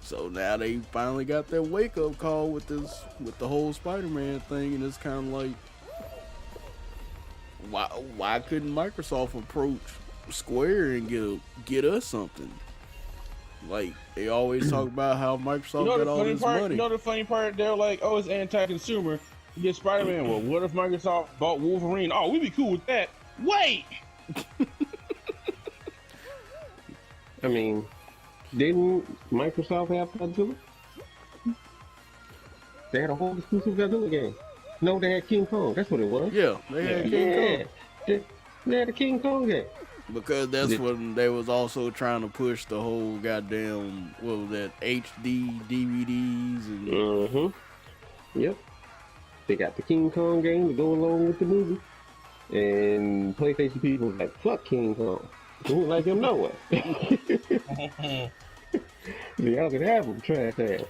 So now they finally got that wake up call with the whole Spider-Man thing, and it's kind of like, why couldn't Microsoft approach Square and get us something? Like, they always talk about how Microsoft got all this money. You know the funny part? They're like, oh, it's anti-consumer. You get Spider-Man. Well, what if Microsoft bought Wolverine? Oh, we'd be cool with that. Wait! I mean, didn't Microsoft have Godzilla? They had a whole exclusive Godzilla game. No, they had King Kong. That's what it was. Yeah, they had King Kong. They had a King Kong game. Because that's when they was also trying to push the whole goddamn, what was that, HD DVDs and Yep. They got the King Kong game to go along with the movie. And PlayStation people was like, fuck King Kong. We don't like him nowhere. Y'all can have him, trash ass.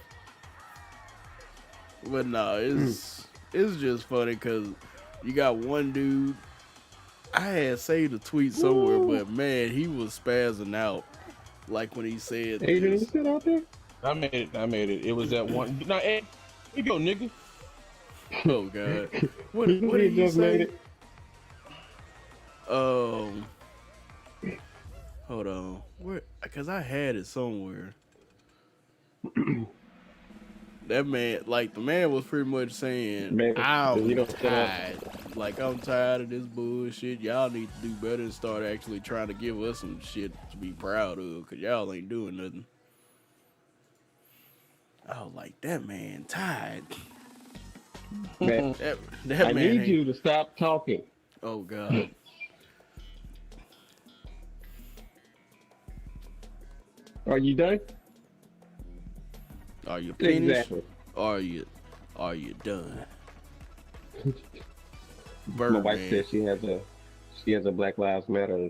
But no, it's just funny because you got one dude. I had saved a tweet somewhere, but man, he was spazzing out. Like when he said, Adrian, this. is still out there? I made it. It was that one. No, hey, here you go, nigga. Oh god, what He did he just made say? it. Hold on, where? Because I had it somewhere. That man, like the man was pretty much saying, Man, you I'm don't set up. tired. Like, I'm tired of this bullshit. Y'all need to do better and start actually trying to give us some shit to be proud of, because y'all ain't doing nothing. I was like, that man tired. Man, That I man need ain't- you to stop talking. Oh, God. Are you done? Are you finished? Exactly. Are you done? My wife Birdman. said she has a Black Lives Matter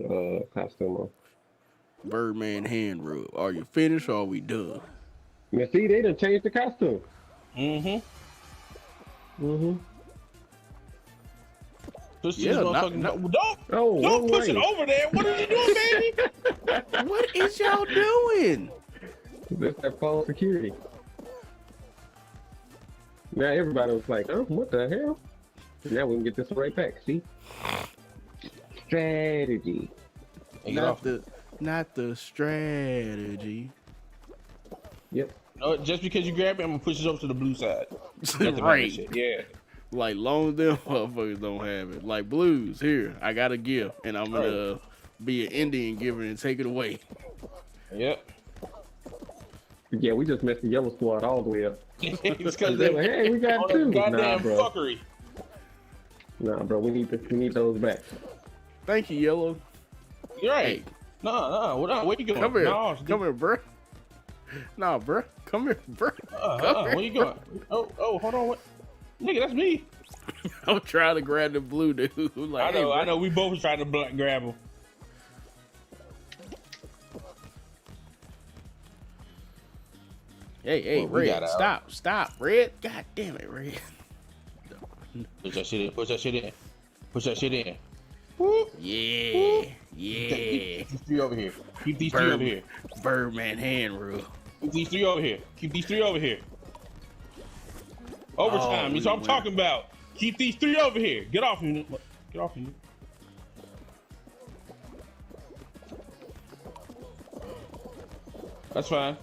costume on. Birdman hand rub. Are you finished or are we done? Now see, they done changed the costume. Push Yeah, this not- motherfucker. not- Don't push it over there. What are you doing, baby? What is y'all doing? That's that false security. Now everybody was like, oh, what the hell? Now we can get this right back, see? Strategy. Hey, get off. Not the strategy. Yep. No, just because you grab it, I'm gonna push it over to the blue side. Right. Shit. Yeah. Like, long as them motherfuckers don't have it. Like, Blues, here, I got a gift, and I'm gonna be an Indian giver and take it away. Yep. Yeah, we just messed the yellow squad all the way up. It's because They were, hey, we got two. Nah, goddamn bro. fuckery. Nah, bro, we need those back. Thank you, Yellow. You're right. Hey, No, where you going? come here. No, Come here, bruh. Nah, bruh. Come here, bruh. Come here. where you going? Oh, hold on. What? Nigga, that's me. I'm trying to grab the blue dude. Like, I know. We both was trying to grab him. Hey, Well, we Red, got stop, Red. God damn it, Red. Push that shit in. Push that shit in. Yeah. Keep these three over here. Keep these three over here. Birdman hand rule. Keep these three over here. Keep these three over here. Overtime. That's what I'm talking about. Keep these three over here. Get off me. Get off me. That's fine.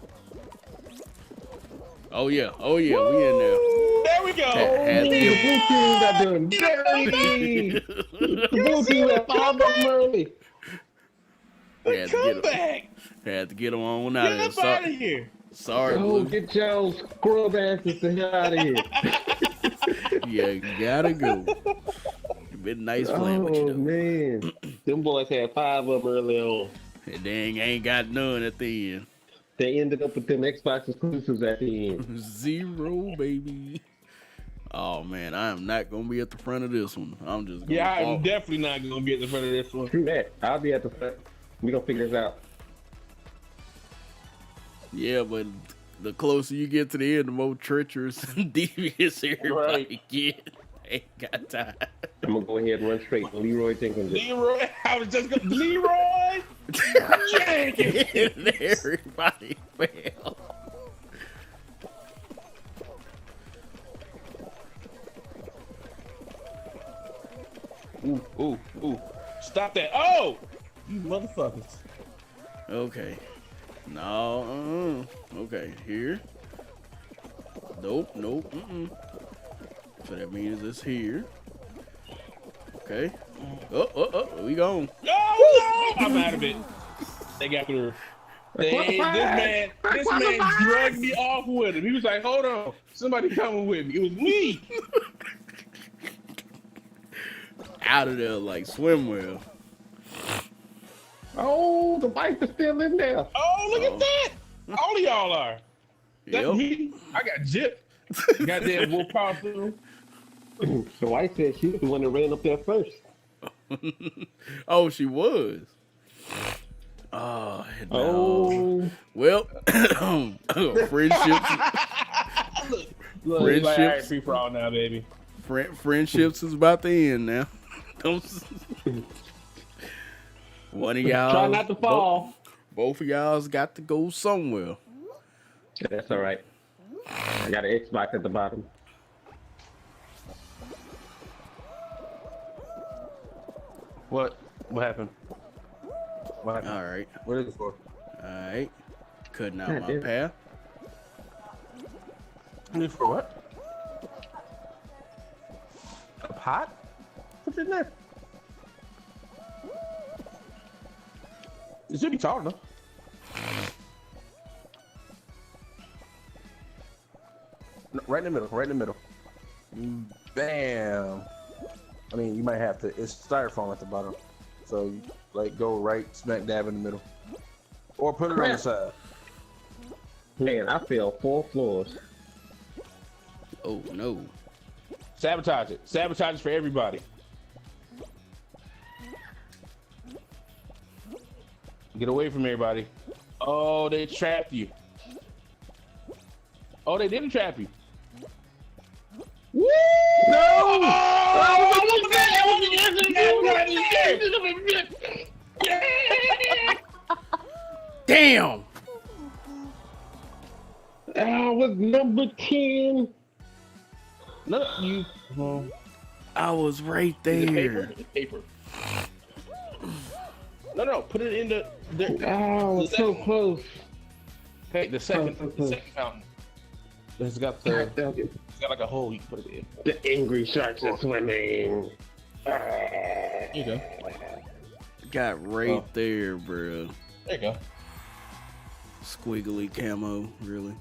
Oh yeah, we in there. There we go. Had to The get- blue team got done dirty. The blue team got 5 of them early. had to Come get 'em- back. Had to get them on out Get of up there. out of here. Sorry, Oh, Blue. get y'all scrub asses the hell out of here. You gotta go. It's been nice playing with you Oh, though. man. Them boys had 5 of them early on. And they ain't got none at the end. They ended up with them Xbox exclusives at the end. 0, baby. Oh man, I am not gonna be at the front of this one. I'm just gonna Yeah, fall. I'm definitely not gonna be at the front of this one. Screw that. I'll be at the front. We gonna figure this out. Yeah, but the closer you get to the end, the more treacherous and devious everybody get. Ain't got time. I'm gonna go ahead and run straight. Leroy Jenkins. Leroy, I was just gonna Leroy Jenkins. And everybody fell. Ooh. Stop that. Oh! You motherfuckers. Okay. No. Okay. Here. Nope. So that means it's here. Okay. Oh. We gone. No! I'm out of it. They got through. This man dragged me off with him. He was like, hold on. Somebody coming with me. It was me. Out of there like swimwear. Oh, the bike is still in there. Oh, look at that. All of y'all are. That's Yep. me. I got gypped. Goddamn wolf power through. So I said she was the one that ran up there first. Oh, she was. Oh, no. Oh, Well, friendships. Look, he's like, all right, Friendships. free for all now, baby. Friendships is about to end now. Don't. One of y'all. try not to fall. Both of y'all's got to go somewhere. That's all right. I got an Xbox at the bottom. What happened? What happened? All right. What is it for? All right. Cutting out God my damn it. path. What is it for what? A pot? in there. It should be tall enough. No, right in the middle. Right in the middle. Bam. I mean, you might have to. It's styrofoam at the bottom, so you, like go right smack dab in the middle, or put it on the side. Man, I fell 4 floors. Oh no. Sabotage it. Sabotage it for everybody. Get away from everybody. Oh, they trapped you. Oh, they didn't trap you. Woo! No! Damn. I was number 10. No, you. I was right there. Paper. No. Put it in the. Oh, so close. Okay, the second fountain. It's got the. God, It's got like a hole you can put it in. the angry sharks are swimming. There you go. Got right there, bro. There you go. Squiggly camo, really.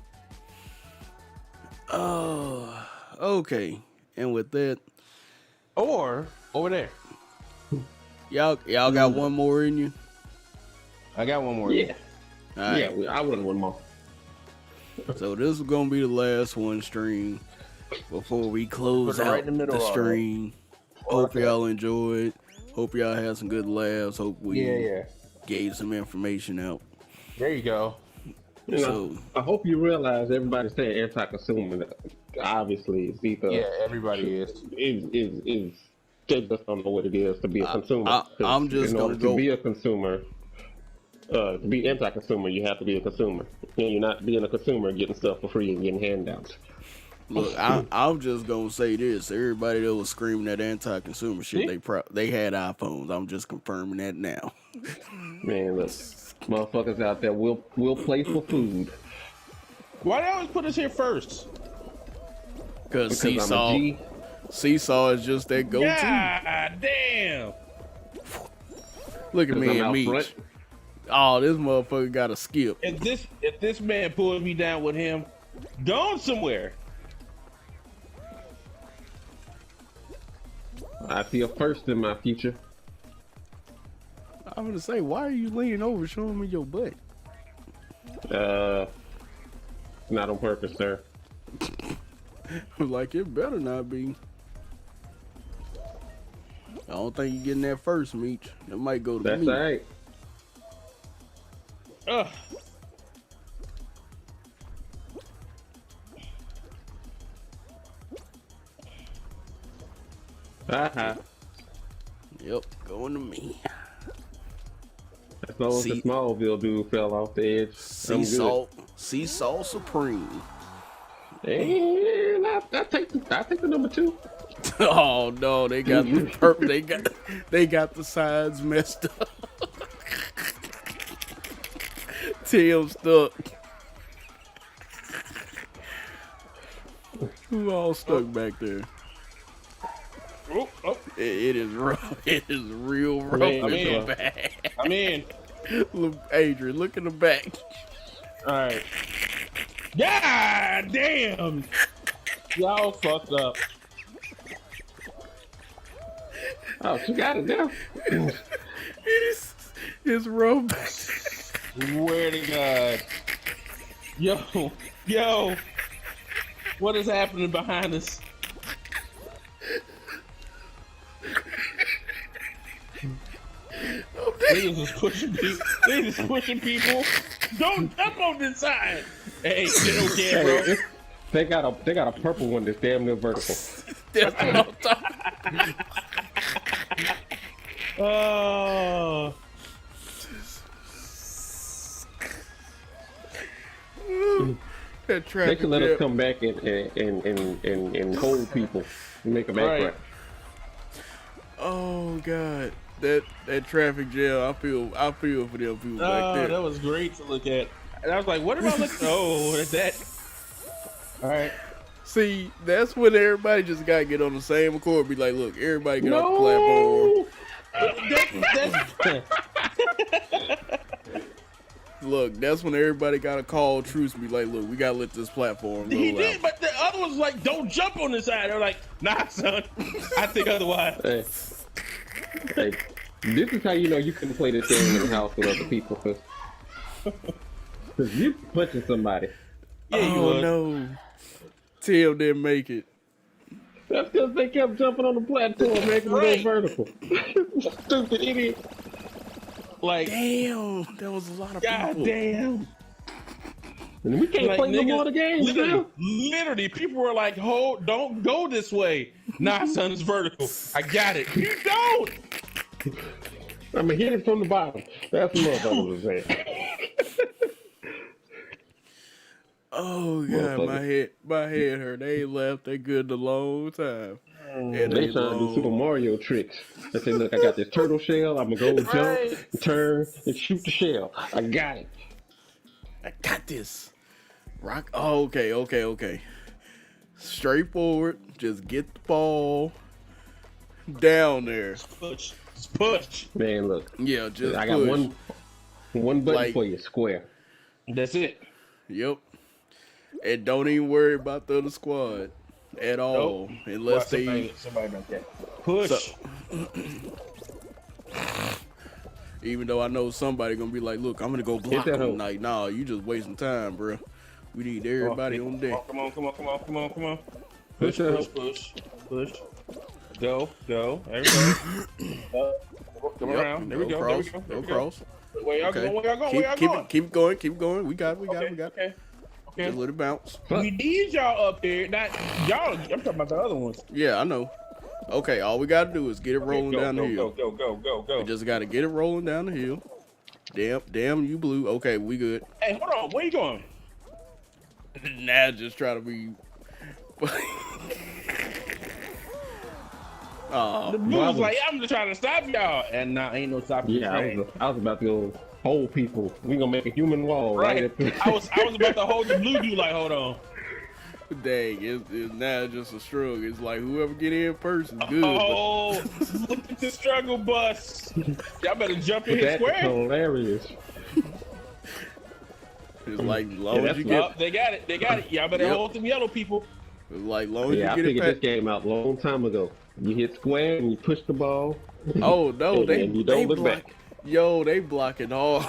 Oh, okay. And with that, Or over there. y'all got one more in you? I got one more. Yeah. All right. Yeah, I would have one more. So this is gonna be the last one stream before we close Put it out right in the middle the of it. stream. Hope y'all enjoyed. Hope y'all had some good laughs. Hope we Yeah. gave some information out. There you go. You know, I hope you realize everybody's saying anti-consumer. Obviously, it's either Yeah, everybody is. is they just don't know what it is to be a consumer. I'm just in order gonna go. to be a consumer. To be anti-consumer, you have to be a consumer. And you're not being a consumer getting stuff for free and getting handouts. Look, I'm just gonna say this: everybody that was screaming that anti-consumer shit, they had iPhones. I'm just confirming that now. Man, look, motherfuckers out there will play for food. Why they always put us here first? Because Because I'm a G. Seesaw is just that go-to. God damn! Look at me I'm and out Meech. front. Oh, this motherfucker got to skip. If this man pulls me down with him, gone somewhere. I see a first in my future. I'm gonna say, why are you leaning over showing me your butt? Not on purpose, sir. Like, it better not be. I don't think you getting that first, Meech. That might go to That's me. all right. Ugh. Yep, going to me. As long as the Smallville dude fell off the edge, I'm good. Sea salt supreme. And I take the number 2. Oh no, they got the they got the sides messed up. Tim stuck. Who all stuck back there? It is rough. It is real rough I'm in in. the back. I'm in. Look, Adrian, look in the back. All right. God damn! Y'all fucked up. Oh, she got it now. It's rough. Swear to God. Yo. What is happening behind us? Niggas was pushing people. Niggas pushing people. Don't jump on this side. Hey, get on there, bro. They got a purple one that's damn near vertical. That's what I'm talking. Oh. That They traffic can let jam. us come back and hold people and make a back Right. crack. Oh God, that traffic jam. I feel for them people back there. That was great to look at. And I was like, what am I looking? Oh, at that. All right. See, that's when everybody just gotta get on the same accord. Be like, look, everybody get off the platform. Look, that's when everybody gotta call truce and be like, look, we gotta let this platform go He out. did, but the other was like, don't jump on this side. They're like, nah, son. I think otherwise. Hey, this is how you know you couldn't play this game in the house with other people, because you punching somebody. Yeah, you Oh would. no, Tim didn't make it. That's because they kept jumping on the platform, making it go vertical. Stupid idiot. Like, Damn, that was a lot of God people. damn. And we can't Like, play no more of the games now. literally, people were like, "Hold, don't go this way." Nah, son, it's vertical. I got it. You don't. I'm gonna hit it from the bottom. That's what motherfuckers was saying. Oh god, my head hurt. They ain't left that good in a long time. They trying to do Super Mario tricks. They say, look, I got this turtle shell. I'm gonna go jump, turn, and shoot the shell. I got it. I got this. Rock. Oh, okay. Straightforward. Just get the ball down there. Push. Man, look. Yeah, just I got push. one button Like- for you, square. That's it. Yep. And don't even worry about the other squad at all, unless somebody like that. Push. So- even though I know somebody gonna be like, "Look, I'm gonna go block that them hoe. tonight." Nah, you just wasting time, bro. We need everybody on deck. Come on. Push Push. Go. There we go. Come Yep, around. There we go. Go cross. Where y'all going? Keep going. Keep going. We got it. Okay. Just let it bounce. We need y'all up there, not y'all. I'm talking about the other ones. Yeah, I know. Okay, all we gotta do is get it rolling down the hill. Go. We just gotta get it rolling down the hill. Damn, you blew. Okay, we good. Hey, hold on. Where you going? Now just try to be. Oh, The blue was like, I'm just trying to stop y'all, and now ain't no stopping. Yeah, I was about to go hold people. We gonna make a human wall right at the... I was about to hold the blue dude. Like, hold on. dang, it's now just a struggle. It's like whoever get in first is good. Oh, look at the struggle bus. Y'all better jump in his That's square. hilarious. It's like long as you Oh, get, they got it. Y'all better hold them yellow people. it's like long as Yeah, I you get it figured this past. game out a long time ago. You hit square and you push the ball. Oh no, and you they don't look block. back. Yo, they blocking all.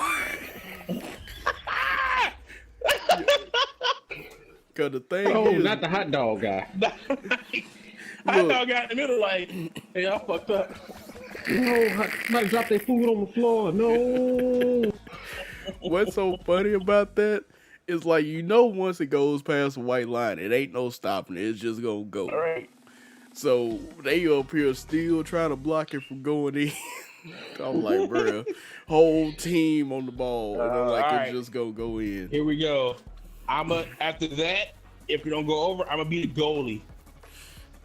Cause the thing Oh, is, not the hot dog guy. I thought got in the middle like, hey, y'all fucked up. No, somebody dropped their food on the floor. No. what's so funny about that is like once it goes past the white line, it ain't no stopping it. It's just gonna go. All right. So they up here still trying to block it from going in. I'm like, bro, whole team on the ball. And I'm like, all it's right. just gonna go in. Here we go. After that, if we don't go over, I'm gonna be the goalie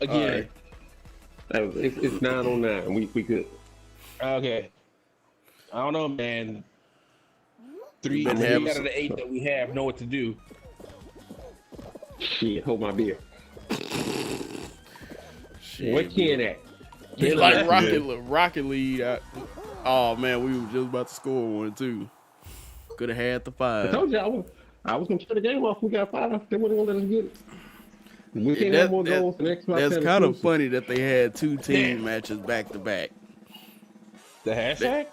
again. It's 9-on-9. We good. Okay. I don't know, man. Three Been out having of some- the 8 that we have know what to do. Shit, hold my beer. Shit, Where Ken at? it's like Rocket League. Oh man, we were just about to score one too. Could have had the I 5. told you I was gonna turn the game off. We got 5. They wouldn't let us get it. We can't That- have more that- goals than Xbox. That's 10 kind of exclusive. funny that they had 2 team matches back to back. The hashtag?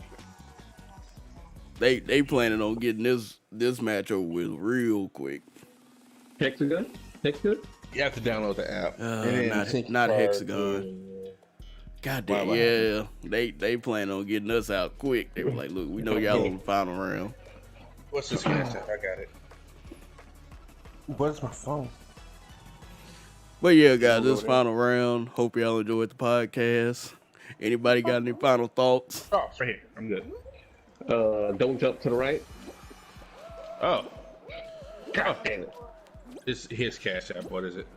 They planning on getting this match over with real quick. Hexagon? You have to download the app. Not Hexagon. God damn, Wow. yeah. They plan on getting us out quick. They were like, look, we know y'all on the final round. What's this hashtag? I got it. Where's my phone? But yeah, guys, this final round. Hope y'all enjoyed the podcast. Anybody got any final thoughts? Oh, it's right here. I'm good. Don't jump to the right. Oh, God damn it. it's his Cash App. What is it?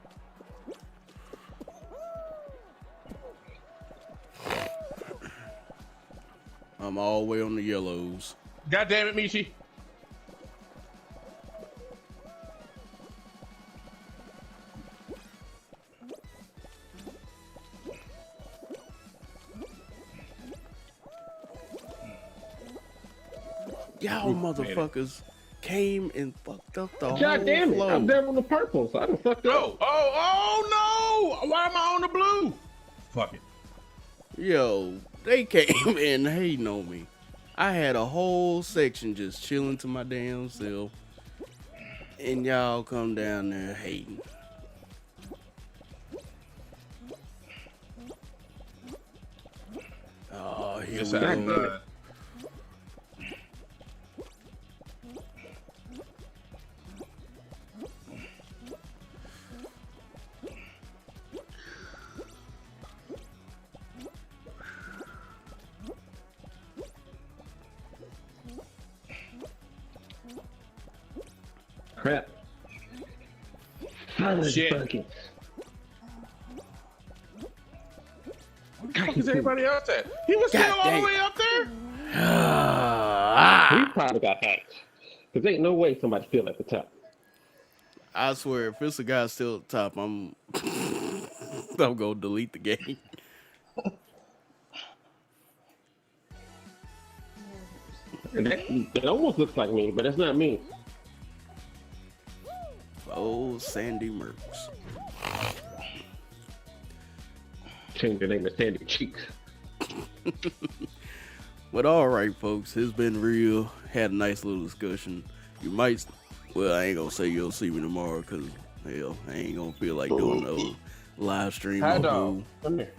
I'm all the way on the yellows. God damn it, Michy. Y'all motherfuckers came and fucked up the whole God damn it! flow. I'm there on the purple, so I done fucked up. Oh no! Why am I on the blue? Fuck it. Yo, they came in hating on me. I had a whole section just chilling to my damn self, and y'all come down there hating. Oh, here Yes, we I go. Crap. Fudge Shit. buckets. Where's everybody else at? He was still all the way up there? We probably got hacked. Because ain't no way somebody's still at the top. I swear, if it's a guy still at the top, I'm gonna delete the game. And that almost looks like me, but it's not me. Oh, Sandy Merks. Change the name to Sandy Cheeks. But all right, folks, it's been real. Had a nice little discussion. You might, well, I ain't gonna say you'll see me tomorrow because, hell, I ain't gonna feel like doing no live stream. Hi, or dog. Come here.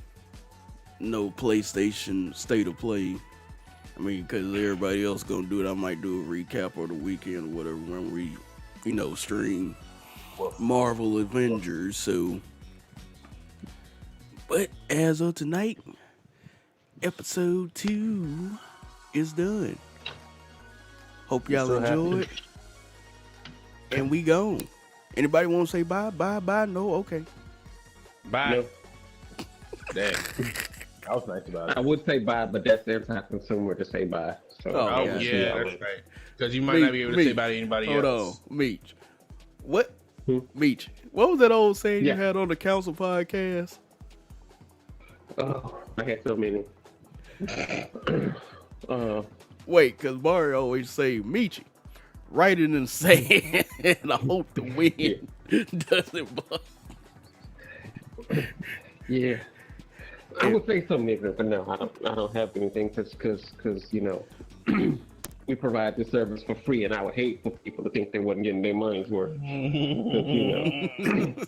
no PlayStation State of Play. I mean, because everybody else gonna do it, I might do a recap or the weekend or whatever when we, stream Marvel Avengers. So, but as of tonight, episode 2 is done. Hope y'all So enjoyed. And we gone. Anybody want to say bye? Bye? No? Okay. Bye. No. Damn. That was nice about I it. would say bye, but that's anti-consumer to say bye. So Oh, Oh, yeah. yeah, that's right. Because you might not be able to say bye to anybody Hold else. on. Meech. What? Hmm? Meech. What was that old saying Yeah. you had on the council podcast? Oh, I had so many. Wait, because Mario always say, Michy, write it in the sand, and I hope the wind doesn't blow. Yeah. I would say something different, but no, I don't have anything because we provide this service for free, and I would hate for people to think they wasn't getting their money's worth. 'Cause,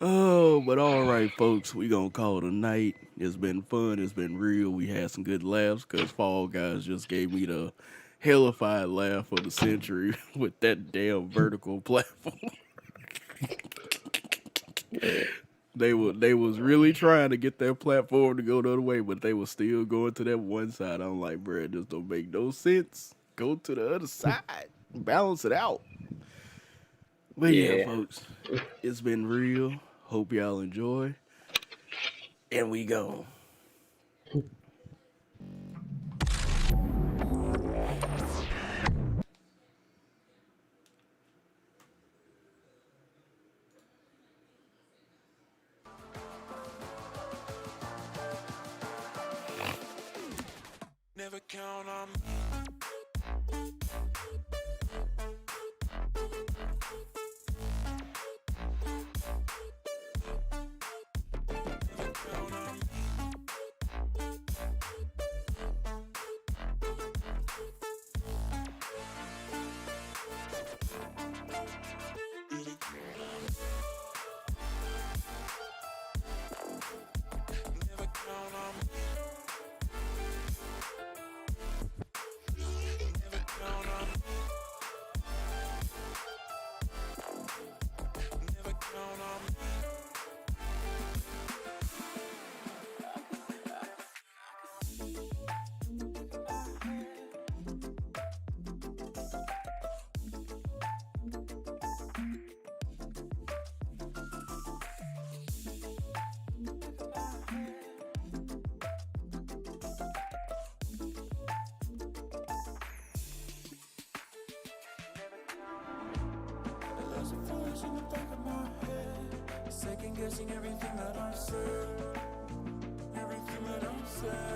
Oh, but all right, folks, we gonna call it a night. It's been fun. It's been real. We had some good laughs because Fall Guys just gave me the hellified laugh of the century with that damn vertical platform. They was really trying to get that platform to go the other way, but they was still going to that one side. I'm like, bruh, this don't make no sense. Go to the other side. Balance it out. But yeah, folks, it's been real. Hope y'all enjoy. And we go. Never count on me. Never count on me. Never count on me. Never count on me. Never count on me. There's a voice in the back of my head, second guessing everything that I said, everything that I said.